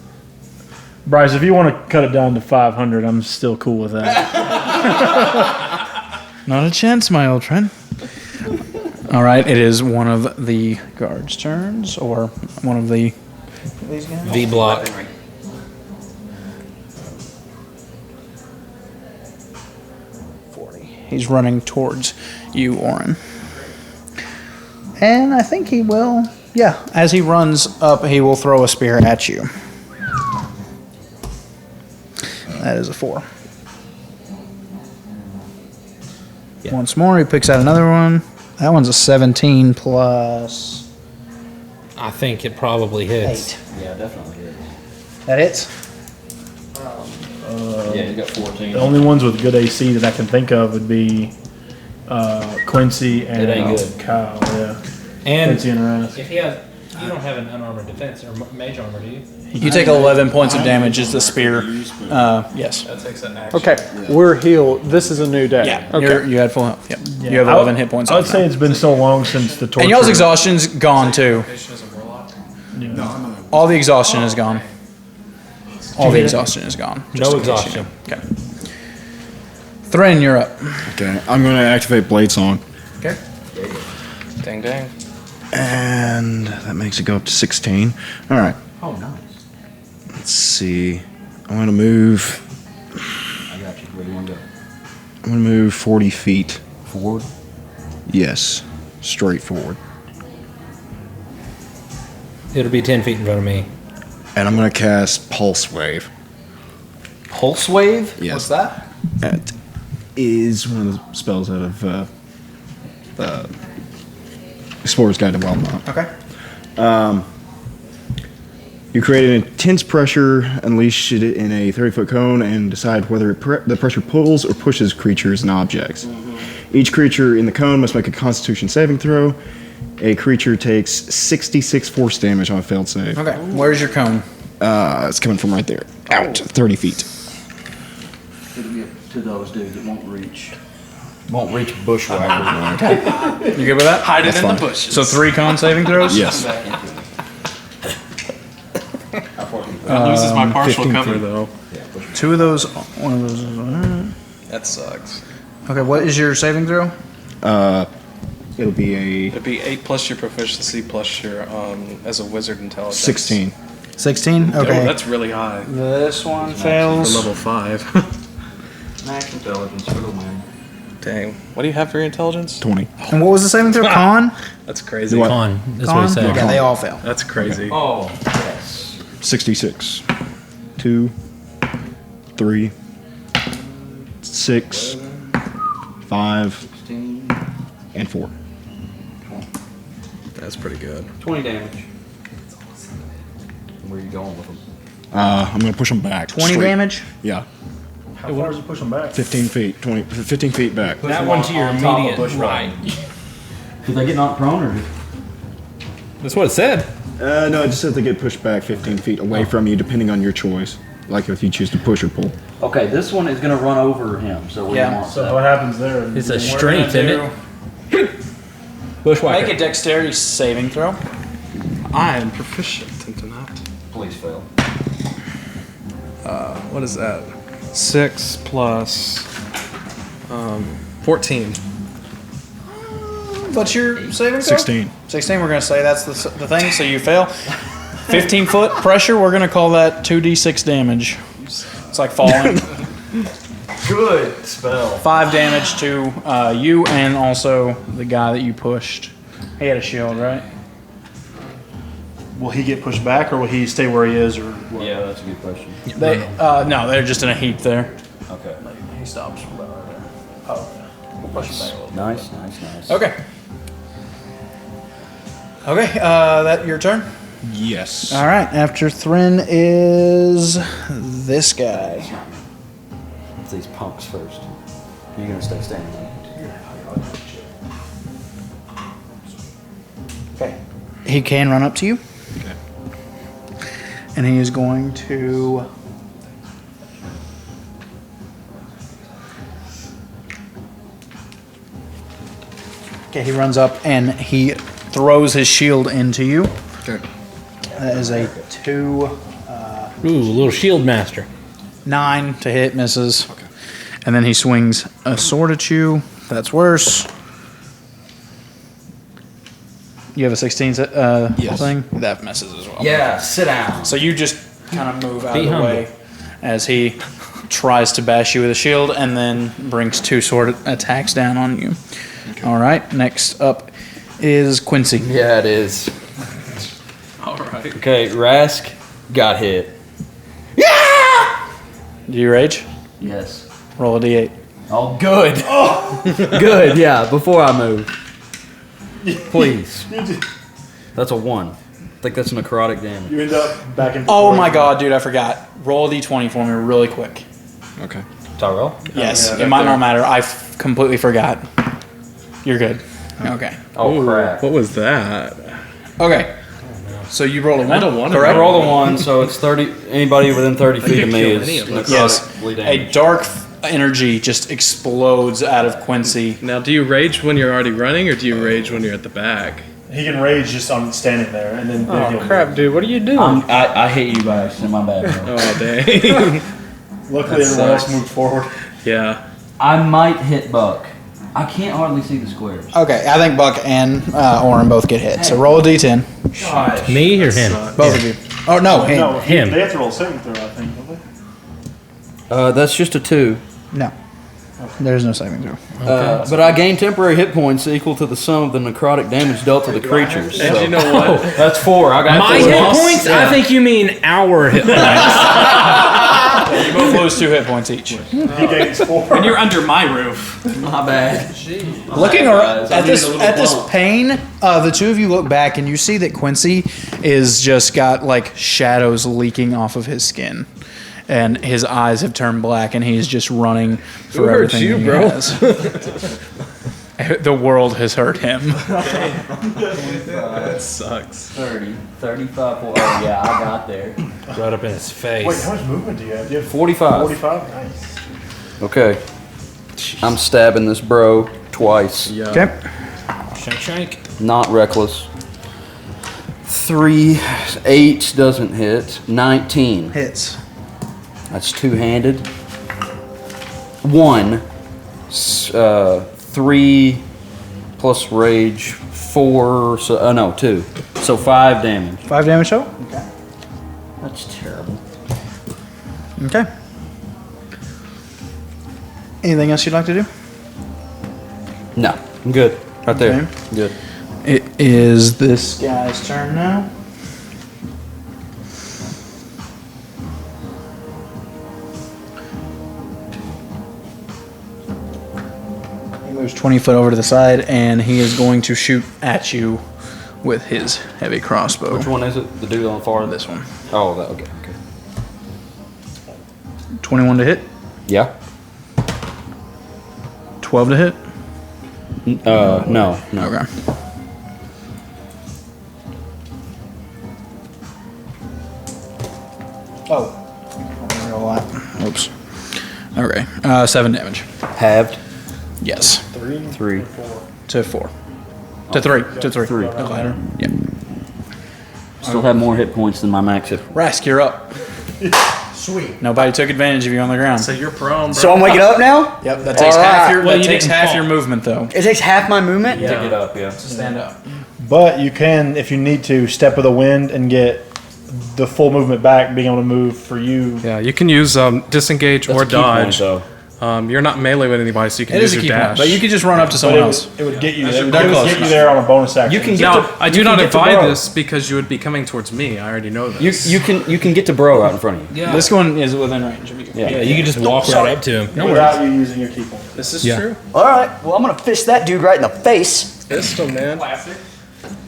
Bryce, if you want to cut it down to 500, I'm still cool with that. Not a chance, my old friend. All right, it is one of the guards' turns, or one of the these guys. V block. He's running towards you, Orin. And I think he will. Yeah, as he runs up, he will throw a spear at you. That is a 4. Yeah. Once more, he picks out another one. That one's a 17 plus I think it probably hits. 8. Yeah, definitely is. That hits? Yeah, you got 14. The only ones with good AC that I can think of would be Quincy and It ain't good. Kyle. Yeah. And Quincy and Raz. if he has, you don't have an unarmored defense or mage armor, do you? You take 11 points of damage as the spear. Yes. That takes an action. Okay, we're healed. This is a new day. Yeah, Okay. you had full health. Yep. You have 11 hit points. I would on say now. it's been so long since the torture. And y'all's exhaustion's gone too. All the exhaustion is gone. All the exhaustion is gone. No in case you exhaustion. know. Okay. Thrin, you're up. Okay, I'm going to activate Blade Song. Okay. Dang, dang. And that makes it go up to 16. All right. Oh, nice. Let's see. I'm going to move. I got you. Where do you want to go? I'm going to move 40 feet. Forward? Yes. Straight forward. It'll be 10 feet in front of me. And I'm going to cast Pulse Wave. Pulse wave? Yes. What's that? That is one of the spells out of Explorer's Guide to Wildmount. Okay. You create an intense pressure, unleash it in a 30-foot cone, and decide whether the pressure pulls or pushes creatures and objects. Each creature in the cone must make a Constitution saving throw. A creature takes 66 force damage on a failed save. Okay. Where's your cone? It's coming from right there. Out, 30 feet. It'll get to those dudes. It won't reach. Won't reach bushwhackers. You good with that? Hide it That's in fine. the bushes. So 3 cone saving throws? Yes. That loses my partial 15 cover, feet. though. 2 of those. One of those. That sucks. Okay. What is your saving throw? It'll be a It'd be 8 plus your proficiency plus your as a wizard intelligence. 16. 16. Oh, Okay. that's really high This one for fails. level 5. Max intelligence for the win. Dang. What do you have for your intelligence? 20. And what was the saving throw? Con? That's crazy. What? Con. That's Con? what he said. Yeah, they all fail. That's crazy. Oh, yes. 66. 2, 3, 6, 5, 16, and 4. That's pretty good. 20 damage. Where are you going with them? I'm going to push them back. 20 straight. damage? Yeah. How far does it push them back? 15 feet. 15 feet back. That one to your immediate right. Did they get knocked prone or? That's what it said. No, it just says they get pushed back 15 feet away from you, depending on your choice. Like if you choose to push or pull. Okay, this one is gonna run over him. So we Yeah. want So that. what happens there? It's a strength, isn't it? Bushwhacker. Make a dexterity saving throw. I am proficient into that. Please fail. What is that? 6 plus 14. What's your saving throw? 16. 16, we're going to say that's the thing, so you fail. 15 foot pressure, we're going to call that 2d6 damage. It's like falling. Good spell. 5 damage to you and also the guy that you pushed. He had a shield, right? Will he get pushed back or will he stay where he is? Or what? Yeah, that's a good question. They no, they're just in a heap there. Okay. He stops right there. Oh, we'll push him back a little bit. Nice, nice, nice. Okay. Okay, that your turn? Yes. All right, after Thrin is this guy. with these punks first. You're gonna stay standing there. Okay. He can run up to you. Okay. And he is going to. Okay, he runs up and he throws his shield into you. Okay. That is a 2, Ooh, little shield master. 9 to hit, misses. Okay. And then he swings a sword at you. That's worse. You have a 16 Yes. thing? That misses as well. Yeah, sit down. So you just kind of move out Be of the humble. way as he tries to bash you with a shield and then brings 2 sword attacks down on you. All right, next up is Quincy. Yeah, it is. All right. Okay, Rask got hit. Do you rage? Yes. Roll a d8. Oh, good. Good, yeah, before I move. Please. That's a 1. I think that's necrotic damage. You end up back in. Oh my god, dude, I forgot. Roll a d20 for me really quick. Okay. Tyrell? Yes, yeah, it might not matter. I completely forgot. You're good. Okay. Oh, crap. What was that? Okay. So you roll a 1? I don't want to. Correct? I roll a 1, so it's 30. Anybody within 30 feet of me kill is any of us. Yes. necrotically A damaged. dark energy just explodes out of Quincy. Now, do you rage when you're already running, or do you rage when you're at the back? He can rage just on standing there, and then Oh, he'll crap, dude. What are you doing? I hit you by accident, my bad. Bro. Oh, dang. Luckily, That everyone else sucks. moved forward. Yeah. I might hit Buck. I can't hardly see the squares. Okay, I think Buck and Oren both get hit. So roll a d10. Gosh. Me or him? Both of you. Oh, no, him. No, Him. They have to roll a saving throw, I think, don't they? That's just a 2. No. There's no saving throw. But I gain temporary hit points equal to the sum of the necrotic damage dealt to the creatures. And so- you know what? That's 4. I got My 4. hit points? I think you mean our hit points. You both lose 2 hit points each. He gains 4. And you're under my roof. My bad. Looking around I at this needed a little bump. pain, the 2 of you look back and you see that Quincy is just got like shadows leaking off of his skin, and his eyes have turned black, and he's just running for Who hurt everything you, he bro? has. The world has hurt him. That sucks. 30, 35. Oh, yeah, I got there. Right up in his face. Wait, how much movement do you have? You have 45. 45? Nice. Okay. I'm stabbing this bro twice. Yeah. Okay. Shank, shank. Not reckless. 3, 8 doesn't hit. 19. Hits. That's 2-handed. 1. 3 plus rage. 4. So no, 2. So 5 damage. 5 damage total? That's terrible. Okay. Anything else you'd like to do? No, I'm good. Right there. Okay. Good. It is this guy's turn now. He moves 20 foot over to the side, and he is going to shoot at you with his heavy crossbow. Which one is it? The dude on the far? This one. Oh, that, okay. 21 to hit, Yeah. 12 to hit. No. Okay. Oh. I roll that. Oops. Okay. 7 damage. Halved. Yes. 3. To 4. To 3. To 3. 3. The ladder. Yep. Still have more hit points than my max hit. Rask, you're up. Sweet. Nobody took advantage of you on the ground. So you're prone, bro. So I'm waking up now? Yep. That takes All half right. your. Well, That you takes didn't half fall. your movement, though. It takes half my movement? To get up, yeah. To stand up. But you can, if you need to, step with the wind and get the full movement back, being able to move for you. Yeah, you can use disengage That's or a key point, dodge. though. You're not melee with anybody, so you can It use is a your key dash. point, but you can just run up to But someone else. it would get you. It would They're close get you there on a bonus action. You can get Now, to, I do you not can get to advise bro. this because you would be coming towards me. I already know this. You can get to bro out in front of you. Yeah. This one is within range of you. Yeah, you can just walk right up to him. without you using your key point. This is Yeah. true. All right. Well, I'm going to fist that dude right in the face. Fist him, man.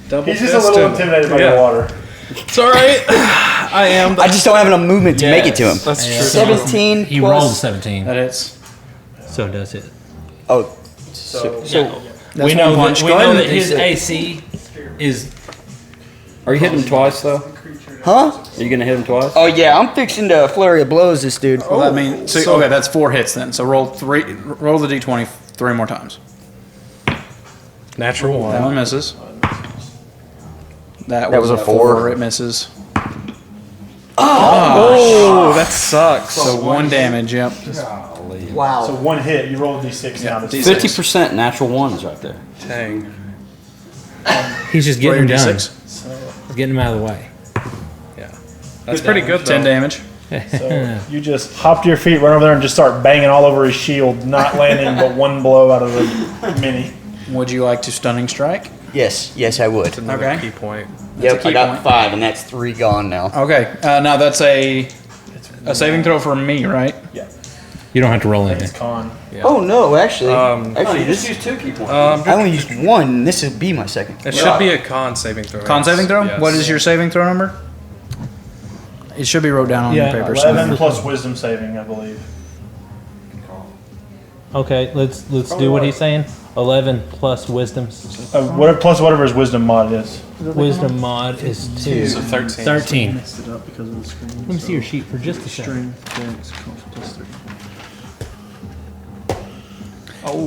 Double He's just a little fisted. intimidated by Yeah. the water. It's all right. I am. I just don't have enough movement to make it to him. That's true. 17 He plus. rolled 17. That hits. So does it. Oh, We know punch. that, we Go know ahead that and- his AC is. Are you hitting him twice though? huh? Are you gonna hit him twice? Oh yeah, I'm fixing to flurry of blows this dude. Well, that means okay. That's 4 hits then. So roll the d20 3 more times. Natural That one. one misses. That was a 4. It misses. Oh, that sucks. So 1 damage. Yep. Wow. So 1 hit, you roll a d6 now. That's 50% natural ones right there. Dang. He's just Roll getting your him done. d6. He's getting him out of the way. Yeah. That's pretty good, though. 10 damage. So you just hop to your feet, run over there, and just start banging all over his shield, not landing but 1 blow out of the mini. Would you like to stunning strike? Yes, I would. Another Okay. key point. Yep, key I got point. 5, and that's 3 gone now. Okay. Now that's a saving throw for me, right? You don't have to roll It's anything. con. Oh no, actually, This used 2 key points. I only used 1. And this would be my second. It should be a con saving throw. Con saving throw. Yes. What is your saving throw number? It should be wrote down on Yeah, the paper. 11 plus wisdom saving, I believe. Okay, let's do what he's saying. 11 plus wisdom. Whatever his wisdom mod is. Wisdom mod is 2. So 13. 13. Messed it up because of the screen. Let me see your sheet for just a second.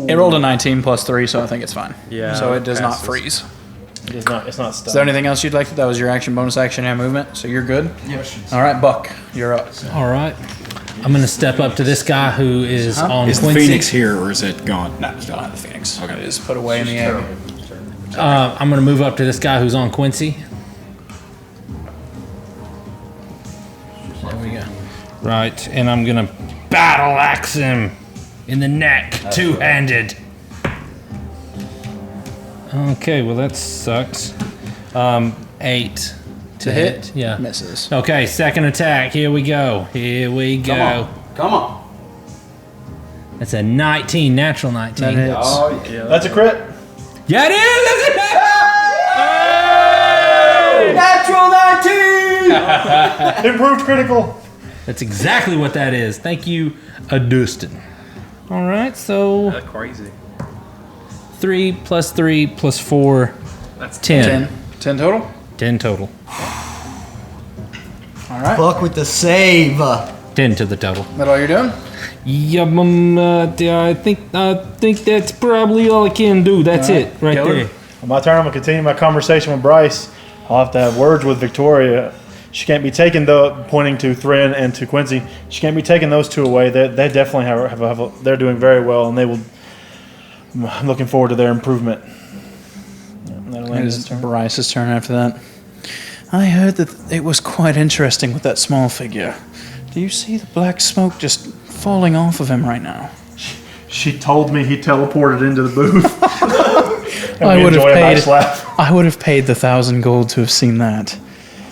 It rolled a 19 plus 3, so I think it's fine. Yeah, So it does not passes. freeze. It's not stuck. Is there anything else you'd like? That was your action, bonus action, and movement. So you're good. Yes. All right, Buck, you're up. All right. I'm going to step up to this guy who is on Is the Quincy. Phoenix here or is it gone? No, still don't have the Phoenix. Okay. It is put away in the egg. I'm going to move up to this guy who's on Quincy. There we go. Right, and I'm going to battle axe him in the neck, two-handed. Okay, well that sucks. 8 to hit. Yeah. Misses. Okay, second attack. Here we go. Here we go. Come on. That's a 19, natural 19. That hits. Oh, yeah. That's a crit. Yeah, it is. Natural 19! Improved critical. That's exactly what that is. Thank you, Adustin. All right, so That's crazy. 3 plus 3 plus 4. That's 10. 10 total. 10 total. All right. Buck with the save. 10 to the total. That all you're doing? Yeah, I think that's probably all I can do. That's it, right Killer. there. On my turn, I'm going to continue my conversation with Bryce. I'll have to have words with Victoria. She can't be taking pointing to Thrin and to Quincy. She can't be taking those 2 away. They definitely they're doing very well, and they will. I'm looking forward to their improvement. That'll It end is his turn. Bryce's turn after that. I heard that it was quite interesting with that small figure. Do you see the black smoke just falling off of him right now? She told me he teleported into the booth. I would have enjoy a paid. nice laugh. I would have paid the 1,000 gold to have seen that.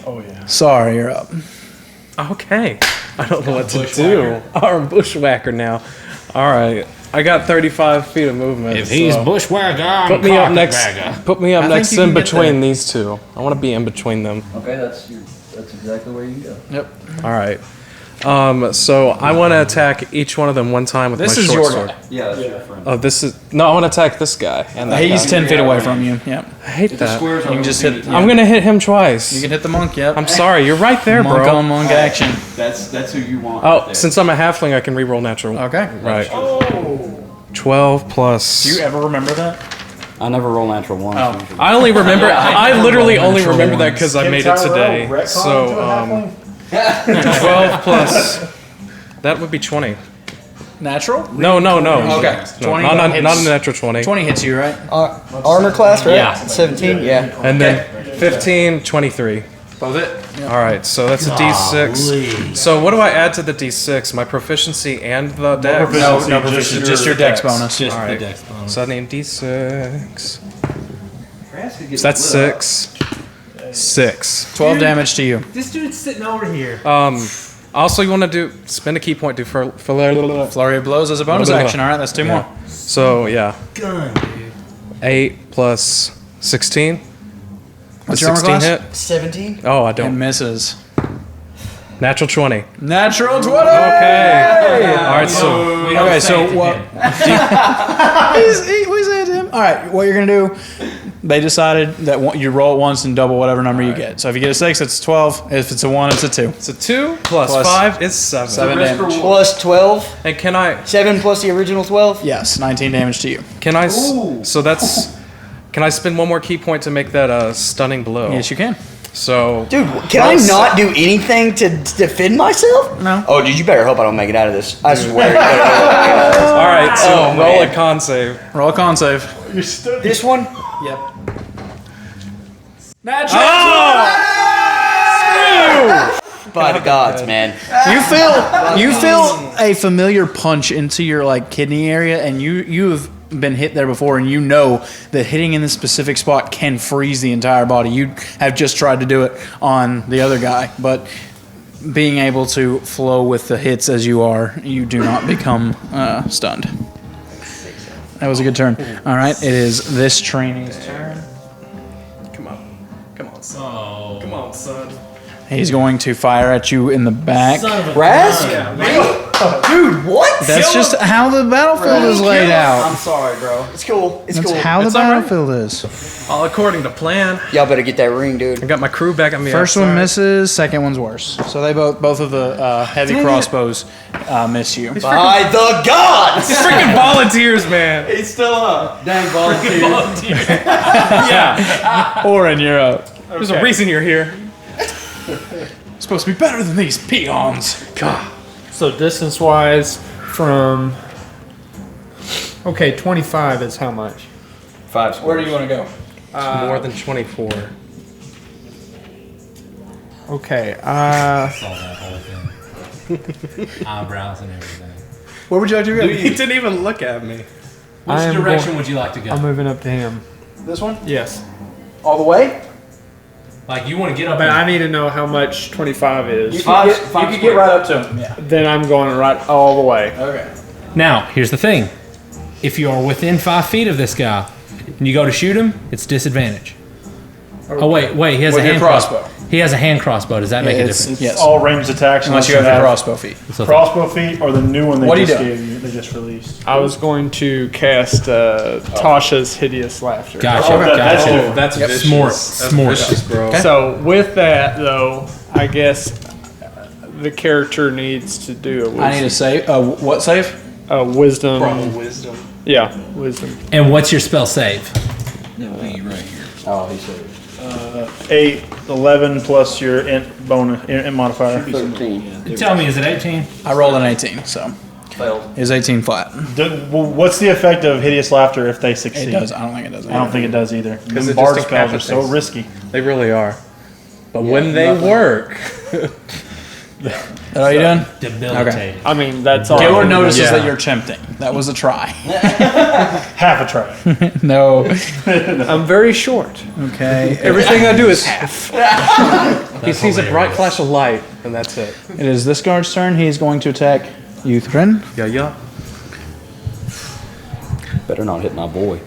Oh yeah. Sorry, you're up. Okay. I don't know what to do. I'm a bushwhacker now. All right. I got 35 feet of movement. If he's so bushwhacker, I'm put me up next. carpetbagger. Put me up I think next you in can get between there. these two. I want to be in between them. Okay, that's exactly where you can go. Yep. All right. So I want to attack each one of them one time with This my is short your sword. guy. Yeah, that's your friend. Oh, this is no. I want to attack this guy. And that He's guy. 10 feet away from you. Yep. I hate The that. squares You can just hit. I'm gonna hit him twice. You can hit the monk. Yep. I'm sorry. You're right there, monk bro. on monk action. That's who you want. Oh, since I'm a halfling, I can reroll natural. Okay. Right. 12 plus. Do you ever remember that? I never roll natural ones. Oh. usually. I only remember. I literally roll only natural remember that ones. because I Kim made it Tyrell, today. retcon So to a halfling? 12 plus. That would be 20. Natural. No. Okay. No, 20 not hits. a natural 20. 20 hits you, right? Armor class, right? Yeah. 17, yeah. And then 15, 23. Both it. All right, so that's a D6. So what do I add to the D6? My proficiency and the dex? No proficiency. Just your dex bonus. Just All the right. dex bonus. So I need D6. So that's 6. 6. 12 damage to you. This dude's sitting over here. Also, you want to spend a key point to Flurry of blows as a bonus action. All right, that's 2 more. So yeah, Gun, dude. 8 plus 16. What's your armor 16 class? hit? 17. Oh, I It don't. misses. Natural 20. Natural 20! Okay. All right, so Okay, so what? We said to him. All right, what you're gonna do? They decided that you roll it once and double whatever number you get. So if you get a 6, it's 12. If it's a 1, it's a 2. it's a 2 plus Plus 5 is 7. 7 damage. Plus 12. And can I 7 plus the original 12. Yes, 19 damage to you. so that's can I spend one more key point to make that a stunning blow? Yes, you can. So Dude, can I not do anything to defend myself? No. Oh, dude, you better hope I don't make it out of this. I swear. You better hope. all right, so Oh, roll man. a con save. Roll a con save. This one? Yep. Natural. By the gods, man. You feel a familiar punch into your like kidney area, and you have been hit there before, and you know that hitting in this specific spot can freeze the entire body. You have just tried to do it on the other guy, but being able to flow with the hits as you are, you do not become stunned. That was a good turn. All right, it is this trainee's turn. Come on, son. Come on, son. He's going to fire at you in the back. Rask? Dude, what? That's just how the battlefield is laid out. I'm sorry, bro. It's cool. It's That's cool. how the It's all right. battlefield is. All according to plan. Y'all better get that ring, dude. I got my crew back on me. First one outside. misses, second one's worse. So they both of the heavy crossbows miss you. By the gods! Freaking volunteers, man. It's still up. Dang volunteer. Yeah. Oren, you're up. There's a reason you're here. Supposed to be better than these peons. God. So distance-wise, from 25 is how much? 5 squares. Where do you want to go? More than 24. Okay. Saw that whole thing. Eyebrows and everything. Where would you like to go? He didn't even look at me. Which am direction going- would you like to go? I'm moving up to him. This one? Yes. All the way? Like you want to get up But and I need to know how much 25 is. You can get right up to him. Yeah. Then I'm going right all the way. Okay. Now, here's the thing. If you are within 5 feet of this guy and you go to shoot him, it's disadvantage. Oh, wait. He has With a your hand crossbow. He has a hand crossbow. Does that make a difference? It's Yes. all ranged attacks Unless you have the crossbow feet. So Crossbow feet or the new one they What are you just doing? gave you. They just released. I was going to cast Tasha's Hideous Laughter. Gotcha. Oh, gotcha. that's That's Yep. vicious. Smart. That's vicious, bro. So with that, though, I guess the character needs to do a wisdom. I need to save. What save? a wisdom. Wisdom. Yeah, wisdom. And what's your spell save? Oh, he saved. 8, 11 plus your int bonus, int modifier. 13. Tell me, is it 18? I rolled an 18, so Failed. it's 18 flat. What's the effect of hideous laughter if they succeed? It does. I don't think it does. I don't think it does either. Because Them it just bard spells are so incapacitates. risky. They really are. But when they work, Is that all you done? Debilitated. I mean, that's all. Gaylord notices Yeah. that you're tempting. That was a try. Half a try. No. I'm very short. Okay. Everything I do is half. he sees a bright flash of light, and that's it. It is this guard's turn. He's going to attack Euthrin. Yeah. Better not hit my boy.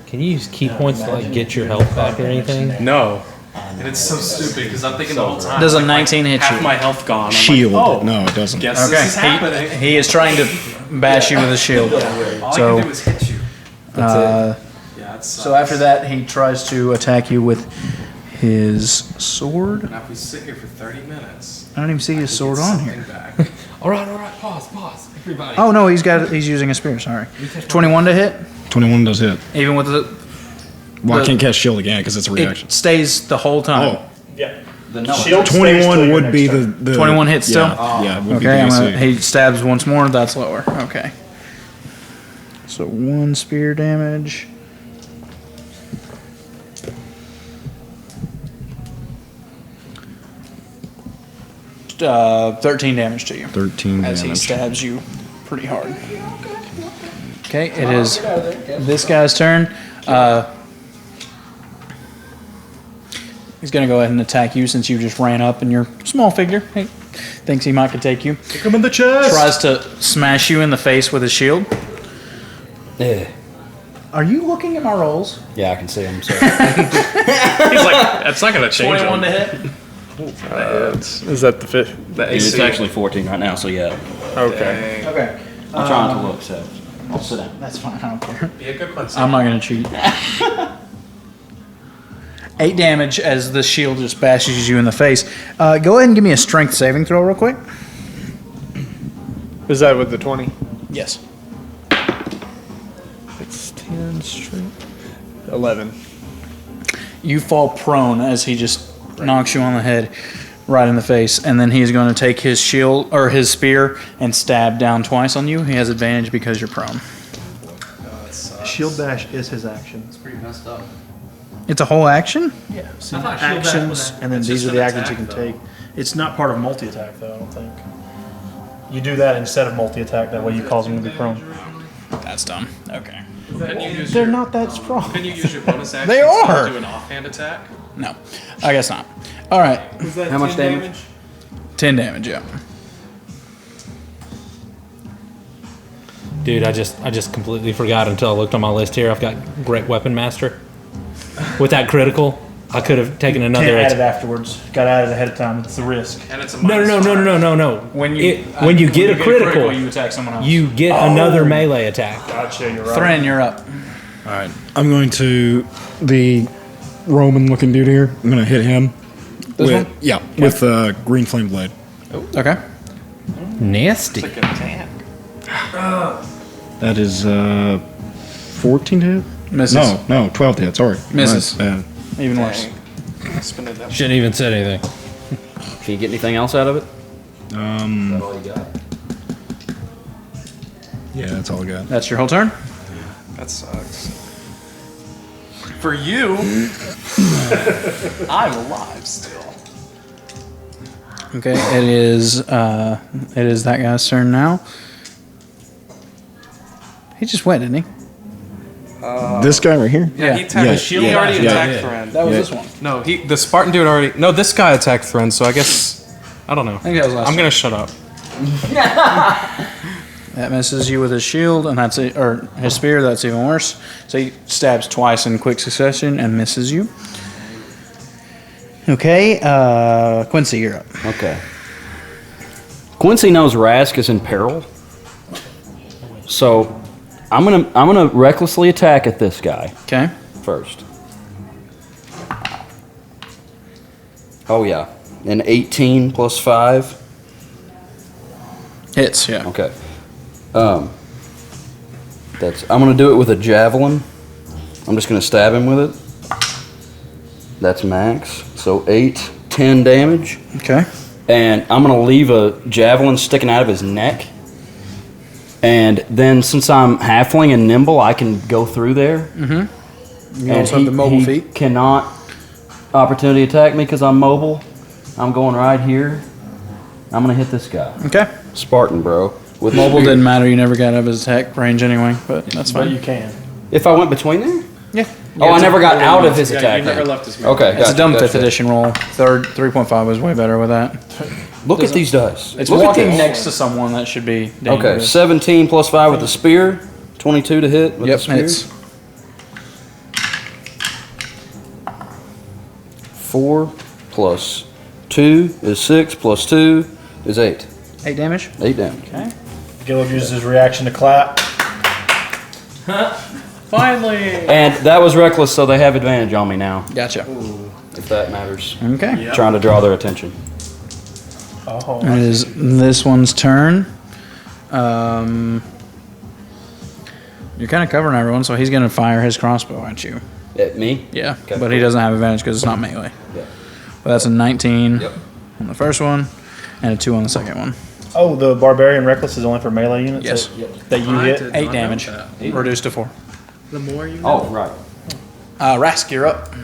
Can you use key points to like get your health back or anything? No. And it's so stupid because I'm thinking the whole time. Does a 19 hit half you? my health gone. I'm Shield. Like, oh, No, it doesn't. guess Okay. this is happening. He is trying to bash you with a shield. All I So, can do is hit you. uh, Yeah, it's so after that, he tries to attack you with his sword. Now if we sit here for 30 minutes. I don't even see his sword on here. All right. Pause. Everybody. Oh no, he's using a spear. Sorry. 21 to hit, 21 does hit. even with the. Well, I The- can't cast shield again because it's a reaction. It stays the whole time. Oh, Yeah. Shield stays till 21 your would next be turn. the 21 hits still? Yeah, would be Okay, the AC. he stabs once more. That's lower. Okay. So 1 spear damage. Uh, 13 damage to you 13 as he damage. stabs you pretty hard. Okay, it is this guy's turn. He's going to go ahead and attack you since you just ran up and you're a small figure. He thinks he might could take you. Kick him in the chest. Tries to smash you in the face with his shield. Yeah. Are you looking at my rolls? Yeah, I can see him. So. He's like, that's not gonna change. 21 to him. hit. Is that the fifth? The It's AC. actually 14 right now, so yeah. Okay. Okay. I'm trying to look, so I'll sit down. That's fine. I don't care. Be a good Quincy. I'm not gonna cheat. 8 damage as the shield just bashes you in the face. Go ahead and give me a strength saving throw real quick. Is that with the 20? Yes. It's 10 straight. 11. You fall prone as he just knocks you on the head, right in the face, and then he's going to take his shield or his spear and stab down twice on you. He has advantage because you're prone. Shield dash is his action. Pretty messed up. It's a whole action? Yeah. See, I thought shield dash actions, was and then it's these just are the an actions you attack, can though. take. It's not part of multi-attack, though, I don't think. You do that instead of multi-attack, that way you cause him to be prone. That's dumb. Okay. Can you use They're your, not that strong. Can you use your bonus action They to are. do an offhand attack? No, I guess not. All right. How much damage? 10 damage, yeah. Dude, I just completely forgot until I looked on my list here. I've got Great Weapon Master. With that critical, I could have taken another. Can't add it afterwards. Got to add it ahead of time. It's the risk. And it's a No. When you when you get a critical, you attack someone else. you get another melee attack. Gotcha, you're right. Thren, you're up. All right. I'm going to the Roman-looking dude here. I'm going to hit him. This with, one? Yeah, with green flame blade. Okay. Nasty. It's like a tank. That is 14 to hit? Misses. No, 12 to hit. Sorry. Misses. My bad. Even worse. Spin it that Shouldn't even said anything. Can you get anything else out of it? Um, All you got. yeah, that's all I got. That's your whole turn? That sucks. For you, I'm alive still. Okay, it is that guy's turn now. He just went, didn't he? This guy right here? Yeah, he attacked. Yeah, He yeah, already yeah. attacked Thren. That was Yeah. this one. No, the Spartan dude already. No, this guy attacked Thren. So I guess I don't know. I think that was last I'm gonna shut up. That misses you with his shield, and that's it, or his spear. That's even worse. So he stabs twice in quick succession and misses you. Okay, Quincy, you're up. Okay. Quincy knows Rask is in peril, so I'm gonna recklessly attack at this guy Okay. first. Oh yeah, an 18 plus 5. Hits, yeah. Okay. I'm gonna do it with a javelin. I'm just gonna stab him with it. That's max. So 8, 10 damage. Okay. And I'm gonna leave a javelin sticking out of his neck. And then since I'm halfling and nimble, I can go through there. You And also have the mobile he feet. cannot opportunity attack me because I'm mobile. I'm going right here. I'm gonna hit this guy. Okay. Spartan, bro. With Mobile spear. didn't matter. You never got out of his attack range anyway, but that's But fine. you can. If I went between there? Yeah. Oh, I never got out of his Yeah, attack. you never then. left his Okay, It's a gotcha, dumb gotcha. 5th edition roll. Third 3.5 was way better with that. Look at these dice. It's Look at walking this. next to someone that should be Okay, dangerous. 17 plus 5 with the spear. 22 to hit with Yep, the spear. hits. 4 plus 2 is 6 plus 2 is 8. 8 damage. 8 damage. Okay. Gillard uses his reaction to clap. Finally. And that was reckless, so they have advantage on me now, Gotcha. if that matters. Okay. Trying to draw their attention. Oh, It is this one's turn. You're kind of covering everyone, so he's going to fire his crossbow at you. At me? Yeah, Okay, but he cool. doesn't have advantage because it's not melee. Yeah. But that's a 19 Yep. on the first one, and a 2 on the second one. oh, the barbarian reckless is only for melee units. Yes. That you hit. 8 damage, reduced to 4. The more you. Oh, right. Rask, you're up.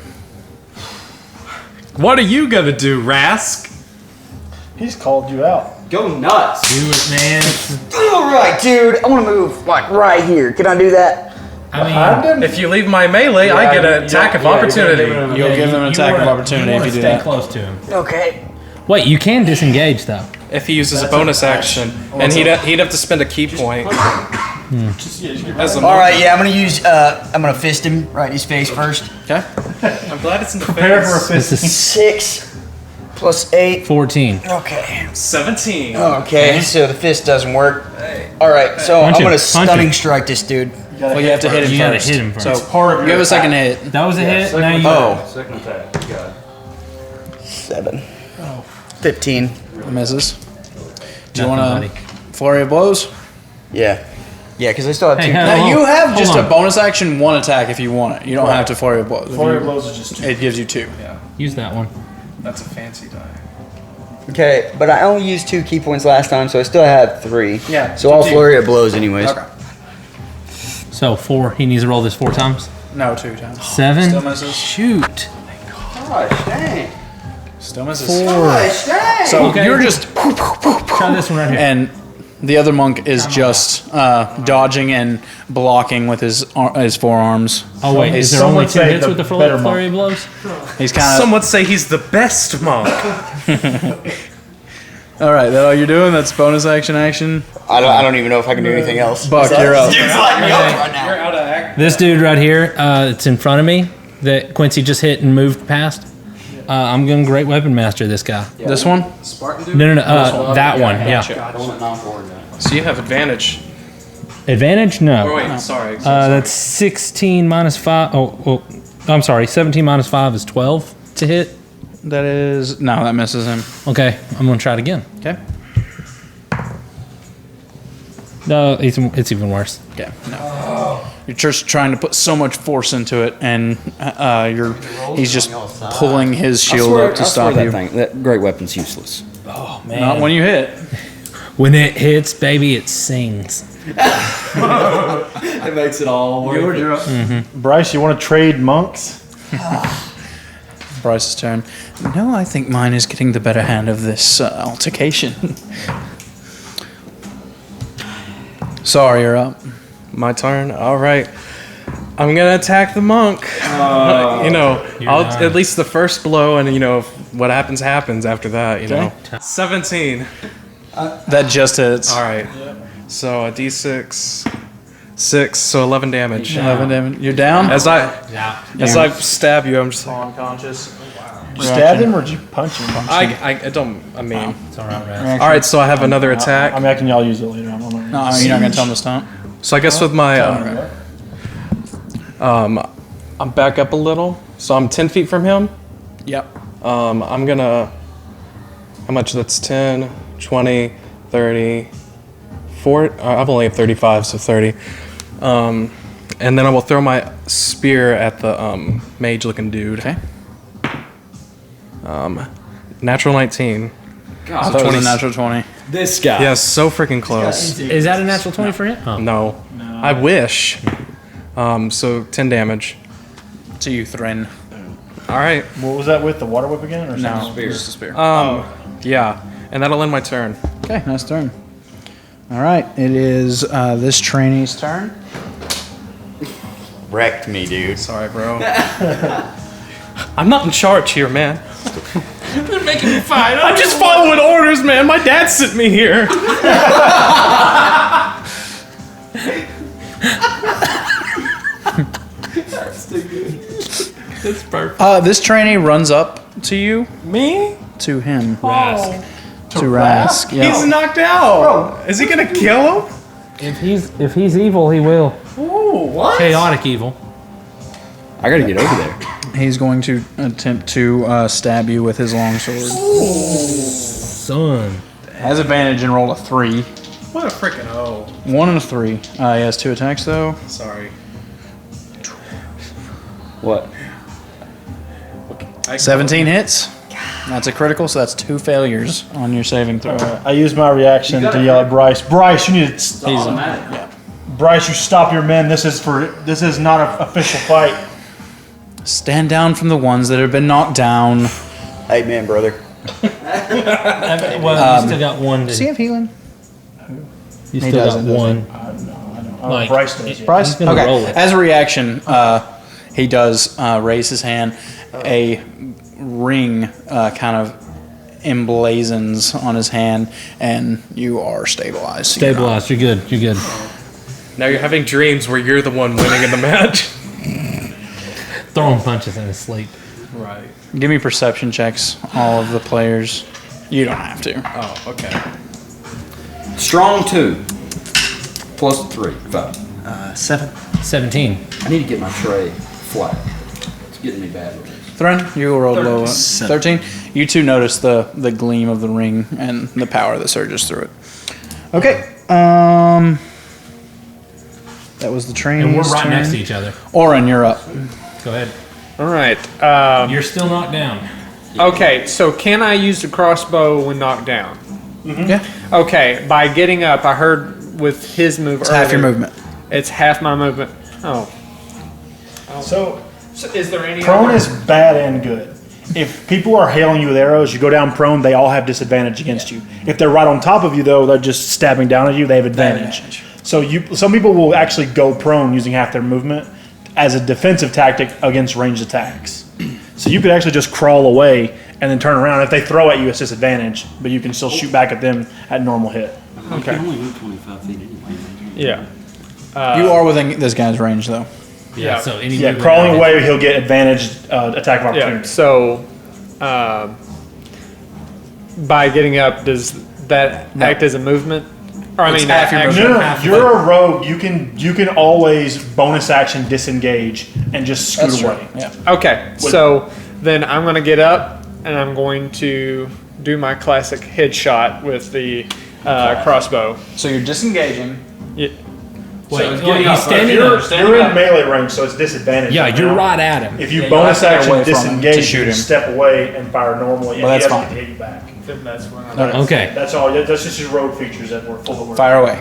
What are you gonna do, Rask? He's called you out. Go nuts. Do it, man. All right, dude. I want to move like right here. Can I do that? I mean, If you leave my melee, I get an attack of opportunity. You'll give them an attack of opportunity if you do stay that. close to him. Okay. Wait, you can disengage though. If he uses a bonus action, and he'd have to spend a key point. As a All right, yeah, I'm gonna fist him right in his face first. Okay. I'm glad it's in the Prepare for a face. fist. 6 plus 8. 14. Okay. 17. Okay, so the fist doesn't work. All right, so Punch I'm him, gonna punch stunning him. strike this dude. Well, you have to hit him You gotta first. hit him first. So Part of you your have a second attack. hit. That was a hit. Now you. Oh, Second attack. You got it. 7. 15. Misses. Do you Nothing, want to flurry of blows? Yeah. Yeah, because I still have Hey, 2. hey, Now hold you on. have just Hold a on. bonus action, one attack if you want it. You don't have to flurry of blows. If Flurry you- of blows is just 2. It gives you 2. Use that one. That's a fancy die. Okay, but I only used 2 key points last time, so I still have 3. Yeah, So I'll 2. flurry of blows anyways. Okay. So 4. He needs to roll this 4 times. No, 2 times. 7. Still misses. Shoot. Gosh, dang. Still misses. 4. Gosh, dang. So Okay. you're just, Try this one right here. and the other monk is just dodging and blocking with his forearms. Oh wait, is there Some only would 2 say hits the with the better flurry of blows? He's kind Some would say he's the best monk. of. All right, that all you're doing? That's bonus action. I don't even know if I can do anything else. Buck, you're up. Dude's lighting me up right now. You're out of act. This dude right here, it's in front of me that Quincy just hit and moved past. I'm going to Great Weapon Master this guy. This one? Spartan dude? No, that one. Yeah. I don't want non-forward now. So you have advantage. Advantage? No. Oh, wait, sorry. That's 16 minus 5. Oh, I'm sorry. 17 minus 5 is 12 to hit. That is no, that misses him. Okay, I'm going to try it again. Okay. No, it's even worse. Okay. No. You're just trying to put so much force into it, and he's just pulling his shield up to stop you. That great weapon's useless. Oh, man. Not when you hit. When it hits, baby, it sings. It makes it all worth it. Bryce, you want to trade monks? Bryce's turn. No, I think mine is getting the better hand of this altercation. Sorry, you're up. My turn. All right. I'm gonna attack the monk. I'll not. at least the first blow, and if what happens happens after that. 17. That just hits. All right. So a d6, 6, so 11 damage. 11 damage. You're down? As I stab you, I'm just like, Unconscious. You stabbed him or did you punch him? I don't. I mean, It's all right, Raz. all right. So I have another attack. I mean, I can y'all use it later. I don't know. No, you're not going to tell him to stomp? So I guess with my, I'm back up a little. So I'm 10 feet from him. Yep. I'm gonna, how much? That's 10, 20, 30, 40. I've only have 35, so 30. And then I will throw my spear at the mage-looking dude. Okay. Natural 19. I thought it was a natural 20. This guy. Yeah, so freaking close. Is that a natural 20 for him? Oh. No. I wish. So 10 damage. To you, Thrin. All right. What was that with the water whip again? Or No, something? just a spear. Yeah. And that'll end my turn. Okay, nice turn. All right, it is this trainee's turn. Wrecked me, dude. Sorry, bro. I'm not in charge here, man. They're making me fight. I'm just following orders, man. My dad sent me here. That's perfect. This trainee runs up to you. Me? To him. Rask. To Rask. Yeah. He's knocked out. Is he gonna kill him? If he's evil, he will. Ooh, what? Chaotic evil. I gotta get over there. He's going to attempt to stab you with his long sword. Son. Has advantage and roll a 3. What a freaking O. 1 and a 3. He has 2 attacks though. Sorry. What? 17 hits. That's a critical, so that's 2 failures on your saving throw. I used my reaction to yell at Bryce. Bryce, you need to. Bryce, you stop your men. This is not an official fight. Stand down from the ones that have been knocked down. Amen, brother. Well, you still got one. Does he have healing? You He still got doesn't, does one. Like, Bryce does. Yeah. Bryce? He's gonna roll Okay. it. As a reaction, he does raise his hand. A ring kind of emblazons on his hand, and you are stabilized. So Stabilized. You're good. You're good. Now you're having dreams where you're the one winning in the match. Throwing punches in his sleep. Right. Give me perception checks, all of the players. You don't have to. Oh, okay. Strong 2. Plus 3. 5. 7. 17. I need to get my tray flat. It's getting me bad with this. Thren, you rolled low. 13. You two notice the gleam of the ring and the power that surges through it. Okay. That was the train. And we're right next to each other. Oren, you're up. Go ahead. All right. You're still knocked down. Okay, so can I use the crossbow when knocked down? Yeah. Okay, by getting up, I heard with his move It's half your earlier, movement. It's half my movement. Oh. So So is there any prone other- is bad and good. If people are hailing you with arrows, you go down prone, they all have disadvantage against you. If they're right on top of you, though, they're just stabbing down at you, they have advantage. So some people will actually go prone using half their movement as a defensive tactic against ranged attacks. So you could actually just crawl away and then turn around. If they throw at you, it's disadvantage, but you can still shoot back at them at normal hit. You can only move 25 feet anyway. Yeah. You are within this guy's range, though. Yeah. So any Yeah, movement crawling out away, he'll get advantage attack of opportunity. Yeah. So, by getting up, does that act as a movement? Or I It's mean, half your action? movement. No, you're a rogue. You can always bonus action disengage and just scoot That's true. away. Yeah. Okay, so then I'm going to get up and I'm going to do my classic headshot with the crossbow. So you're disengaging. Wait, It's well, getting he's up. standing You're, up. you're in melee range, so it's disadvantage. Yeah, right you're now. right at him. If you Yeah, bonus you'll have to get action away from him to disengage, shoot you him. step away and fire normally, and Well, he that's doesn't fine. hit you back. Then that's when I'm Okay. That's all. That's just his rogue features that were full of work. Fire away.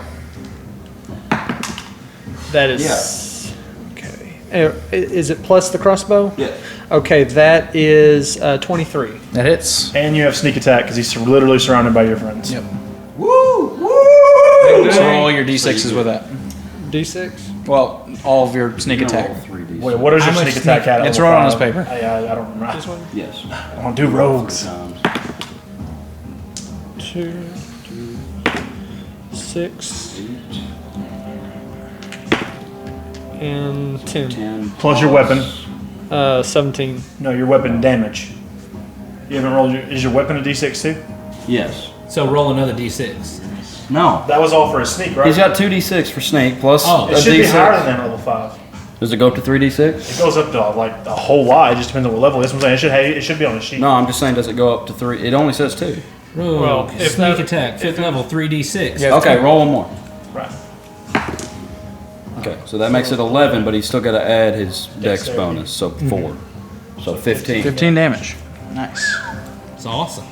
That is. Okay. Is it plus the crossbow? Yeah. Okay, that is 23. That hits. And you have sneak attack because he's literally surrounded by your friends. Yep. Woo! So roll your d6s with that. D6? Well, all of your sneak attack. Wait, what is your How much sneak attack at? It's level right on this 5? paper. I don't remember. This one? Yes. I don't do rogues. 2, 6, and 10. 10. Plus your weapon. 17. No, your weapon damage. You haven't rolled your. Is your weapon a d6 too? Yes. So roll another d6. No. That was all for his sneak, right? He's got 2d6 for snake plus Oh. a It should be d6. higher than that level 5. Does it go up to 3d6? It goes up to like a whole lot. It just depends on what level. That's what I'm saying. It should be on the sheet. No, I'm just saying, does it go up to 3? It only says 2. Rogue, Well, if sneak that- attack, 5th level, 3d6. Yeah. Okay, roll one more. Right. Okay, so that makes it 11, but he's still got to add his dex Dexterity. bonus, so 4. So 15. 15 damage. Nice. It's awesome.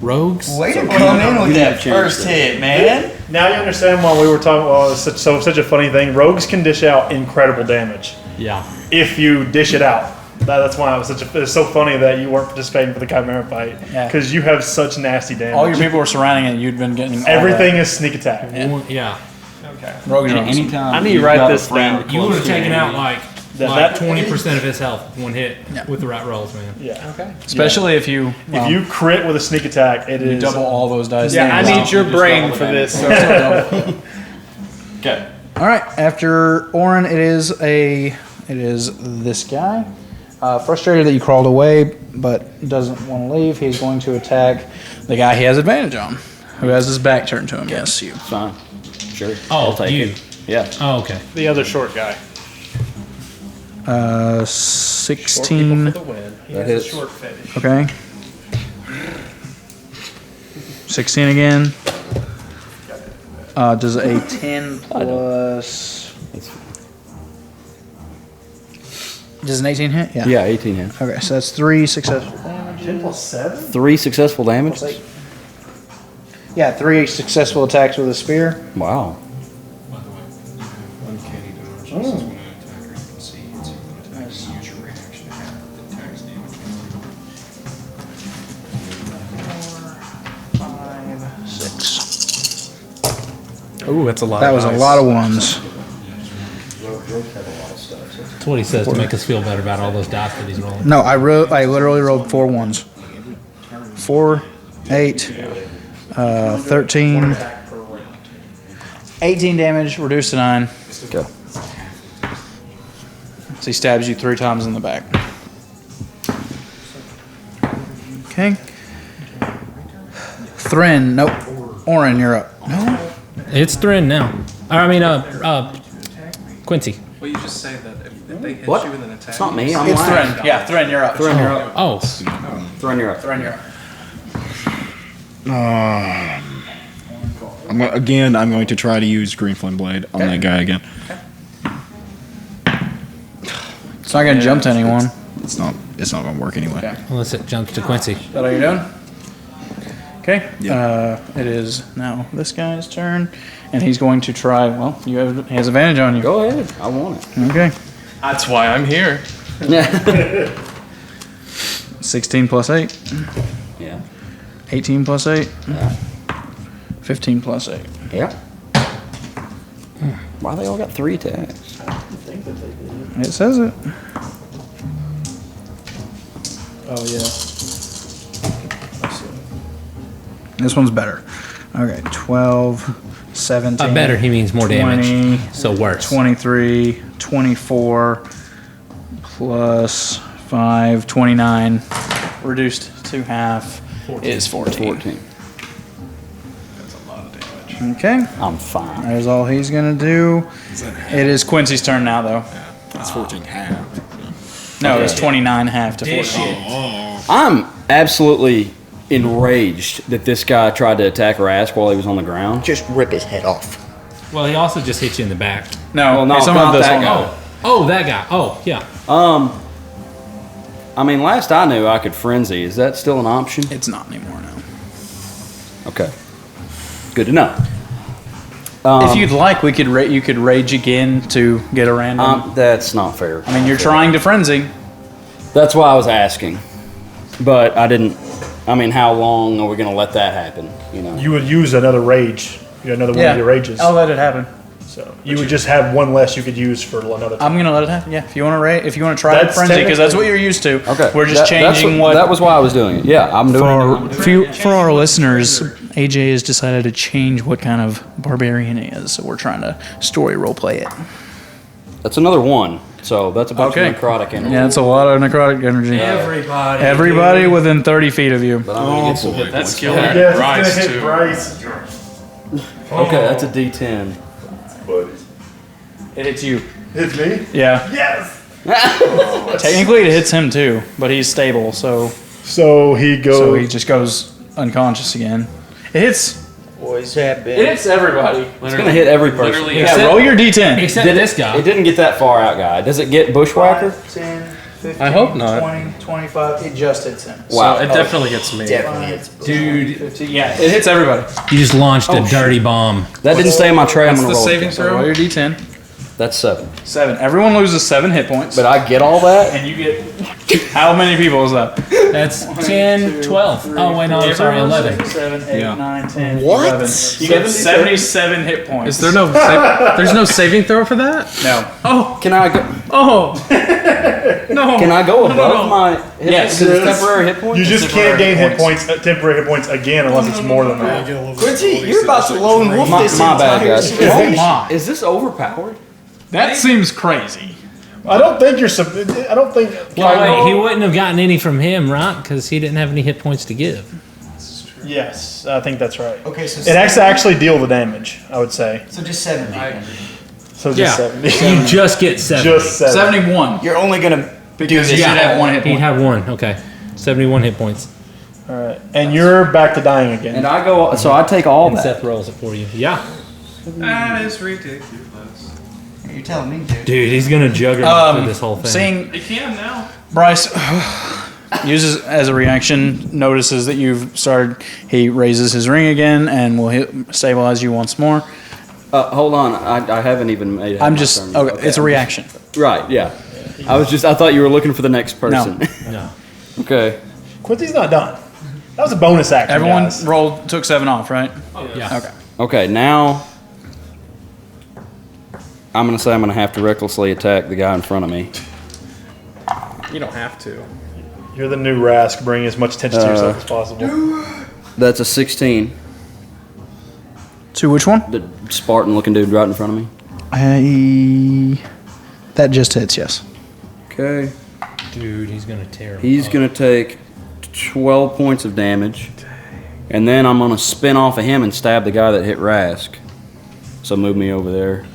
Rogues? Way to come in with that change first that. hit, man. Now you understand why we were talking. Well, it's such a funny thing. Rogues can dish out incredible damage Yeah. if you dish it out. That's why it's so funny that you weren't participating for the Chimera fight Yeah. because you have such nasty damage. All your people were surrounding it. You'd been getting all Everything is sneak attack. Yeah. Okay. that. Rogues are awesome. Anytime I need to you've write got a this friend down. You would have close to taken an out enemy- like That- 20% of his health with one hit Yeah. with the right rolls, man. Yeah. Okay. Especially if you If you crit with a sneak attack, it you is double all those dice. Yeah, I Wow. need your Just brain double for the this. damage. Okay. All right. After Oren, it is this guy. Frustrated that you crawled away, but doesn't want to leave. He's going to attack the guy he has advantage on, who has his back turned to him. Yes, you. Fine. Sure. Oh, I'll take you. it. Yeah. Oh, okay. The other short guy. 16. For the win. He That has hits. a short fetish. Okay. 16 again. Does a 10 plus. Does an 18 hit? Yeah. Yeah, 18 hit. Okay, so that's 3 successful damage. 10 plus 7. 3 successful damage? Yeah, 3 successful attacks with a spear. Wow. Ooh, that's a lot. That of was a dice. lot of ones. That's what he says to make us feel better about all those dice that he's rolling. No, I literally rolled 4 ones. 4, 8, 13, 18 damage, reduced to 9. Okay. So he stabs you 3 times in the back. Okay. Thren, nope. Orin, you're up. No. It's Thren now. Quincy. Well, you just say that if they hit What? you with an attack. It's not me. I'm It's lying. Thren. Yeah, Thren, you're up. Thren, you're up. Oh. Thren, you're up. Thren, you're up. I'm going to try to use Green Flame Blade on that guy again. It's not going to jump to anyone. It's not going to work anyway. Okay. Unless it jumps to Quincy. Is that all you're doing? Okay. Yeah. It is now this guy's turn, and he's going to try. Well, he has advantage on you. Go ahead. I want it. Okay. That's why I'm here. 16 plus 8. Yeah. 18 plus 8. Yeah. 15 plus 8. Yeah. Why they all got 3 attacks? It says it. Oh yeah. This one's better. Okay, 12, 17. Better, he means more 20, damage. So worse. 23, 24, plus 5, 29. Reduced to half is 14. 14. Okay, I'm fine. there's all he's gonna do. It is Quincy's turn now, though. That's 14 half. No, it's 29 half to 14. I'm absolutely enraged that this guy tried to attack Rask while he was on the ground. Just rip his head off. Well, he also just hit you in the back. No, Well, no, it's not this that one. guy. Oh, that guy. Oh, yeah. I mean, last I knew, I could frenzy. Is that still an option? It's not anymore now. Okay. Good to know. If you'd like, you could rage again to get a random. That's not fair. I mean, you're trying to frenzy. That's why I was asking. But I didn't. I mean, how long are we going to let that happen? You know. You would use another rage. You got another one of your rages. I'll let it happen. So you would just have one less you could use for another. I'm gonna let it happen. Yeah, if you want to try That's frenzy, because that's what technically- you're used to. Okay. We're just changing what. That was why I was doing it. Yeah, I'm doing it. For our listeners, AJ has decided to change what kind of barbarian he is, so we're trying to story role play it. That's another one. So that's a bunch of necrotic energy. Yeah, it's a lot of necrotic energy. Everybody within 30 feet of you. But I'm gonna get some hit That points. skill Yes, hit it's Bryce gonna hit too. Bryce. Okay, that's a D10. It hits you. Hits me. Yeah. Yes. Technically, it hits him too, but he's stable, so So he goes. so he just goes unconscious again. It hits. Boys have It been. hits everybody. It's gonna hit every person. Literally, Yeah, roll your D10. Except this guy. It didn't get that far out, guy. Does it get Bushwhacker? 10, 15, I hope not. 20, 25. It just hits him. Wow. So it definitely hits me. Definitely hits. Dude, 15, yeah, it hits everybody. you just launched a dirty bomb. That didn't stay in my tray. I'm What's gonna the roll. saving It. So roll throw? your D10. That's 7. 7. Everyone loses 7 hit points. But I get all that. And you get. How many people is that? That's 10, 12. Oh, wait, no, I'm sorry, 11. 6, 7, 8, Yeah. 9, 10, What? 11. You get 77 hit points. Is there no? There's no saving throw for that? No. Oh, Can I go? oh, no. Can I go above my? Hit Yes. Because it's temporary hit points. You just can't gain hit points, temporary hit points again, unless it's more than that. Quincy, you're about to lone wolf My, this my bad, entire guys. situation. my. Is this overpowered? That seems crazy. I don't think you're. I don't think. Well, wait, he wouldn't have gotten any from him, right? Because he didn't have any hit points to give. Yes, I think that's right. Okay, so It has to actually deal the damage. I would say. so just 70. So just Yeah. 70. You just get 70. Just 70. 71. You're only gonna Because you should have 1 hit He'd point. have 1. Okay. 71 hit points. All right, and you're back to dying again. And I go. So I take all And that. Seth rolls it for you. Yeah. That is ridiculous. You're telling me, dude. Dude, he's going to juggernaut through this whole thing. Seeing He can now. Bryce uses as a reaction, notices that you've started. He raises his ring again and will stabilize you once more. Hold on. I haven't even made. I'm just okay. It's a reaction. Right. Yeah. I thought you were looking for the next person. No. Okay. Quincy's not done. That was a bonus action. Everyone guys. took 7 off, right? Yeah. Okay. Okay. Now. I'm gonna say I'm gonna have to recklessly attack the guy in front of me. You don't have to. You're the new Rask. Bring as much attention to yourself as possible. That's a 16. To which one? The Spartan-looking dude right in front of me. That just hits, yes. Okay. Dude, he's gonna tear him He's up. going to take 12 points of damage. And then I'm going to spin off of him and stab the guy that hit Rask. So move me over there.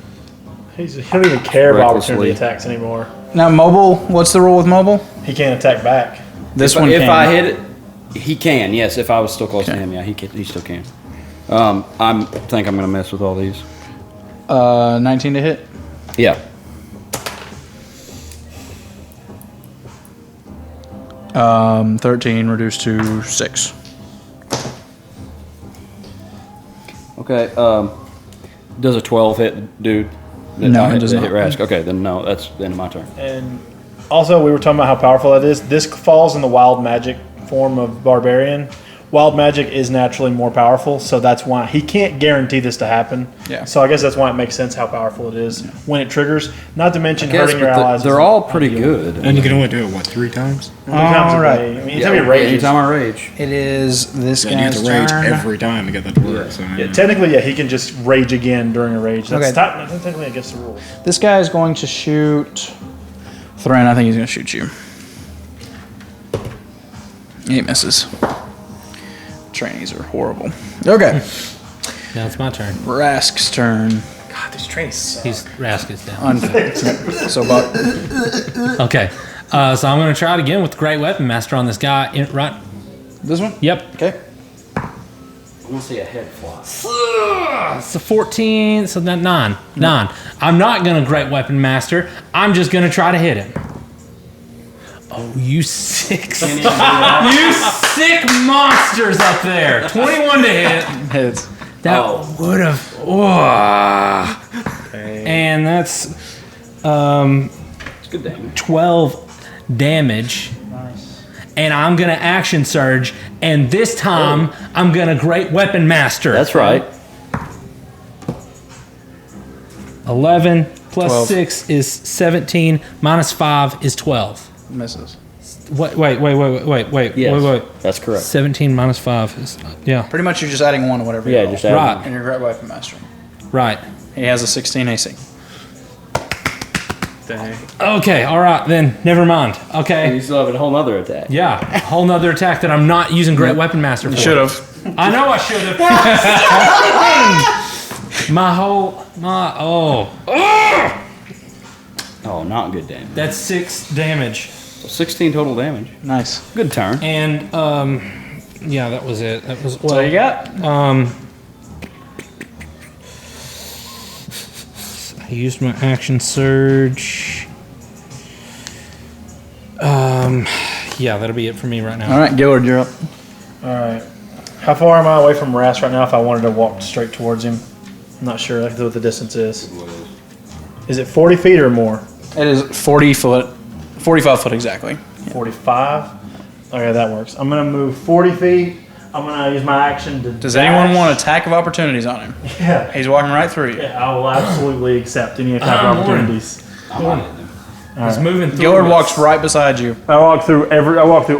He don't even care about Recklessly. opportunity attacks anymore. Now, mobile, what's the rule with mobile? He can't attack back. This if, one If can. I hit it, he can, yes. If I was still close to him, yeah, he still can. I think I'm going to mess with all these. 19 to hit. Yeah. Um, 13 reduced to 6. Okay. Does a 12 hit dude? No, it does hit not. Rask. Okay, then no, that's the end of my turn. And also, we were talking about how powerful that is. This falls in the wild magic form of barbarian. Wild magic is naturally more powerful, so that's why he can't guarantee this to happen. Yeah. So I guess that's why it makes sense how powerful it is when it triggers. Not to mention Yes, hurting your but allies. they're all pretty good. And you can only do it, what, 3 times? All right. I mean, anytime he rages. Anytime I rage. It is this Then you have guy's to rage turn. every time to get that to work. Yeah. So, Yeah, technically, yeah, he can just rage again during a rage. That's Okay. technically against the rules. This guy is going to shoot. Thran, I think he's going to shoot you. He misses. Trainees are horrible. Okay. Now it's my turn. Rask's turn. God, these trains. Rask is down. So, Buck. Okay. So I'm going to try it again with the Great Weapon Master on this guy. Right. This one? Yep. Okay. I want to see a head fly. So 14. So that 9. 9. I'm not going to Great Weapon Master. I'm just going to try to hit him. Oh, you sick. You sick monsters up there. 21 to hit. Hits. That would have. And that's It's good damage. 12 damage. Nice. And I'm going to action surge. And this time, I'm going to Great Weapon Master. That's right. 11 plus 12. 6 is 17. Minus 5 is 12. Misses. Wait. Yes, Wait. that's correct. 17 minus 5 is. Yeah. Pretty much you're just adding 1 to whatever you Yeah, roll. just add Right. And you're Great Weapon Master. Right. He has a 16 AC. Dang. Okay, alright then. Never mind. And Okay. you still have a whole other attack. Yeah. Whole nother attack that I'm not using Great Weapon Master for. Should have. I know I should have. Oh, not good damage. That's 6 damage. 16 total damage. Nice. Good turn. And yeah, that was it. That was That's all you got? I used my action surge. Yeah, that'll be it for me right now. All right, Gillard, you're up. All right. How far am I away from Rast right now if I wanted to walk straight towards him? I'm not sure what the distance is. Is it 40 feet or more? It is 40 foot, 45 foot exactly. 45? Okay, that works. I'm going to move 40 feet. I'm going to use my action to Does dash. anyone want attack of opportunities on him? Yeah. He's walking right through you. Yeah, I will absolutely accept any attack Morning. opportunities. I'm on it then. He's moving through. Gillard us. walks right beside you. I walk through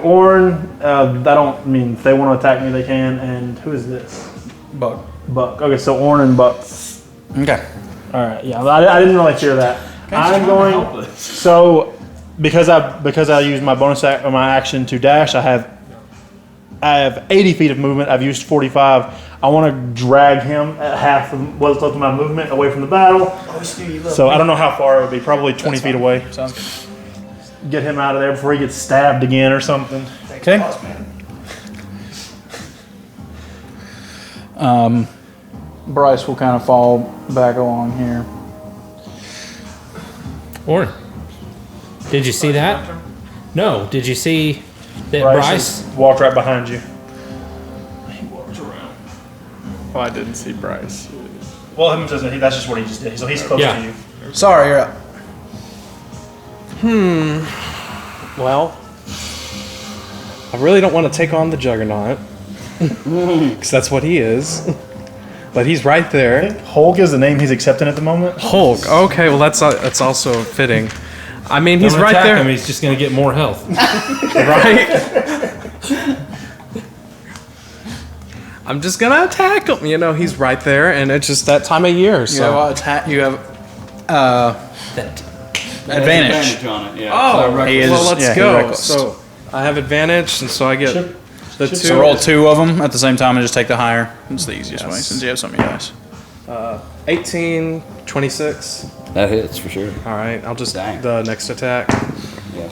Orn. I mean, if they want to attack me, they can. And who is this? Buck. Buck. Okay, so Orn and Buck. Okay. All right, yeah, I didn't really fear that. I'm going. So, because I used my bonus or my action to dash, I have 80 feet of movement. I've used 45. I want to drag him at half of what's left of my movement away from the battle. So I don't know how far it would be. Probably 20 feet away. Sounds good. Get him out of there before he gets stabbed again or something. Okay. Bryce will kind of fall back along here. Or did you see that? No. Did you see that Bryce Bryce? walked right behind you. Oh, I didn't see Bryce. Well, that's just what he just did. So he's close Yeah. to you. Sorry, you're up. Well, I really don't want to take on the Juggernaut. Because that's what he is. But he's right there. Hulk is the name he's accepting at the moment. Hulk. Okay, well that's also fitting. I mean, he's Don't right attack there, him. He's just gonna get more health. right? I'm just gonna attack him. You know, he's right there, and it's just that time of year. You So have attack. You have advantage. on it. Yeah. oh, He is- well, let's yeah, he go. reckless. So I have advantage, and so I get the two. So roll 2 of them at the same time and just take the higher. It's the easiest way since you have so many dice. 18, 26. That hits for sure. All right, I'll just Dang. the next attack. Yeah.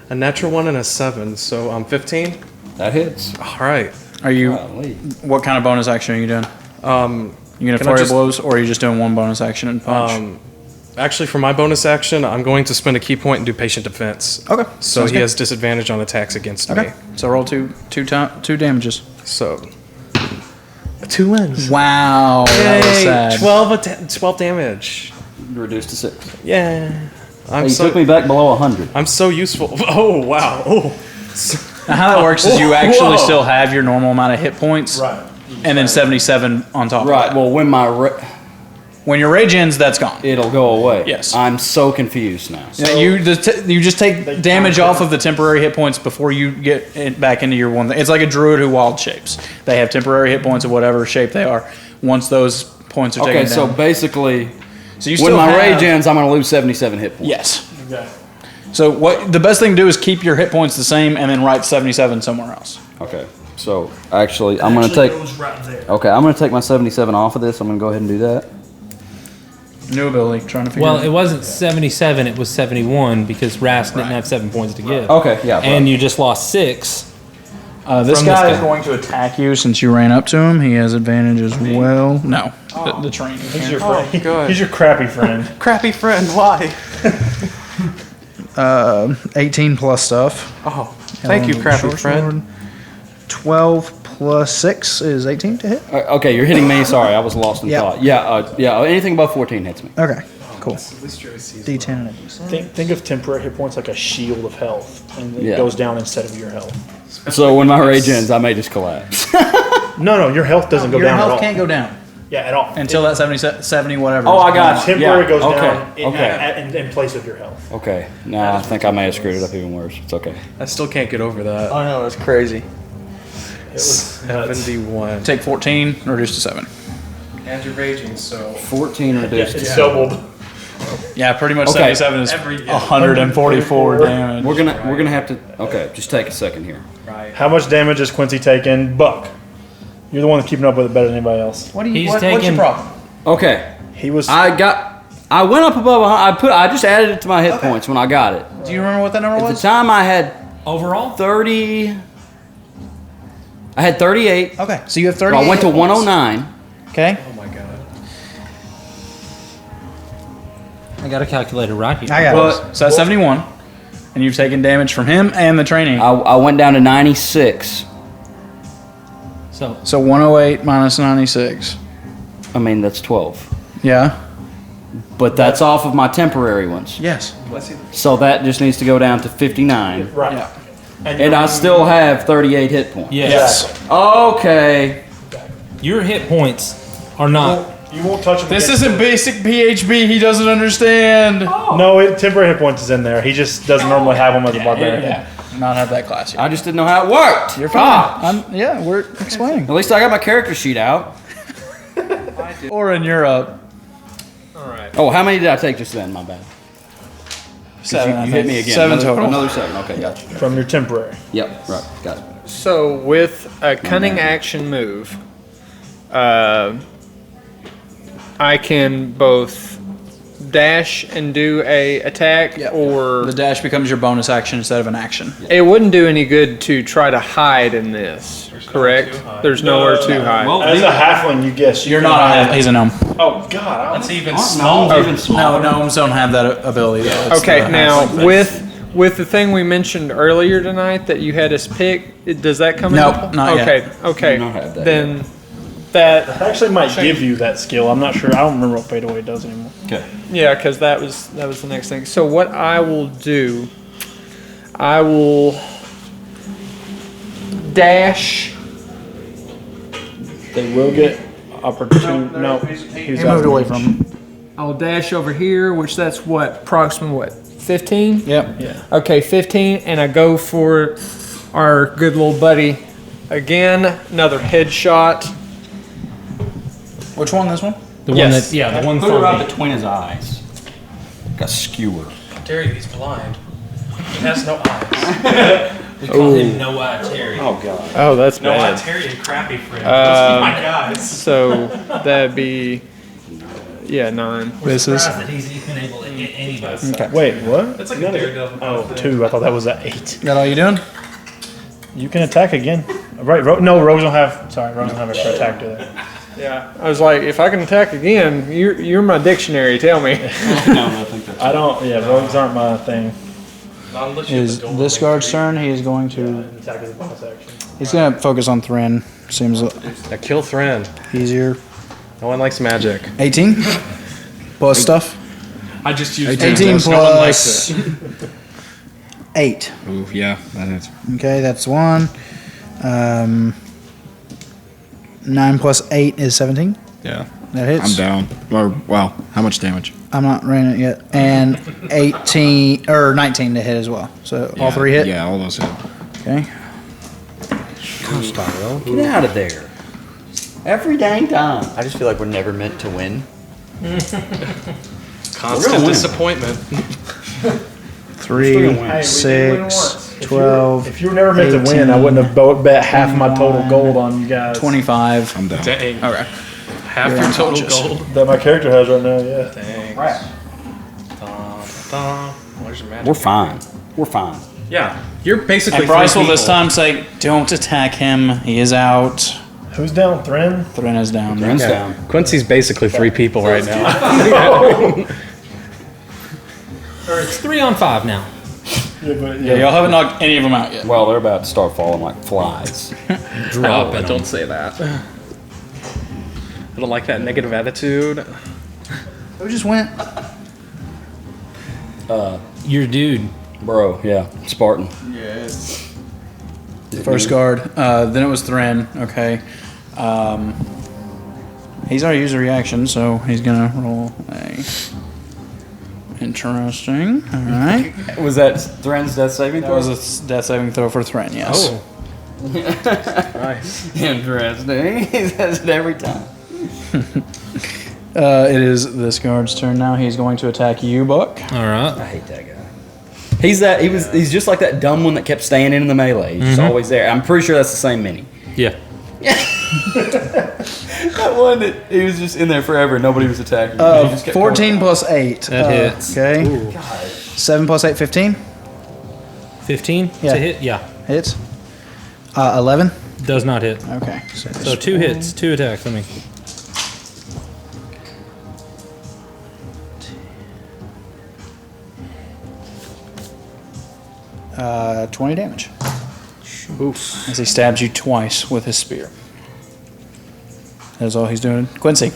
A natural 1 and a 7, so 15. That hits. All right. Are you? Golly. What kind of bonus action are you doing? You gonna Can I flurry of just- blows, or are you just doing one bonus action and punch? Actually, for my bonus action, I'm going to spend a key point and do patient defense. Okay. So sounds he good. has disadvantage on attacks against Okay. me. So roll two damages. So 2 wins. Wow. That was Yay, sad. 12 damage. Reduced to 6. Yeah. He took me back below 100. I'm so useful. Oh, wow. Oh. Now how that works is you Whoa. actually still have your normal amount of hit points, Right. and then 77 on top. Right. Of that. Well, when my When your rage ends, that's gone. it'll go away. Yes. I'm so confused now. Yeah, you just take damage off of the temporary hit points before you get it back into your one thing. It's like a druid who wild shapes. They have temporary hit points of whatever shape they are. Once those points are Okay, taken so down. basically, So you when still my have, rage ends, I'm going to lose 77 hit points. Yes. So what the best thing to do is keep your hit points the same and then write 77 somewhere else. Okay. So actually, I'm going to take. Okay, I'm going to take my 77 off of this. I'm going to go ahead and do that. New ability, trying to figure Well, it it out. wasn't 77, it was 71 because Rast didn't have 7 points to give. Okay, yeah. And you just lost 6. This from guy this is guy. going to attack you since you ran up to him. He has advantage as well. No, the train. He's your, good. he's your crappy friend. Crappy friend, why? 18 plus stuff. Oh, thank you, crappy Short friend. sword. 12 plus 6 is 18 to hit. Okay, you're hitting me. Sorry, I was lost in Yep. thought. Yeah. Anything above 14 hits me. Okay, cool. D10 and a D6. Think of temporary hit points like a shield of health, and it Yeah. goes down instead of your health. So when my rage ends, I may just collapse. No, your health doesn't go Your down at health all. can't go down Yeah, at all. until that 70 whatever. Oh, is I gone. got you. Temporary Yeah, goes okay, down okay. in place of your health. Okay. Nah, I think I may have screwed it up even worse. It's okay. I still can't get over that. I know, it's crazy. It was 71. Take 14, reduce to 7. And you're raging, so 14 reduced. it's doubled. Yeah, pretty much Okay. 77 is 144 damage. We're gonna have to. Okay, just take a second here. How much damage has Quincy taken? Buck. You're the one that's keeping up with it better than anybody else. What do you? He's What's your taking- problem? Okay, He was. I went up above. I just added it to my hit points when I got it. Do you remember what that number At the was? time, I had Overall? 30. I had 38. Okay, so you have So 30. I went to 109. Okay, oh my god. I got a calculator right here. I got it. So that's 71, and you've taken damage from him and the training. I went down to 96. So So 108 minus 96. I mean, that's 12. Yeah. But that's off of my temporary ones. Yes. So that just needs to go down to 59. right. Yeah. And I still have 38 hit points. yes. Okay. Your hit points are not. You won't touch him. This again. isn't basic PHB. He doesn't understand. No, temporary hit points is in there. He just doesn't normally have them as a barbarian. Yeah. Not have that class yet. I just didn't know how it worked. You're fine. Yeah, we're explaining. At least I got my character sheet out. Or in Europe. Oh, how many did I take just then? My bad. 7. I You hit think. me again. 7 Another- total. Another 7. Okay, gotcha. From your temporary. Yep, right. Got it. So with a cunning action move, I can both dash and do a attack, Yep. or The dash becomes your bonus action instead of an action. it wouldn't do any good to try to hide in this. Correct? There's nowhere to hide. As a halfling, you guess. You're not. He's a gnome. Oh God! That's even Aren't smaller. gnomes even smaller? No, gnomes don't have that ability. Though. It's Okay, the now halfling thing. with the thing we mentioned earlier tonight that you had us pick, does that come Nope, into play? not yet. Okay, Do not have that then that I actually might give you that skill. I'm not sure. I don't remember what Fade Away does anymore. Okay. yeah, because that was the next thing. So what I will do, I will dash. They will get opportunity. No, He moved away from him. I'll dash over here, which that's what approximately 15. Yep. Yeah. Okay, 15, and I go for our good little buddy Again, another headshot. Which one? This one? The Yes. one that, yeah, the one Put it right from between his eyes. Got skewer. Terry, he's blind. He has no eyes. we call him No Eye Terry. Oh god. Oh, that's No, I bad. Terry and crappy friend. Those are my guys. So that'd be 9. Misses. Surprised that he's even able to hit anybody. Okay. Wait, what? That's like a daredevil. Oh, 2. I thought that was an 8. Got all you doing? You can attack again. Right? No, rogues don't have. Sorry, rogues don't have extra attack, do they? Yeah, I was like, if I can attack again, you're my dictionary. Tell me. No, I think that's. I don't. Yeah, rogues aren't my thing. Not unless you have Is a golden this guard's turn? He is going to. Attack is a bonus action. He's going to focus on Thrin. Seems Yeah, kill Thren. easier. No one likes magic. 18 plus stuff. I just used 18 plus 8. Ooh, yeah, that is. Okay, that's 1. 9 plus 8 is 17. Yeah. That hits. I'm down. Or, wow, how much damage? I'm not running it yet. And 18 or 19 to hit as well. So all Yeah, 3 hit. Yeah, all those hit. Okay. Get out of there. Every dang time. I just feel like we're never meant to win. constant win. disappointment. 3, Hey, we 6, 12, If you were never meant to win, I wouldn't have bet half my total gold on you guys. 25. I'm down. Dang. Okay. Half You're your total unconscious. gold. That my character has right now. Yeah. Dang. Where's your magic? We're fine. We're fine. Yeah, you're basically. And Bryce three will this people. time say, "Don't attack him. He is out." Who's down? Thrin? Thrin is down. Thrin's Yeah. down. Quincy's basically 3 people right now. Or it's 3 on 5 now. Yeah, y'all haven't knocked any of them out yet. Well, they're about to start falling like flies. Drop it. Don't say that. I don't like that negative attitude. Who just went? Your dude. Bro, yeah. Spartan. First guard. Then it was Thrin. Okay. He's already used a reaction, so he's gonna roll a. Interesting. All right. Was that Thren's death saving That throw? was a death saving throw for Thrin. Yes. Oh. Nice. Interesting. He says it every time. It is this guard's turn now. He's going to attack you, Buck. All right. I hate that guy. He's just like that dumb one that kept staying in the melee. He's just always there. I'm pretty sure that's the same mini. Yeah. That one that he was just in there forever. Nobody was attacking. He just kept 14 plus 8. That hits. Okay. 7 plus 8, 15. 15 Yeah. to hit? Yeah. Hits. 11. Does not hit. Okay. So 2 hits, 2 attacks. Let me. Uh, 20 damage. Oof. As he stabs you twice with his spear. That's all he's doing. Quincy.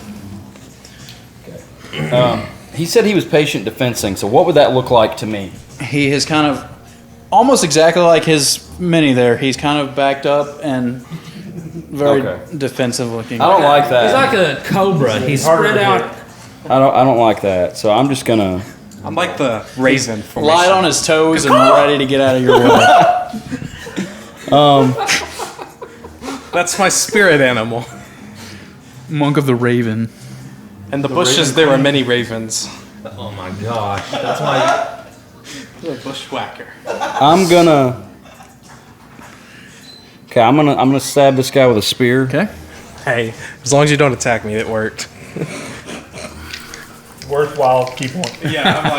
He said he was patient defensing, so what would that look like to me? He is kind of almost exactly like his mini there. He's kind of backed up and very Okay. defensive looking. I don't like that. He's like a cobra. He's spread out. I don't like that. So I'm just gonna. I'm like the raven from Light on his toes and ready to get out of your way. That's my spirit animal. Monk of the Raven. In the bushes, there were many ravens. Oh my gosh. That's why. You're a bushwhacker. I'm gonna. Okay, I'm gonna stab this guy with a spear. Okay. Hey, as long as you don't attack me, it worked. Worthwhile. Keep on. Yeah, I'm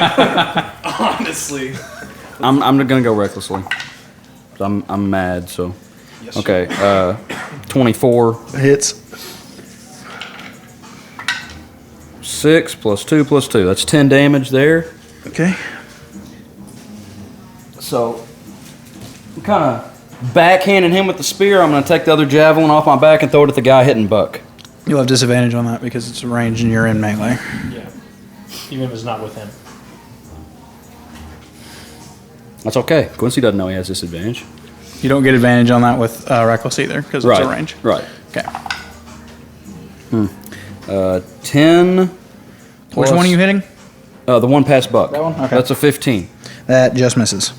like, honestly. I'm gonna go recklessly. I'm mad. So. Okay. 24 Hits. 6 plus 2 plus 2. That's 10 damage there. Okay. So, I'm kind of backhanding him with the spear. I'm going to take the other javelin off my back and throw it at the guy hitting Buck. You'll have disadvantage on that because it's range and you're in melee. Yeah. Even if it's not with him. That's okay. Quincy doesn't know he has disadvantage. You don't get advantage on that with reckless either because it's a range. Right. Okay. 10. Which one are you hitting? The one past Buck. That one? Okay. That's a 15. That just misses.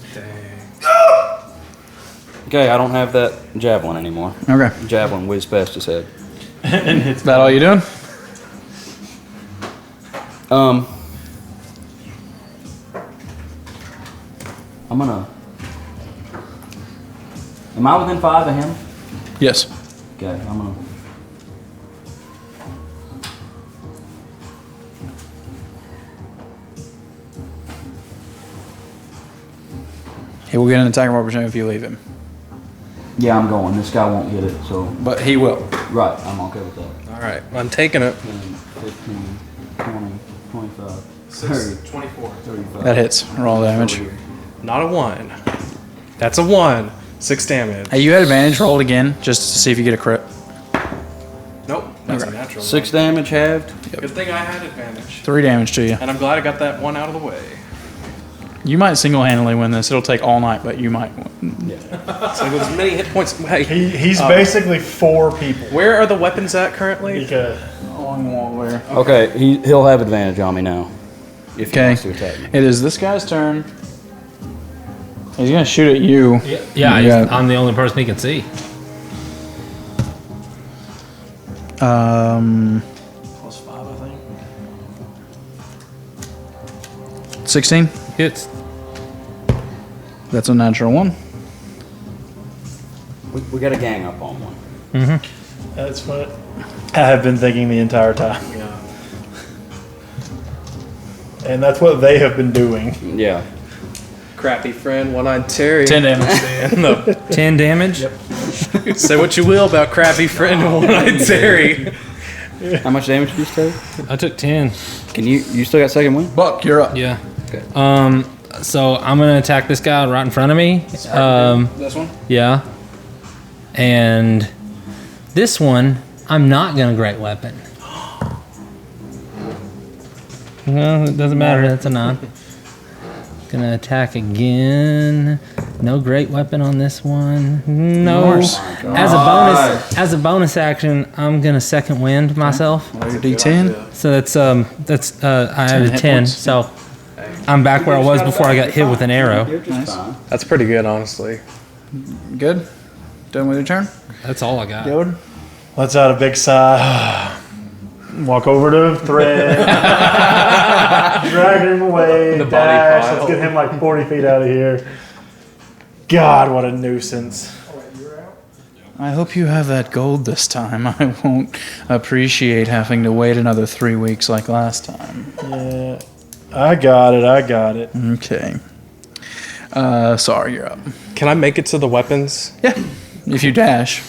Okay, I don't have that javelin anymore. Okay. Javelin whizzed past his head. Is that all you doing? I'm gonna. Am I within 5 of him? Yes. Okay, I'm gonna. He will get an attack of opportunity if you leave him. Yeah, I'm going. This guy won't get it, so. But he will. Right, I'm okay with that. All right, I'm taking it. 10, 15, 20, 25, 30, 24. 35. That hits. Roll damage. Not a 1. That's a 1. 6 damage. Hey, you had advantage. Roll it again just to see if you get a crit. Nope, that's a natural. 6 damage halved. Good thing I had advantage. 3 damage to you. And I'm glad I got that 1 out of the way. You might single-handedly win this. It'll take all night, but you might win. So with as many hit points. Hey, He's basically 4 people. where are the weapons at currently? Along the wall there. Okay, he'll have advantage on me now. If he Okay. wants to attack me. It is this guy's turn. He's gonna shoot at you. Yeah, I'm the only person he can see. +5, I think. 16. Hits. That's a natural 1. We got a gang up on one. That's what I have been thinking the entire time. Yeah. And that's what they have been doing. Yeah. Crappy friend, one-eyed Terry. 10 damage. And the 10 damage. say what you will about crappy friend and one-eyed Terry. How much damage did you take? I took 10. Can you still got second wind? Buck, you're up. Yeah. Okay. So I'm gonna attack this guy right in front of me. This one? Yeah. And this one, I'm not gonna great weapon. No, it doesn't matter. That's a 9. Gonna attack again. No great weapon on this one. No. As a bonus action, I'm gonna second wind myself. Roll your D10. So that's I have a hit 10. points. So I'm back where I was before I got hit with an arrow. Nice. That's pretty good, honestly. Good. Done with your turn? That's all I got. Good. Let's out a big sigh. Walk over to Thread. Drag him away. The body Dash. pile. Let's get him like 40 feet out of here. God, what a nuisance. I hope you have that gold this time. I won't appreciate having to wait another 3 weeks like last time. Yeah. I got it. Okay. Sorry, you're up. Can I make it to the weapons? Yeah. If you dash,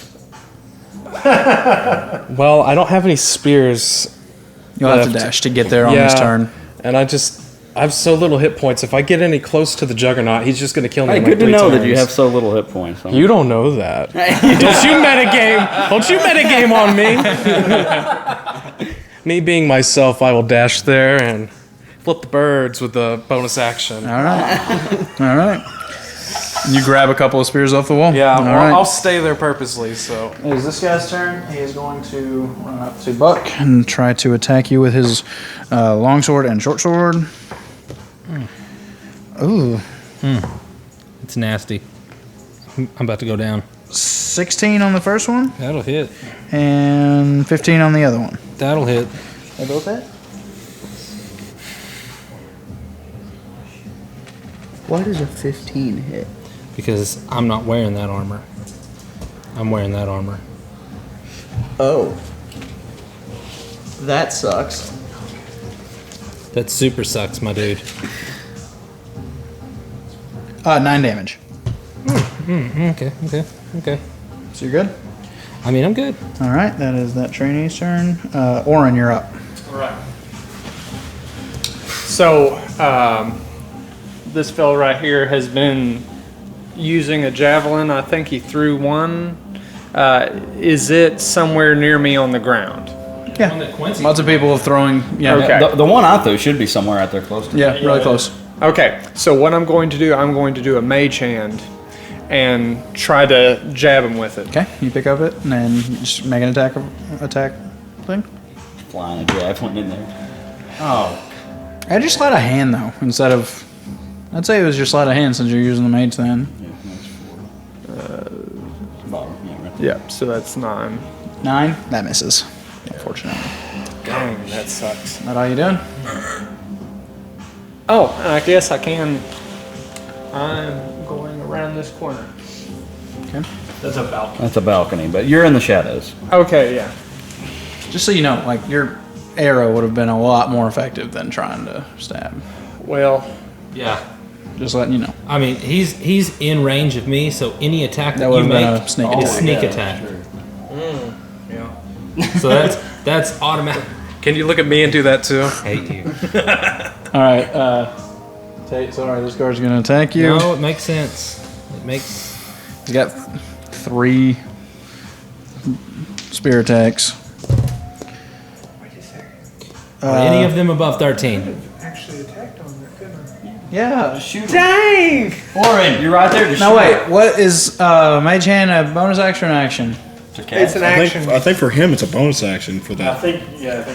Well, I don't have any spears. you'll have to Left. dash to get there on his turn. And I have so little hit points. If I get any close to the Juggernaut, he's just going to kill me. Hey, in like good to 3 know turns. that you have so little hit points. You don't know that. Don't you metagame? Don't you metagame on me? Me being myself, I will dash there and flip the birds with the bonus action. All right. All right. You grab a couple of spears off the wall? Yeah, All well, right. I'll stay there purposely. So It is this guy's turn. He is going to run up to Buck and try to attack you with his longsword and short sword. Ooh. It's nasty. I'm about to go down. 16 on the first one That'll hit. and 15 on the other one. That'll hit. They both hit? Why does a 15 hit? Because I'm not wearing that armor. I'm wearing that armor. Oh. That sucks. That super sucks, my dude. 9 damage. Okay. So you're good? I mean, I'm good. All right, that is that trainee's turn. Oren, you're up. Right. So, this fellow right here has been using a javelin. I think he threw one. Is it somewhere near me on the ground? Yeah. Lots of people are throwing. Yeah. Okay. The one I threw should be somewhere out there close to me. Yeah, really close. Okay, so what I'm going to do a mage hand and try to jab him with it. Okay, you pick up it and then just make an attack thing. Flying a javelin in there. Oh. I just sleight of hand though, instead of. I'd say it was your sleight of hand since you're using the mage then. Yep, so that's 9. 9. That misses. Unfortunately. Dang, that sucks. That all you doing? Oh, I guess I can. I'm going around this corner. Okay. That's a balcony. That's a balcony, but you're in the shadows. Okay, yeah. Just so you know, like your arrow would have been a lot more effective than trying to stab. Well, Yeah. Just letting you know. I mean, he's in range of me, so any attack that, That you would've been make a sneak is attack. sneak attack. Yeah. So that's automatic. Can you look at me and do that too? Hate you. All right. Sorry, this guard's gonna attack you. No, it makes sense. It makes. He's got 3 spear attacks. Are any of them above 13? Yeah. dang! Warren, you're right there. Just Now shoot wait, it. what is Mage Hand a bonus action or an action? It's an action. I think for him it's a bonus action for that. I think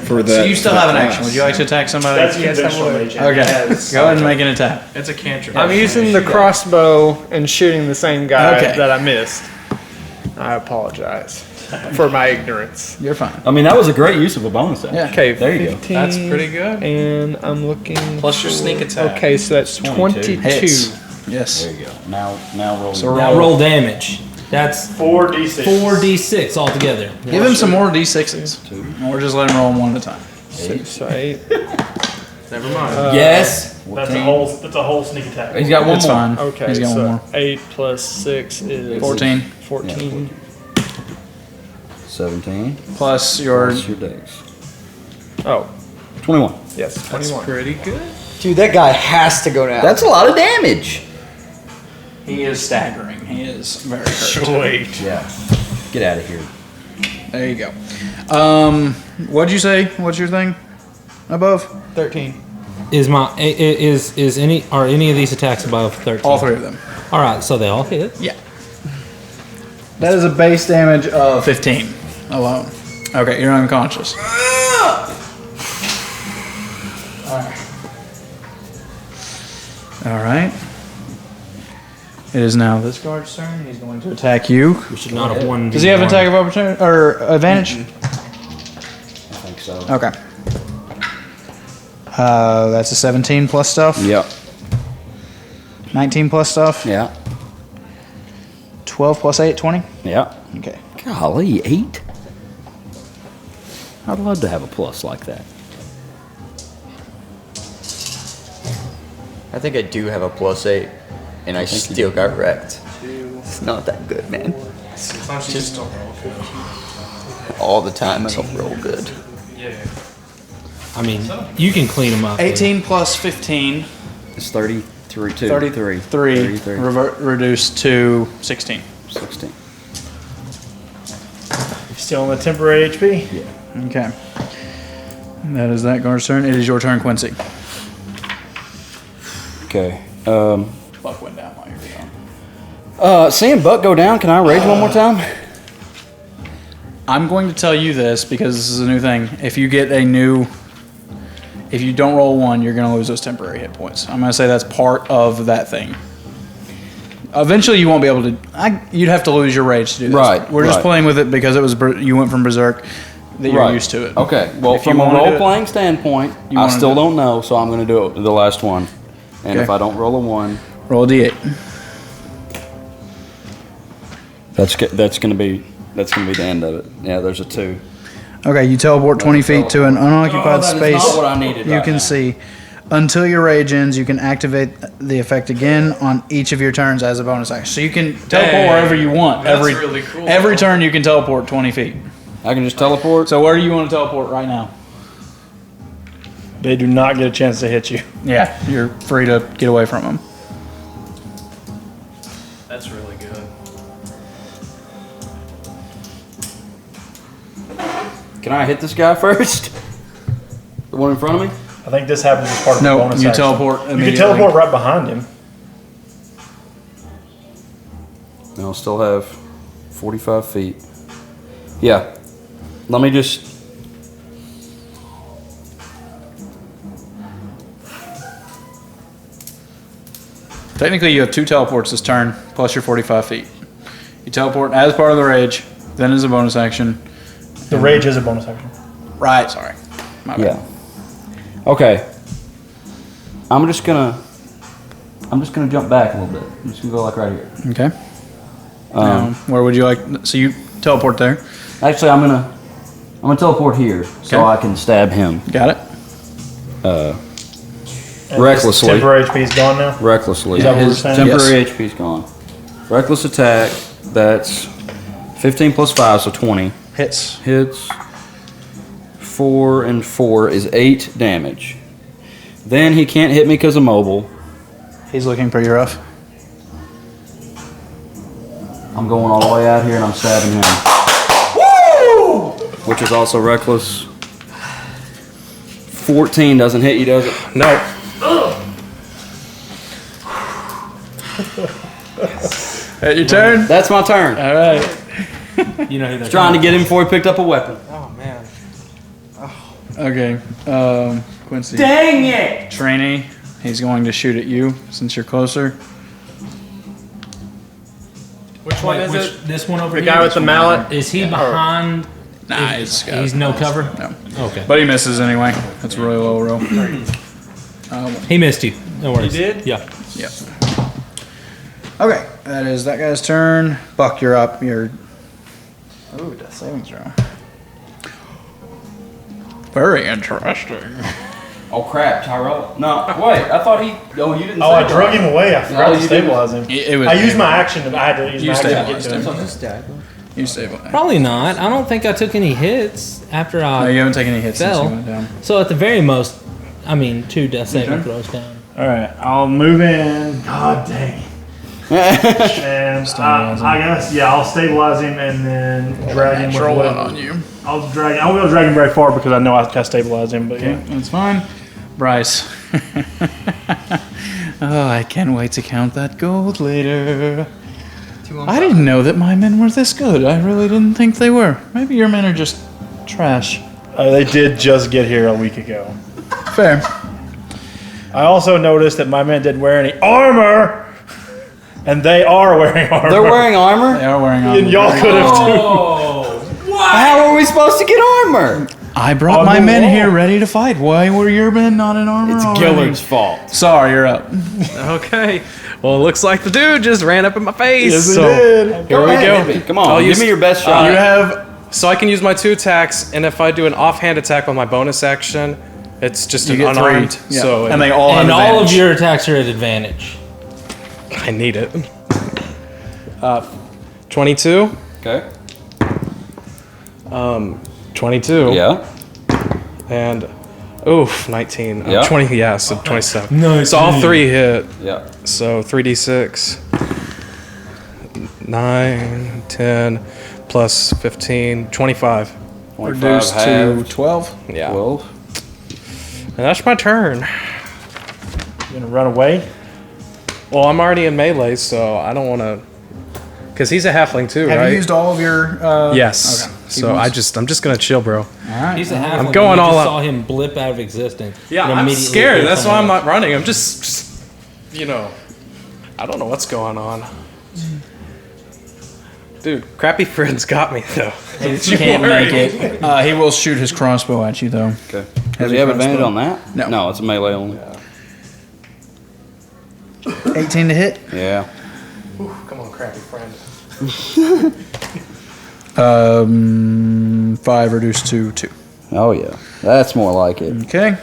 For that. So you still for have that an action. class. Would you like to attack somebody? that's Yes, I conventional would. mage hand. Okay. Yes. Go ahead and make an attack. It's a cantrip. I'm using the crossbow and shooting the same guy Okay. that I missed. I apologize for my ignorance. You're fine. I mean, that was a great use of a bonus action. Yeah. Okay, There you go. 15, That's pretty good. And I'm looking. Plus your sneak attack. Okay, so that's 22. Hits. Yes. There you go. Now roll. So Now roll damage. That's 4d6. 4d6 altogether. Give him some more d6s. Or just let him roll them one at a time. 6, so 8. Never mind. Yes. That's 14. a whole sneak attack. He's got one It's more. fine. Okay, He's got so one more. 8 plus 6 is 14. 14. 17. Plus your. Plus your days. Oh, 21. yes, 21. Pretty good. Dude, that guy has to go down. That's a lot of damage. He is staggering. He is very hurt. Sweet. Yeah. Get out of here. There you go. What'd you say? What's your thing? Above? 13. Are any of these attacks above 13? All 3 of them. All right, so they all hit. Yeah. That is a base damage of 15 alone. Okay, you're unconscious. All right. It is now this guard's turn. He's going to attack you. We should not have won. Does he have an attack of opportunity or advantage? I think so. Okay. That's a 17 plus stuff. Yep. 19 plus stuff. Yeah. 12 plus 8, 20. Yeah. Okay. Golly, 8? I'd love to have a plus like that. I think I do have a plus 8, and I still got wrecked. It's not that good, man. Just don't roll good. All the time I don't roll good. Yeah. I mean, you can clean them up. 18 plus 15. It's 33, 2, 33. 33. Reduced to 16. 16. Still on the temporary HP? Yeah. Okay. That is that guard's turn. It is your turn, Quincy. Okay. Buck went down while you were gone. Seeing Buck go down, can I rage one more time? I'm going to tell you this because this is a new thing. If you don't roll 1, you're going to lose those temporary hit points. I'm going to say that's part of that thing. Eventually, you won't be able to. You'd have to lose your rage to do this. Right, We're just right. playing with it because it was you went from berserk that you're used to it. Okay. Well, If you from a wanna do it- role-playing standpoint, You I wanna still do it. don't know, so I'm going to do it the last one. And Okay. if I don't roll a 1, Roll a d8. that's going to be the end of it. Yeah, there's a 2. Okay, you teleport 20 feet to an unoccupied that is space not what I needed you right can now. see. Until your rage ends, you can activate the effect again on each of your turns as a bonus action. So you can teleport Dang, wherever you want. that's every really cool. Every turn you can teleport 20 feet. I can just teleport. So where do you want to teleport right now? They do not get a chance to hit you. Yeah, you're free to get away from them. That's really good. Can I hit this guy first? The one in front of me? I think this happens as part of No, the bonus you action. teleport You can immediately. teleport right behind him. And I'll still have 45 feet. Yeah. Let me just... Technically, you have 2 teleports this turn, plus your 45 feet. You teleport as part of the rage, Then is a bonus action. The rage is a bonus action. Right. Sorry. My bad. Yeah. Okay. I'm just gonna jump back a little bit. I'm just gonna go like right here. Okay. Where would you like? So you teleport there. Actually, I'm gonna teleport here so Okay. I can stab him. Got it. And Recklessly. his temporary HP is gone now. Recklessly. Is that what we're His saying? temporary Yes. HP's gone. Reckless attack. That's 15 plus 5, so 20. Hits. Hits. 4 and 4 is 8 damage. Then he can't hit me because of mobile. He's looking pretty rough. I'm going all the way out here and I'm stabbing him. Woo! Which is also reckless. 14 doesn't hit you, does it? No. Your turn. That's my turn. All right. You know who they're Trying to get him before he picked up a weapon. Oh man. Okay. Quincy. Dang it! Trainee. He's going to shoot at you since you're closer. Which one is it? This one over The here. guy with the mallet? Is he behind? Nah, He's no cover. No. Okay. But he misses anyway. That's a really low roll. He missed you. No worries. He did? Yeah. Yep. Okay, that is that guy's turn. Buck, you're up. You're. Ooh, death saving throw. Very interesting. Oh crap, Tyrell. No, wait, I thought he. Oh, you didn't Oh, I say drug that. him away. I forgot you to didn't. stabilize him. It was I used my action. I had to use You my action to get stabilized to him. him. You stabilized. Probably not. I don't think I took any hits after No, I you haven't taken any hits since fell. you went down. So at the very most, 2 death saving turn? throws down. All right, I'll move in. God dang. And I guess I'll stabilize him and then drag him with Natural one what- on you. I'll drag. I won't be able to drag him very far because I know I can stabilize him. But yeah. That's fine. Bryce. Oh, I can't wait to count that gold later. I didn't know that my men were this good. I really didn't think they were. Maybe your men are just trash. They did just get here a week ago. Fair. I also noticed that my men didn't wear any armor, and they are wearing armor. They're wearing armor? They are wearing armor. And y'all could have too. How are we supposed to get armor? I brought On my the men wall. here ready to fight. Why were your men not in armor? It's already? Gillard's fault. Sorry, you're up. Okay. Well, it looks like the dude just ran up in my face. Yes, he so did. here we ahead, go. hit me. Come on, I'll give use- me your best shot. You have. So I can use my 2 attacks, and if I do an offhand attack with my bonus action, it's just You an get unarmed. 3. Yeah. So and they all have And all of advantage. your attacks are at advantage. I need it. 22. Okay. 22. Yeah. And 19. Yeah. 20. Yeah. So 27. Nice. So all 3 hit. Yeah. So 3d6. 9, 10, plus 15, 25. 25 Reduced to halved. 12. Yeah. 12. And that's my turn. You gonna run away? Well, I'm already in melee, so I don't want to. Because he's a halfling too, Have right? you used all of your? Yes. Okay. So I'm just gonna chill, bro. All right. He's a halfling. going You all just out. saw him blip out of existence. Yeah, and I'm immediately scared. hit That's why I'm someone not running. I'm just, I don't know what's going on. Dude, crappy friends got me though. else. Can't make it. He will shoot his crossbow at you though. Okay. Does Heavy he have crossbow. advantage on that? No. No, it's a melee only. 18 to hit. Yeah. Come on, crappy friend. 5 reduced to 2. Oh yeah. That's more like it. Okay.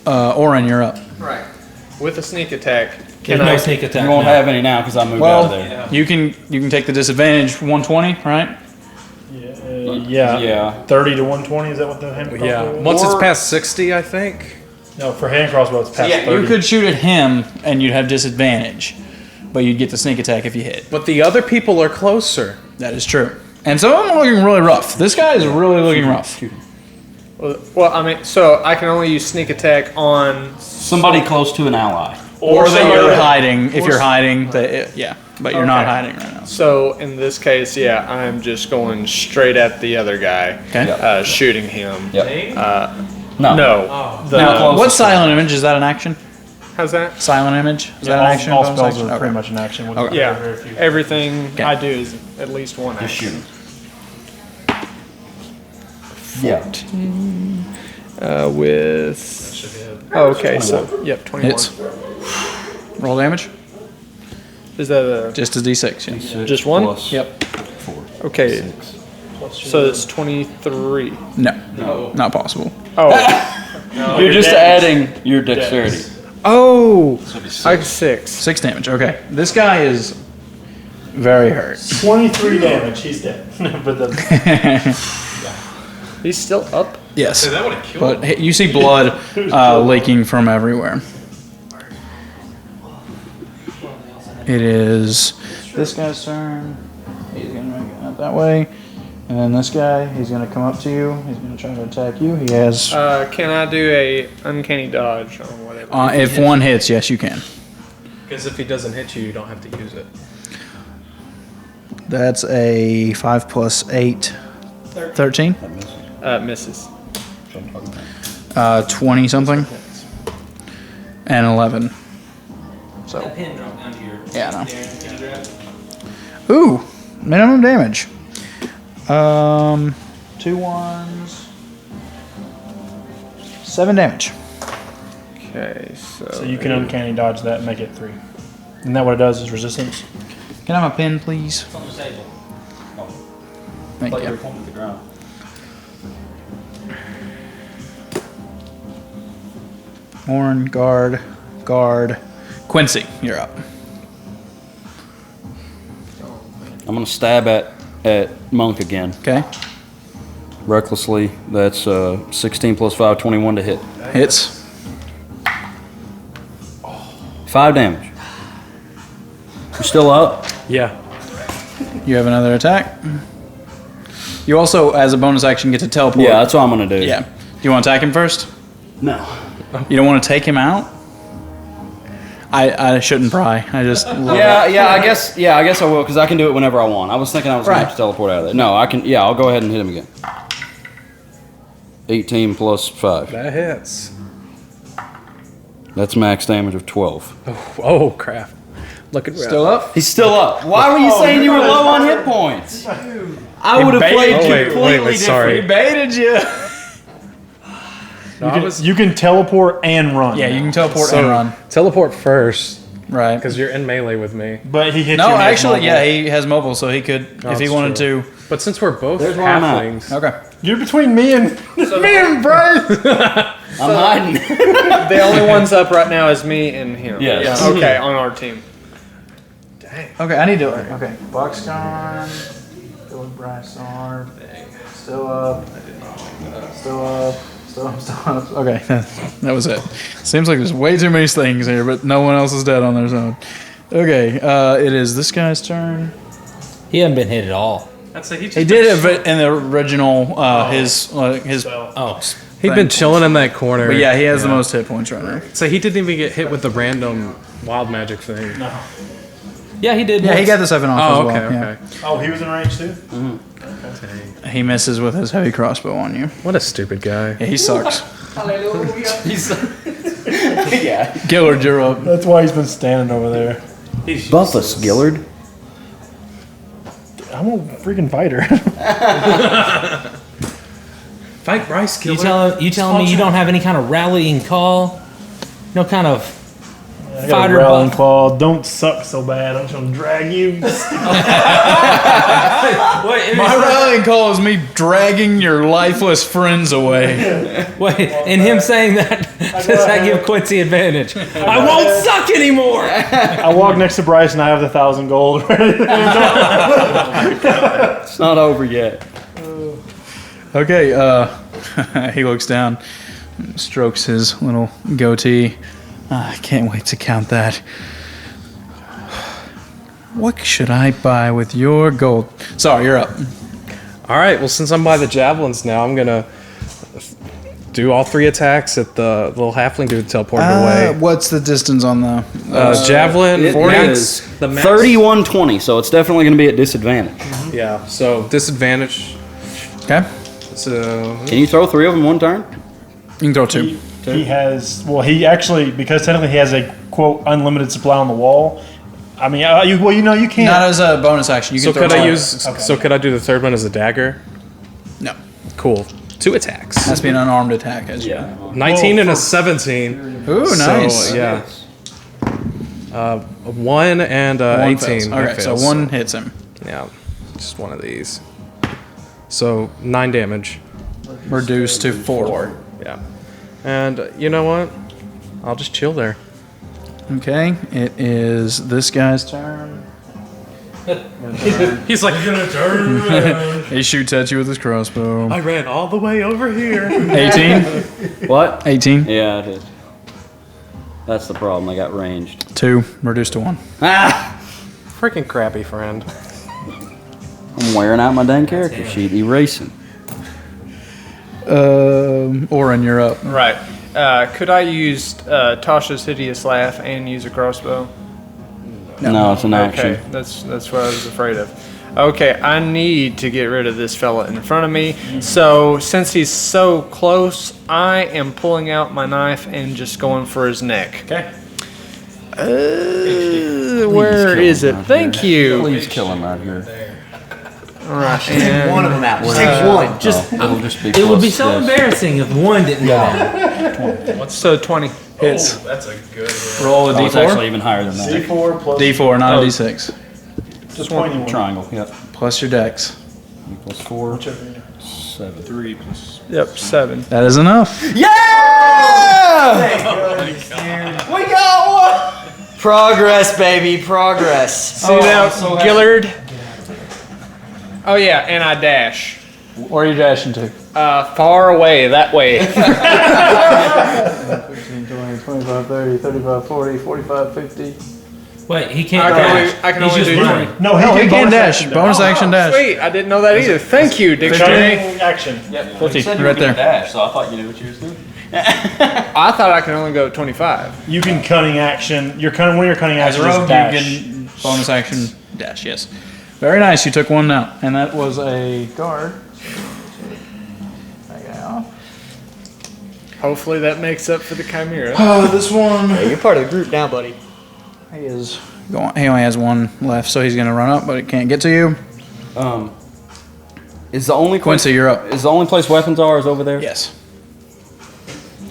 Oren, you're up. Right. With a sneak attack, There's can no I? sneak attack. You won't now. have any now because I moved out of Well, there. you can take the disadvantage 120, right? Yeah. 30 to 120. Is that what the hand crossbow Yeah. is? Once it's Or- past 60, I think. No, for hand crossbow, it's past Yeah, 30. you could shoot at him and you'd have disadvantage, but you'd get the sneak attack if you hit. But the other people are closer. That is true. And some of them are looking really rough. This guy is really looking rough. Well, I mean, so I can only use sneak attack on. Somebody close to an ally. Or that somebody- you're hiding. If you're hiding, yeah, but you're not Okay. hiding right now. So in this case, yeah, I'm just going straight at the other guy, Okay. shooting him. Yep. No. Oh. The, Now, what's silent image? Is that an action? How's that? Silent image? Is that an all, action? all bonus spells action? are Okay. pretty much an action. With Okay. Yeah. very few. Everything I do is at least one Just action. shoot. Yeah. With. Oh, okay, so yep, 21. Hits. Roll damage. Is that a Just a d6. Yeah. just one? Plus Yep. 4. Okay, so it's 23. No. Not possible. Oh, You're just adding your dexterity. oh, I have 6. 6 damage. Okay. This guy is very hurt. 23 damage. He's dead. But the, He's still up. Yes. That would have killed But you see blood leaking from everywhere. It is this guy's turn. He's going to make it out that way. And then this guy, he's going to come up to you. He's going to try to attack you. He has... Can I do a uncanny dodge or whatever? if one hits, yes, you can. Because if he doesn't hit you, you don't have to use it. That's a 5 plus 8. 13? Misses. 20 something. And 11. So, Pin drop down to your. yeah, no. Ooh, minimum damage. 2 1s. 7 damage. Okay, so. so you can uncanny dodge that and make it 3. Isn't that what it does? Is resistance? Can I have a pin, please? It's on the table. Thank you. Pointing to the ground. Horn, guard. Quincy, you're up. I'm gonna stab at Monk again. Okay. Recklessly. That's 16 plus 5, 21 to hit. Hits. 5 damage. You still up? Yeah. You have another attack. You also, as a bonus action, get to teleport. Yeah, that's what I'm gonna do. Yeah. Do you want to attack him first? No. You don't want to take him out? I shouldn't pry. I just... Yeah, I guess I will because I can do it whenever I want. I was thinking I was gonna have to teleport out of there. No, I can. Yeah, I'll go ahead and hit him again. 18 plus 5. That hits. That's max damage of 12. Oh, crap. Looking rough. Still up? He's still up. Why were you saying you were low on hit points? I would have played completely different. sorry. He baited you. You can teleport and run. Yeah, you can teleport So, and run. teleport first, Right. because you're in melee with me. But he hits No, you. and he has actually, mobile. yeah, he has mobile, so he could, if he that's wanted true. to. But since we're both There's where I'm at. halflings, Okay. You're between me and Bryce. I'm hiding. The only one's up right now is me and him. Yes. Okay, on our team. Okay, I need to. Okay. Boxcon. Still with Bryce on. Still up. Still up. Still up. Okay, that was it. Seems like there's way too many things here, but no one else is dead on their zone. Okay, it is this guy's turn. He hasn't been hit at all. I'd say He did it in the original, his. Oh, he'd been chilling in that corner. But yeah, he has the most hit points right now. So he didn't even get hit with the random wild magic thing. No. yeah, he did. Yeah, he once. got the 7 off Oh, as okay, well. okay. Oh, he was in range too. Yeah. He misses with his heavy crossbow on you. What a stupid guy. Yeah, he sucks. He's, yeah. Gillard, you're up. That's why he's been standing over there. Buff us, Gillard. I'm a freaking fighter. Fight Bryce, You telling me you don't have any kind of rallying call? No kind of I got a fighter rallying buff? claw. Don't suck so bad. I'm just gonna drag you. My rallying call is me dragging your lifeless friends away. Wait, and him saying that, does that give Quincy advantage? I won't suck anymore! I walk next to Bryce and I have the 1,000 gold. It's not over yet. Okay, he looks down, strokes his little goatee. I can't wait to count that. What should I buy with your gold? Sorry, you're up. All right. Well, since I'm by the javelins now, I'm gonna do all 3 attacks at the little halfling dude teleported away. What's the distance on the Javelin. It 40 is the max. 3120, so it's definitely going to be at disadvantage. Yeah. So disadvantage. Okay, So Can you throw 3 of them one turn? you can throw 2. He has. Well, he actually, because technically he has a quote unlimited supply on the wall. I mean, you can't. Not as a bonus action. You So can could throw I it. use? Okay. So could I do the third one as a dagger? No. Cool. 2 attacks. Has to be an unarmed attack. As you. 19 and a 17. Ooh, nice. So, yeah. 1 and One 18. fails. that Okay, so fails, one hits him. Yeah, just one of these. So 9 damage. Reduced to 4. Yeah. And you know what? I'll just chill there. Okay, it is this guy's turn. He's like, you're gonna turn around. He shoots at you with his crossbow. I ran all the way over here. 18. What? 18. Yeah, I did. That's the problem. I got ranged. 2. Reduced to 1. Ah! Freaking crappy friend. I'm wearing out my dang character sheet, erasing. Oren, you're up. Right. Could I use Tasha's hideous laugh and use a crossbow? No, it's an action. Okay, that's what I was afraid of. Okay, I need to get rid of this fella in front of me. So since he's so close, I am pulling out my knife and just going for his neck. Okay. Where is it? Thank you. Please kill him right here. All right. Take one of them out. Just take one. Just, it'll just be It would be plus so this. embarrassing if one didn't go down. So 20 hits. That's a good one. Roll a Oh, it's actually d4. even higher than that. D4 plus D4, not a d6. just pointy one. Triangle, yep. Plus your dex. Equals 4. 7. 3 plus. Yep, 7. That is enough. We got one. Progress, baby, progress. See now, Gillard. Oh yeah, and I dash. Where are you dashing to? Far away, that way. 15, 20, 25, 30, 35, 40, 45, 50. Wait, he can't I can dash. only- I can He's only just do running. No, He can can dash. Bonus action dash. Sweet, I didn't know that either. Thank you, dictionary. Action. 50, right there. Dash, so I thought you knew what you was doing. I thought I could only go 25. You can cunning action. Your cunning. One of your cunning As actions a is rogue, dash. you can bonus action dash, yes. Very nice, you took one now. And that was a guard. That guy off. Hopefully that makes up for the chimera. This one. Hey, you're part of the group now, buddy. He is going. He only has one left, so he's gonna run up, but it can't get to you. Is the only place, Quincy, you're up. Is the only place weapons are is over there? Yes.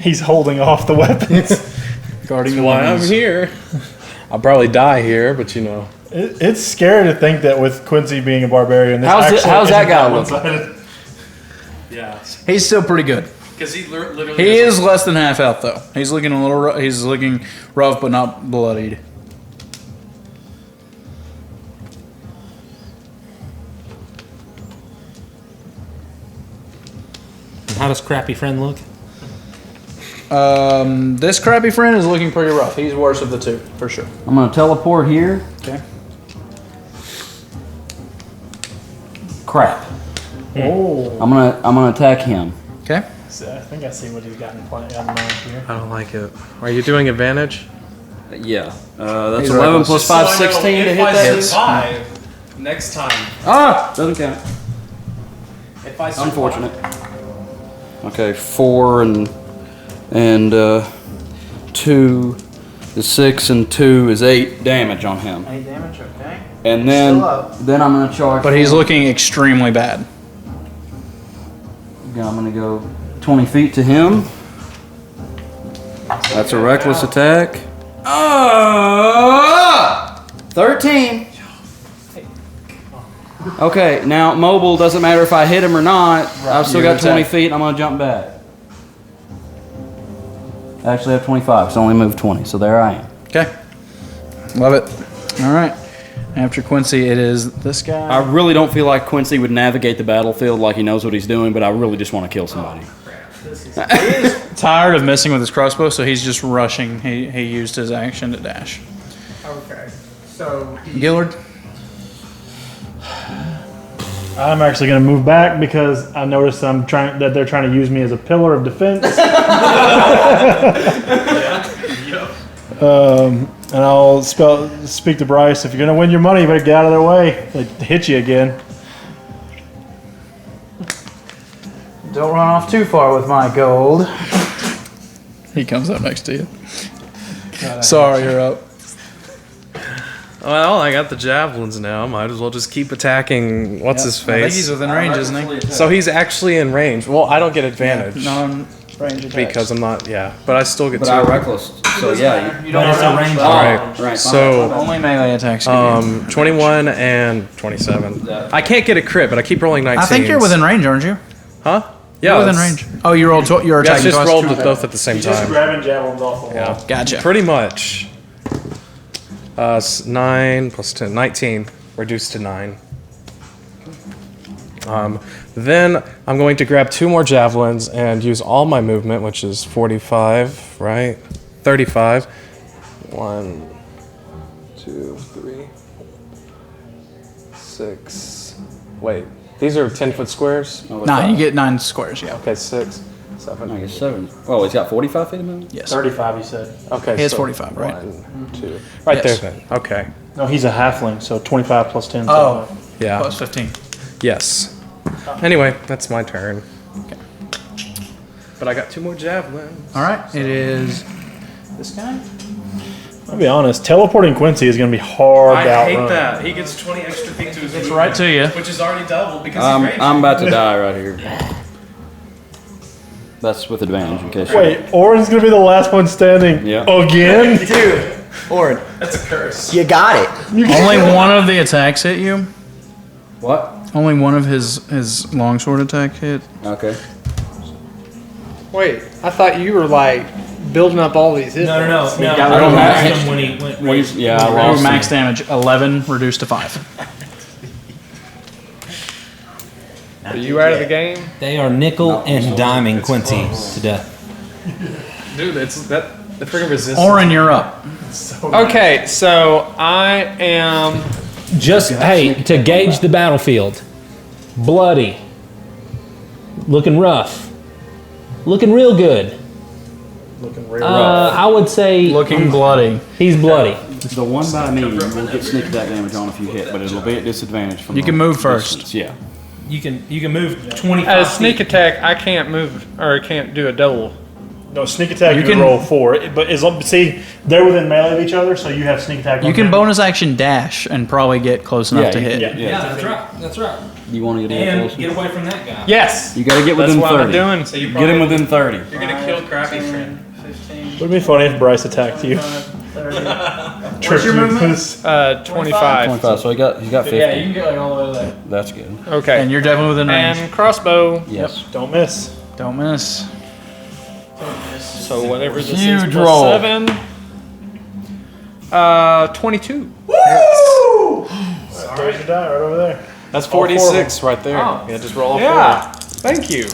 He's holding off the weapons. Guarding the Why I'm weapons. here. I'll probably die here, but you know. It's scary to think that with Quincy being a barbarian, this How's actually that isn't guy one-sided. Yeah. He's still pretty good. Because he literally. He is less than half health though. He's looking a little. He's looking rough, but not bloodied. How does crappy friend look? This crappy friend is looking pretty rough. He's worse of the two, for sure. I'm gonna teleport here. Okay. Crap. Oh. I'm gonna attack him. Okay. So I think I see what he's got in mind here. I don't like it. Are you doing advantage? Yeah. That's He's 11 reckless. plus 5, 16 to hit that. survive next time. Ah! Doesn't count. If I Unfortunate. Okay, 4 and 2 is 6 and 2 is 8 damage on him. 8 damage. Okay. And then Still up. then I'm gonna charge. But he's looking extremely bad. I'm gonna go 20 feet to him. That's a reckless attack. 13. Okay, now mobile doesn't matter if I hit him or not. I've still got 20 feet and I'm gonna jump back. I actually have 25, so I only moved 20, so there I am. Okay. Love it. All right. After Quincy, it is this guy. I really don't feel like Quincy would navigate the battlefield like he knows what he's doing, but I really just want to kill somebody. Tired of messing with his crossbow, so he's just rushing. He used his action to dash. Okay. So Gillard. I'm actually going to move back because I noticed that they're trying to use me as a pillar of defense. And I'll speak to Bryce. If you're going to win your money, you better get out of their way. They hit you again. Don't run off too far with my gold. He comes up next to you. Sorry, you're up. Well, I got the javelins now. Might as well just keep attacking. What's his face? I think he's within range, isn't he? So he's actually in range. Well, I don't get advantage Non-range attacks. because I'm not. Yeah, but I still get But two. I reckless. So yeah, You don't have a range. All right. right. So only melee attacks. 21 and 27. I can't get a crit, but I keep rolling 19. I think you're within range, aren't you? Huh? Yeah. You're within range. Oh, you rolled. You're Yeah, I attacking just twice. rolled with both at the same Just time. grabbing javelins off the wall. Yeah. Gotcha. Pretty much. 9 plus 10, 19, reduced to 9. Then I'm going to grab 2 more javelins and use all my movement, which is 45, right? 35. 1, 2, 3, 6. Wait, these are 10-foot squares? Nah, you get 9 squares. Yeah. Okay, 6, 7. I guess 7. Oh, he's got 45 feet of movement? Yes. 35, he said. Okay, He has so 45, right? 1, 2. Right Yes. there then. Okay. No, he's a halfling, so 25 plus 10. Oh, Yeah. plus 15. Yes. Anyway, that's my turn. Okay. But I got 2 more javelins. All right. It is this guy. I'll be honest, teleporting Quincy is going to be hard to I hate outrun. that. He gets 20 extra feet to his movement, right to you. which is already double because I'm about to die right here. That's with advantage in case. Wait, Orin's going to be the last one standing Yeah. again? Dude, Orin, That's a curse. you got it. Only one of the attacks hit you. What? Only one of his longsword attack hit. Okay. Wait, I thought you were like building up all these hits. No. I don't lost have- him when he went. Well, yeah, I Your lost max him. damage 11 reduced to 5. Are you out of the game? They are nickel and diming Quincy to death. Dude, it's that the freaking resistance. Orin, you're up. Okay, so I am. Just hey, to gauge the battlefield. Bloody. Looking rough. Looking real good. Looking real rough. I would say Looking bloody. he's bloody. The one by me, you will get sneak attack damage on if you hit, but it'll be at disadvantage from You can the move first. distance. Yeah. You can move 25 At a sneak feet. attack, I can't move or I can't do a double. No, sneak attack You you can can- roll 4. But as long, see, they're within melee of each other, so you have sneak attack on You can them. bonus action dash and probably get close enough to you hit. can- Yeah, that's right. That's right. You want to get in And close? get away from that guy. Yes, You got to get that's within what 30. I'm doing. So you Get him within 30. You're gonna kill Crappy Friend. Would be funny if Bryce attacked you. What's your movement? 25. 25, so he got 50. Yeah, you can get like all the way there. That's good. Okay, And you're definitely within range. and crossbow. Yes. Don't miss. Don't miss. So whatever this is, Huge plus roll. 7. 22. There's your die right over there. That's All 4 of 46 right there. Oh. Yeah, just roll a Yeah, thank you.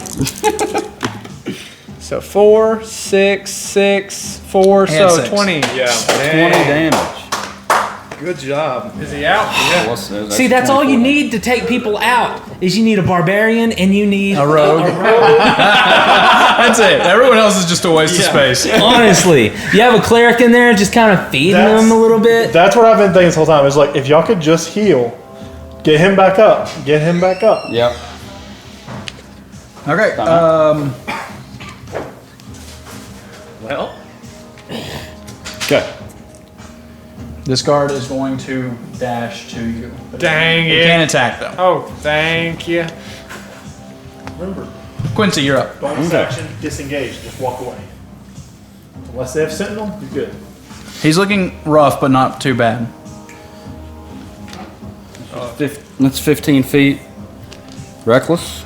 So 4, 6, 6, 4, And so 6. 20. 4. Yeah. 20 damage. Good job. Is he out? Well, See, that's all you need to take people out. Is you need a barbarian and you need A rogue. That's it. Everyone else is just a waste of space. Honestly, you have a cleric in there, just kind of feeding That's- them a little bit. That's what I've been thinking this whole time. Is like, if y'all could just heal, get him back up. Get him back up. Yep. Okay. Well, Okay. This guard is going to dash to you. Dang He it. can't attack though. Oh, thank you. Remember, Quincy, you're up. bonus action, disengage. Just walk away. Unless they have sentinel, you're good. He's looking rough, but not too bad. That's 15 feet. Reckless.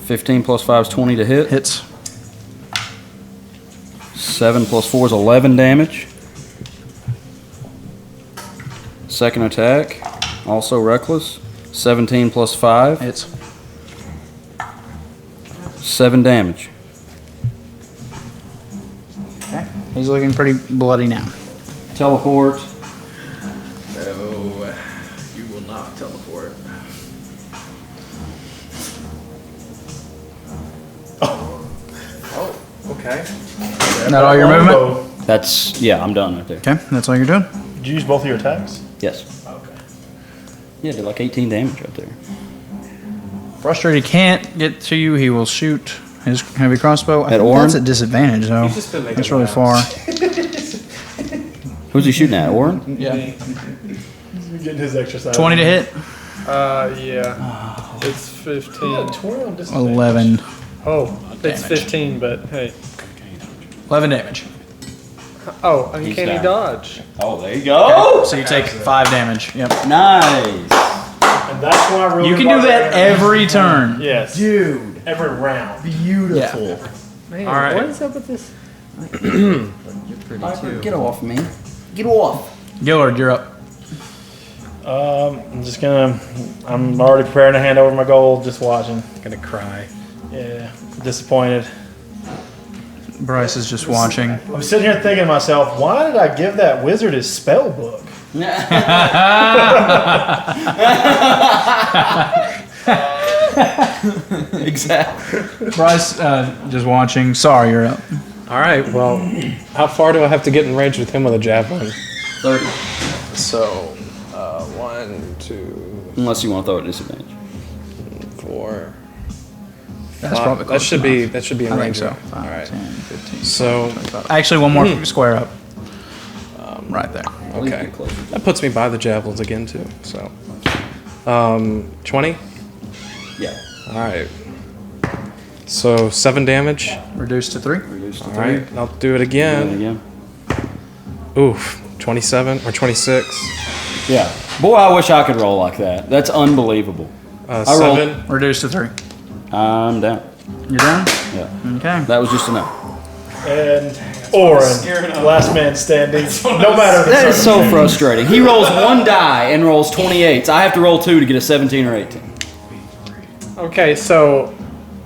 15 plus 5 is 20 to hit. Hits. 7 plus 4 is 11 damage. Second attack, also reckless. 17 plus 5, Hits. 7 damage. Okay. He's looking pretty bloody now. Teleport. no, you will not teleport. Oh, okay. Is that all your movement? Longbow. That's, yeah, I'm done right there. Okay, that's all you're doing. Did you use both of your attacks? Yes. Okay. Yeah, did like 18 damage right there. Frustrated, he can't get to you. He will shoot His heavy crossbow. I think Orin? that's at disadvantage, though. just been making That's really rounds. far. Who's he shooting at? Orin? Yeah. He's getting his exercise. 20 to hit. Yeah. It's 15. 20 on disadvantage. 11. Oh, it's Damage. 15, but hey. 11 damage. Oh, uncanny down. dodge. Oh, there you go. So you take 5 damage. Yep. Nice. And that's why I really You can do that every turn. Yes. Dude. Every round. Beautiful. Yeah. Man, All right. what is up with this? Get off me. Get off. Gillard, you're up. I'm already preparing to hand over my gold, just watching. Gonna cry. Yeah. Disappointed. Bryce is just watching. I'm sitting here thinking to myself, why did I give that wizard his spell book? Exactly. Bryce, just watching. Sorry, you're up. All right. Well, how far do I have to get in range with him with a javelin? 30. So, 1, 2, Unless you want to throw it at disadvantage. 4. That's probably close that should be in I think range. so. All 5, right. 10, 15. So, Actually, one more square up. Right there. okay. That puts me by the javelins again too. So, 20. Yeah. All right. So 7 damage. Reduced to 3. All right. I'll do it again. Again. Oof. 27 or 26. Yeah. Boy, I wish I could roll like that. That's unbelievable. I rolled. 7. Reduced to 3. I'm down. You're down? Yeah. Okay. That was just enough. And Orin, last man standing. No matter the That is so circumstance. frustrating. He rolls 1 die and rolls 28s. I have to roll 2 to get a 17 or 18. Okay, so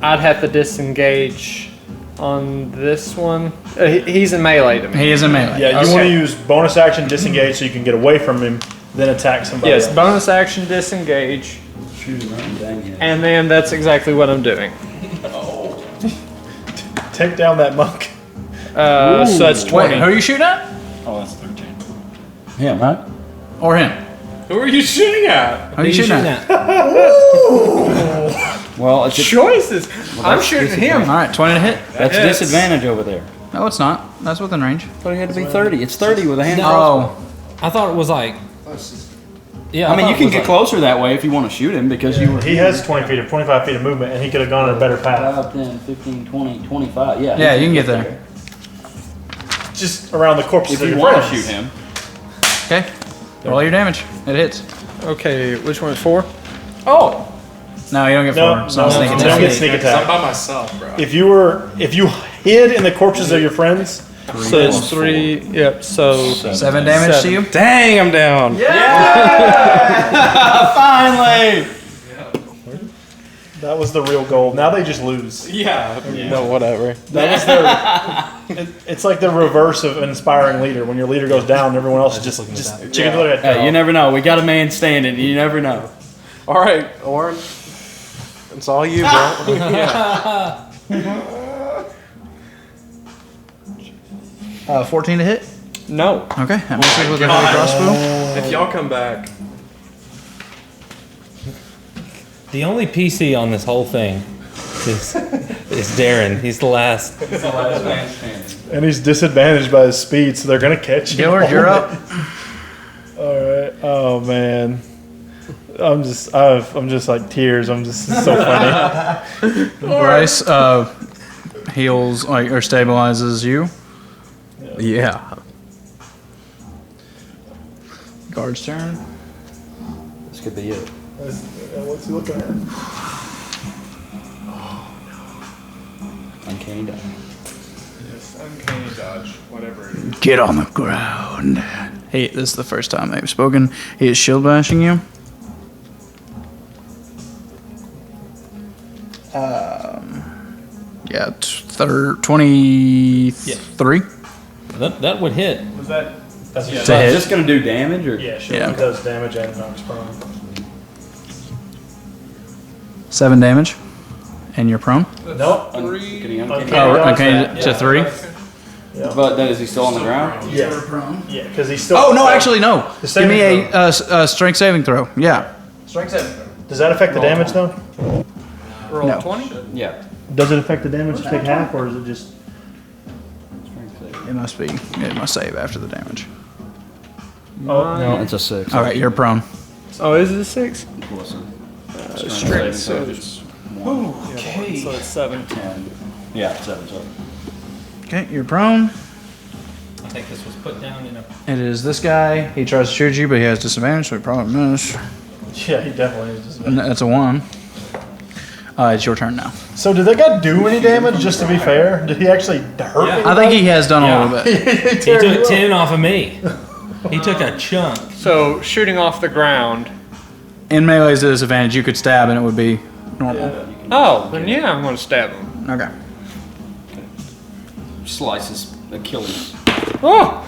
I'd have to disengage on this one. He's in melee to me. He is in melee. Yeah, you Okay. want to use bonus action disengage so you can get away from him, then attack somebody. Yes, else. bonus action disengage. And then that's exactly what I'm doing. Take down that monk. So that's 20. Wait, who are you shooting at? Oh, that's 13. Him, right? Or him? Who are you shooting at? Who are you shooting at? Well, it's a, Choices. I'm shooting him. All right, 20 to hit. that's a hits. disadvantage over there. No, it's not. That's within range. But it had to be 30. It's 30 with a hand. Oh, I thought it was like. Yeah, I mean, thought you it can was get like- closer that way if you want to shoot him because you were. He has 20 feet of 25 feet of movement, and he could have gone on a better path. 5, 10, 15, 20, 25. Yeah. yeah, you can get there. Just around the corpses If of you your want to friends. shoot him. Okay. Roll your damage. It hits. Okay, which one is 4? Oh. No, you don't get 4. No, It's not a no, sneak you attack. don't get sneak I'm attack. by myself, bro. If you hid in the corpses of your friends, So it's 3. Yep, so 7 damage to you. Dang, I'm down. Finally. that was the real goal. Now they just lose. Yeah. No, whatever. That was their. It's like the reverse of an inspiring leader. When your leader goes down, everyone else just chicken to their head. Hey, you never know. We got a man standing. You never know. All right, Orin. It's all you, bro. Yeah. 14 to hit. no. Okay. That misses with a heavy crossbow. If y'all come back, The only PC on this whole thing is Darren. He's the last. And he's disadvantaged by his speed, so they're gonna catch him. Gillard, you're up. All right. Oh man. I'm just like tears. I'm just it's so funny. Bryce heals or stabilizes you. yeah. Guard's turn. This could be it. What's he looking at? Uncanny dodge. Uncanny dodge, whatever it is. Get on the ground. Hey, this is the first time they've spoken. He is shield bashing you. Yeah, 23. That would hit. Was that? That's To Is hit. this going to do damage or? Yeah, sure. Yeah. It does damage and knocks prone. 7 damage. And you're prone. Nope. Uncanny Oh, dodge okay, that. to 3. But then is he still on the ground? Yeah. Yeah, because he's still. Oh, no, actually, no. The Give me saving a strength saving throw. Yeah. Does that affect the damage though? Roll No. 20? Yeah. Does it affect the damage to take half, or is it just? It must save after the damage. Oh no. It's a 6. All right, you're prone. Oh, is it a 6? Strength, so it's Okay. So it's 7. 10. Yeah, 7. Sorry. Okay, you're prone. I think this was put down in a. It is this guy. He tries to shoot you, but he has disadvantage, so he probably miss. Yeah, he definitely is. That's a 1. It's your turn now. So did that guy do any damage? Just to be fair, did he actually hurt me? I think he has done a little bit. He took 10 off of me. He took a chunk. So shooting off the ground. In melee's a disadvantage, you could stab and it would be normal. Oh, then yeah, I'm gonna stab him. Okay. Slices Achilles. Oh!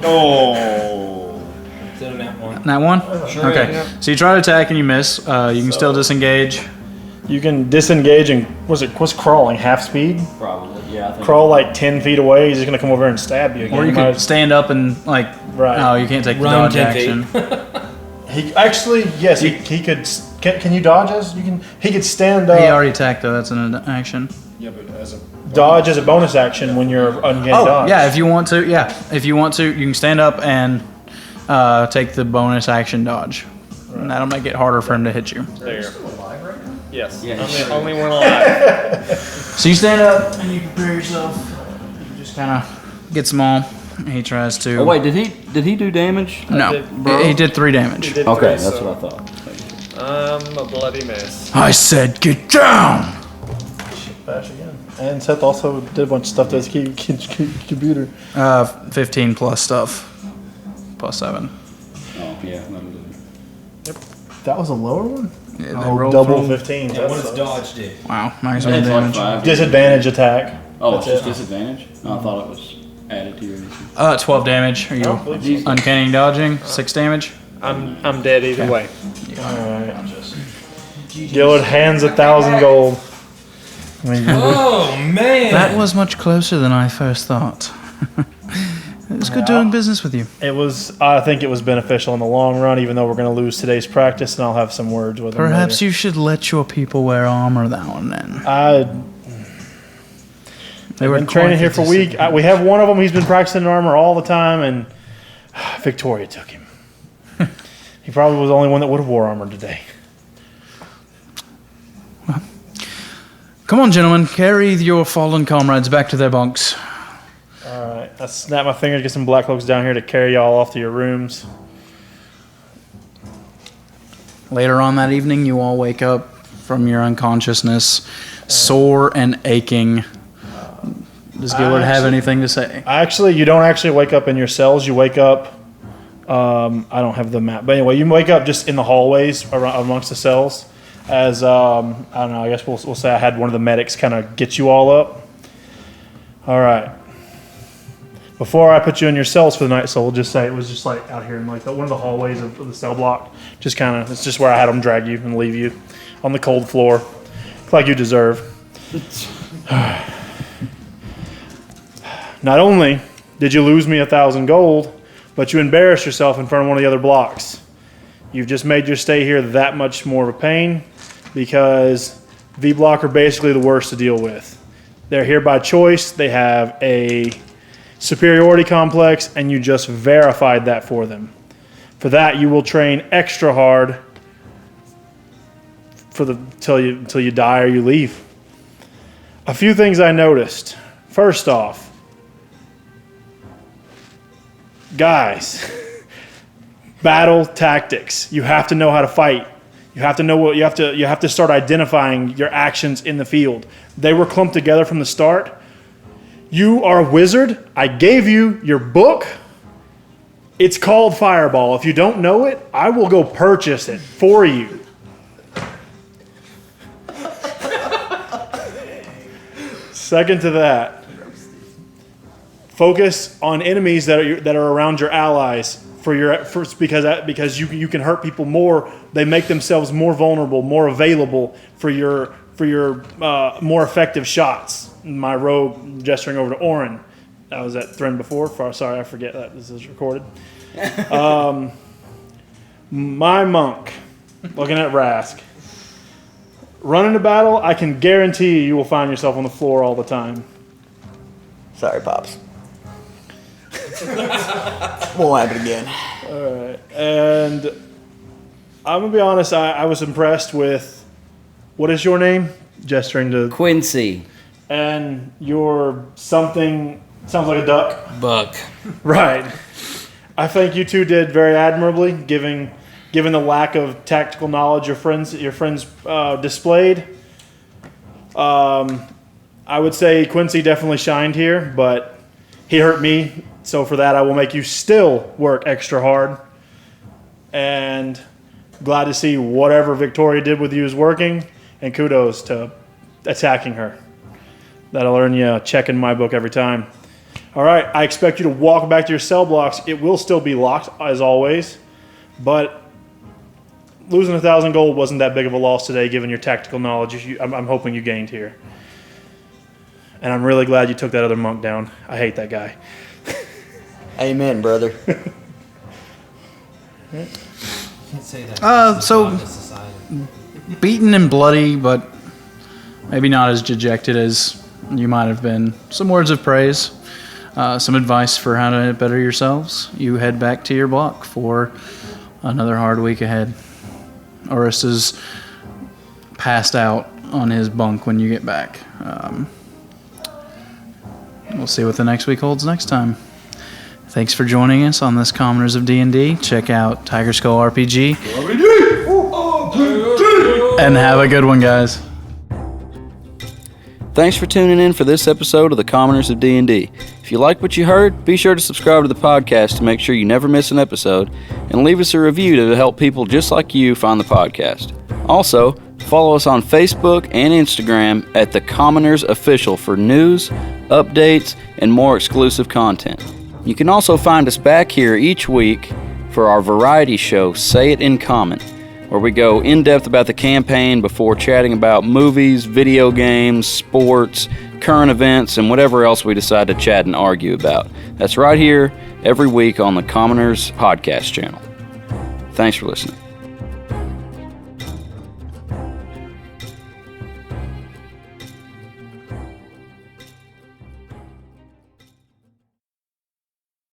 Oh. Is that a nat 1? That one? Okay. So you try to attack and you miss. You can still disengage. You can disengage and what's crawling? Half speed? Probably, yeah. I think Crawl like 10 feet away. He's just gonna come over and stab you again. Or you could stand up and like. Right. Oh, you can't take the Run dodge 10 action. He actually, yes, he could. Can you dodge us? You can. He could stand up. He already attacked though. That's an action. Yeah, but as a Dodge as a bonus action when you're uncanny dodge. Yeah, if you want to. Yeah, if you want to, you can stand up and take the bonus action dodge. And that'll make it harder for him to hit you. There. Yes. Yeah, I'm he's the only one alive. So you stand up and you prepare yourself. You just kind of get small. He tries to. Oh wait, did he do damage? No, he did 3 damage. Did Okay, 3, that's so what I thought. I'm a bloody mess. I said, get down. Bash again. And Seth also did a bunch of stuff to his computer. 15 plus stuff, plus 7. Oh yeah, that'll do. That was a lower one? Yeah, they Oh, rolled double from- 15. Yeah, what does dodge do? Wow, maximum It's like damage. 5. Disadvantage attack. Oh, it's That's just it. disadvantage? No, I thought it was added to your AC. 12 damage. Are you uncanny dodging? 6 damage. I'm dead either way. Alright. Gillard hands 1,000 gold. I mean, Oh man! That was much closer than I first thought. It was good doing business with you. I think it was beneficial in the long run, even though we're going to lose today's practice, and I'll have some words with him Perhaps later. you should let your people wear armor now and then. They've been training here for a week. We have one of them. He's been practicing armor all the time, and Victoria took him. He probably was the only one that would have wore armor today. Come on, gentlemen. Carry your fallen comrades back to their bunks. All right. I snap my fingers, get some black cloaks down here to carry y'all off to your rooms. Later on that evening, you all wake up from your unconsciousness, sore and aching. Does Gillard have anything to say? Actually, you don't actually wake up in your cells. You wake up. I don't have the map, but anyway, you wake up just in the hallways around, amongst the cells. As I don't know, I guess we'll say I had one of the medics kind of get you all up. All right. Before I put you in your cells for the night, so we'll just say it was just like out here in like one of the hallways of the cell block. Just kind of, it's just where I had them drag you and leave you on the cold floor, like you deserve. Not only did you lose me 1,000 gold, but you embarrassed yourself in front of one of the other blocks. You've just made your stay here that much more of a pain because V block are basically the worst to deal with. They're here by choice. They have a superiority complex, and you just verified that for them. For that, you will train extra hard till you die or you leave. A few things I noticed. First off, guys, battle tactics. You have to know how to fight. You have to know what you have to start identifying your actions in the field. They were clumped together from the start. You are a wizard. I gave you your book. It's called Fireball. If you don't know it, I will go purchase it for you. Second to that, focus on enemies that are around your allies because you can hurt people more. They make themselves more vulnerable, more available for your more effective shots. My rogue gesturing over to Orin. I was at Thren before. Sorry, I forget that this is recorded. My monk, looking at Rask. run into battle, I can guarantee you will find yourself on the floor all the time. Sorry, Pops. Won't happen again. All right. And I'm going to be honest, I was impressed with, what is your name? Gesturing to Quincy. And your something, sounds like a duck. Buck. Right. I think you two did very admirably, given the lack of tactical knowledge your friends displayed. I would say Quincy definitely shined here, but he hurt me. So for that, I will make you still work extra hard. And glad to see whatever Victoria did with you is working. And kudos to attacking her. That'll earn you a check in my book every time. All right, I expect you to walk back to your cell blocks. It will still be locked, as always. But losing 1,000 gold wasn't that big of a loss today, given your tactical knowledge I'm hoping you gained here. And I'm really glad you took that other monk down. I hate that guy. Amen, brother. So beaten and bloody, but maybe not as dejected as you might have been. Some words of praise, some advice for how to better yourselves. You head back to your block for another hard week ahead. Oris is passed out on his bunk when you get back. We'll see what the next week holds next time. Thanks for joining us on this Commoners of D&D. Check out Tiger Skull RPG. And have a good one, guys. Thanks for tuning in for this episode of the Commoners of D&D. If you like what you heard, be sure to subscribe to the podcast to make sure you never miss an episode, and leave us a review to help people just like you find the podcast. Also, follow us on Facebook and Instagram at The Commoners Official for news, updates, and more exclusive content. You can also find us back here each week for our variety show, Say It in Common, where we go in-depth about the campaign before chatting about movies, video games, sports, current events, and whatever else we decide to chat and argue about. That's right here every week on the Commoners Podcast channel. Thanks for listening.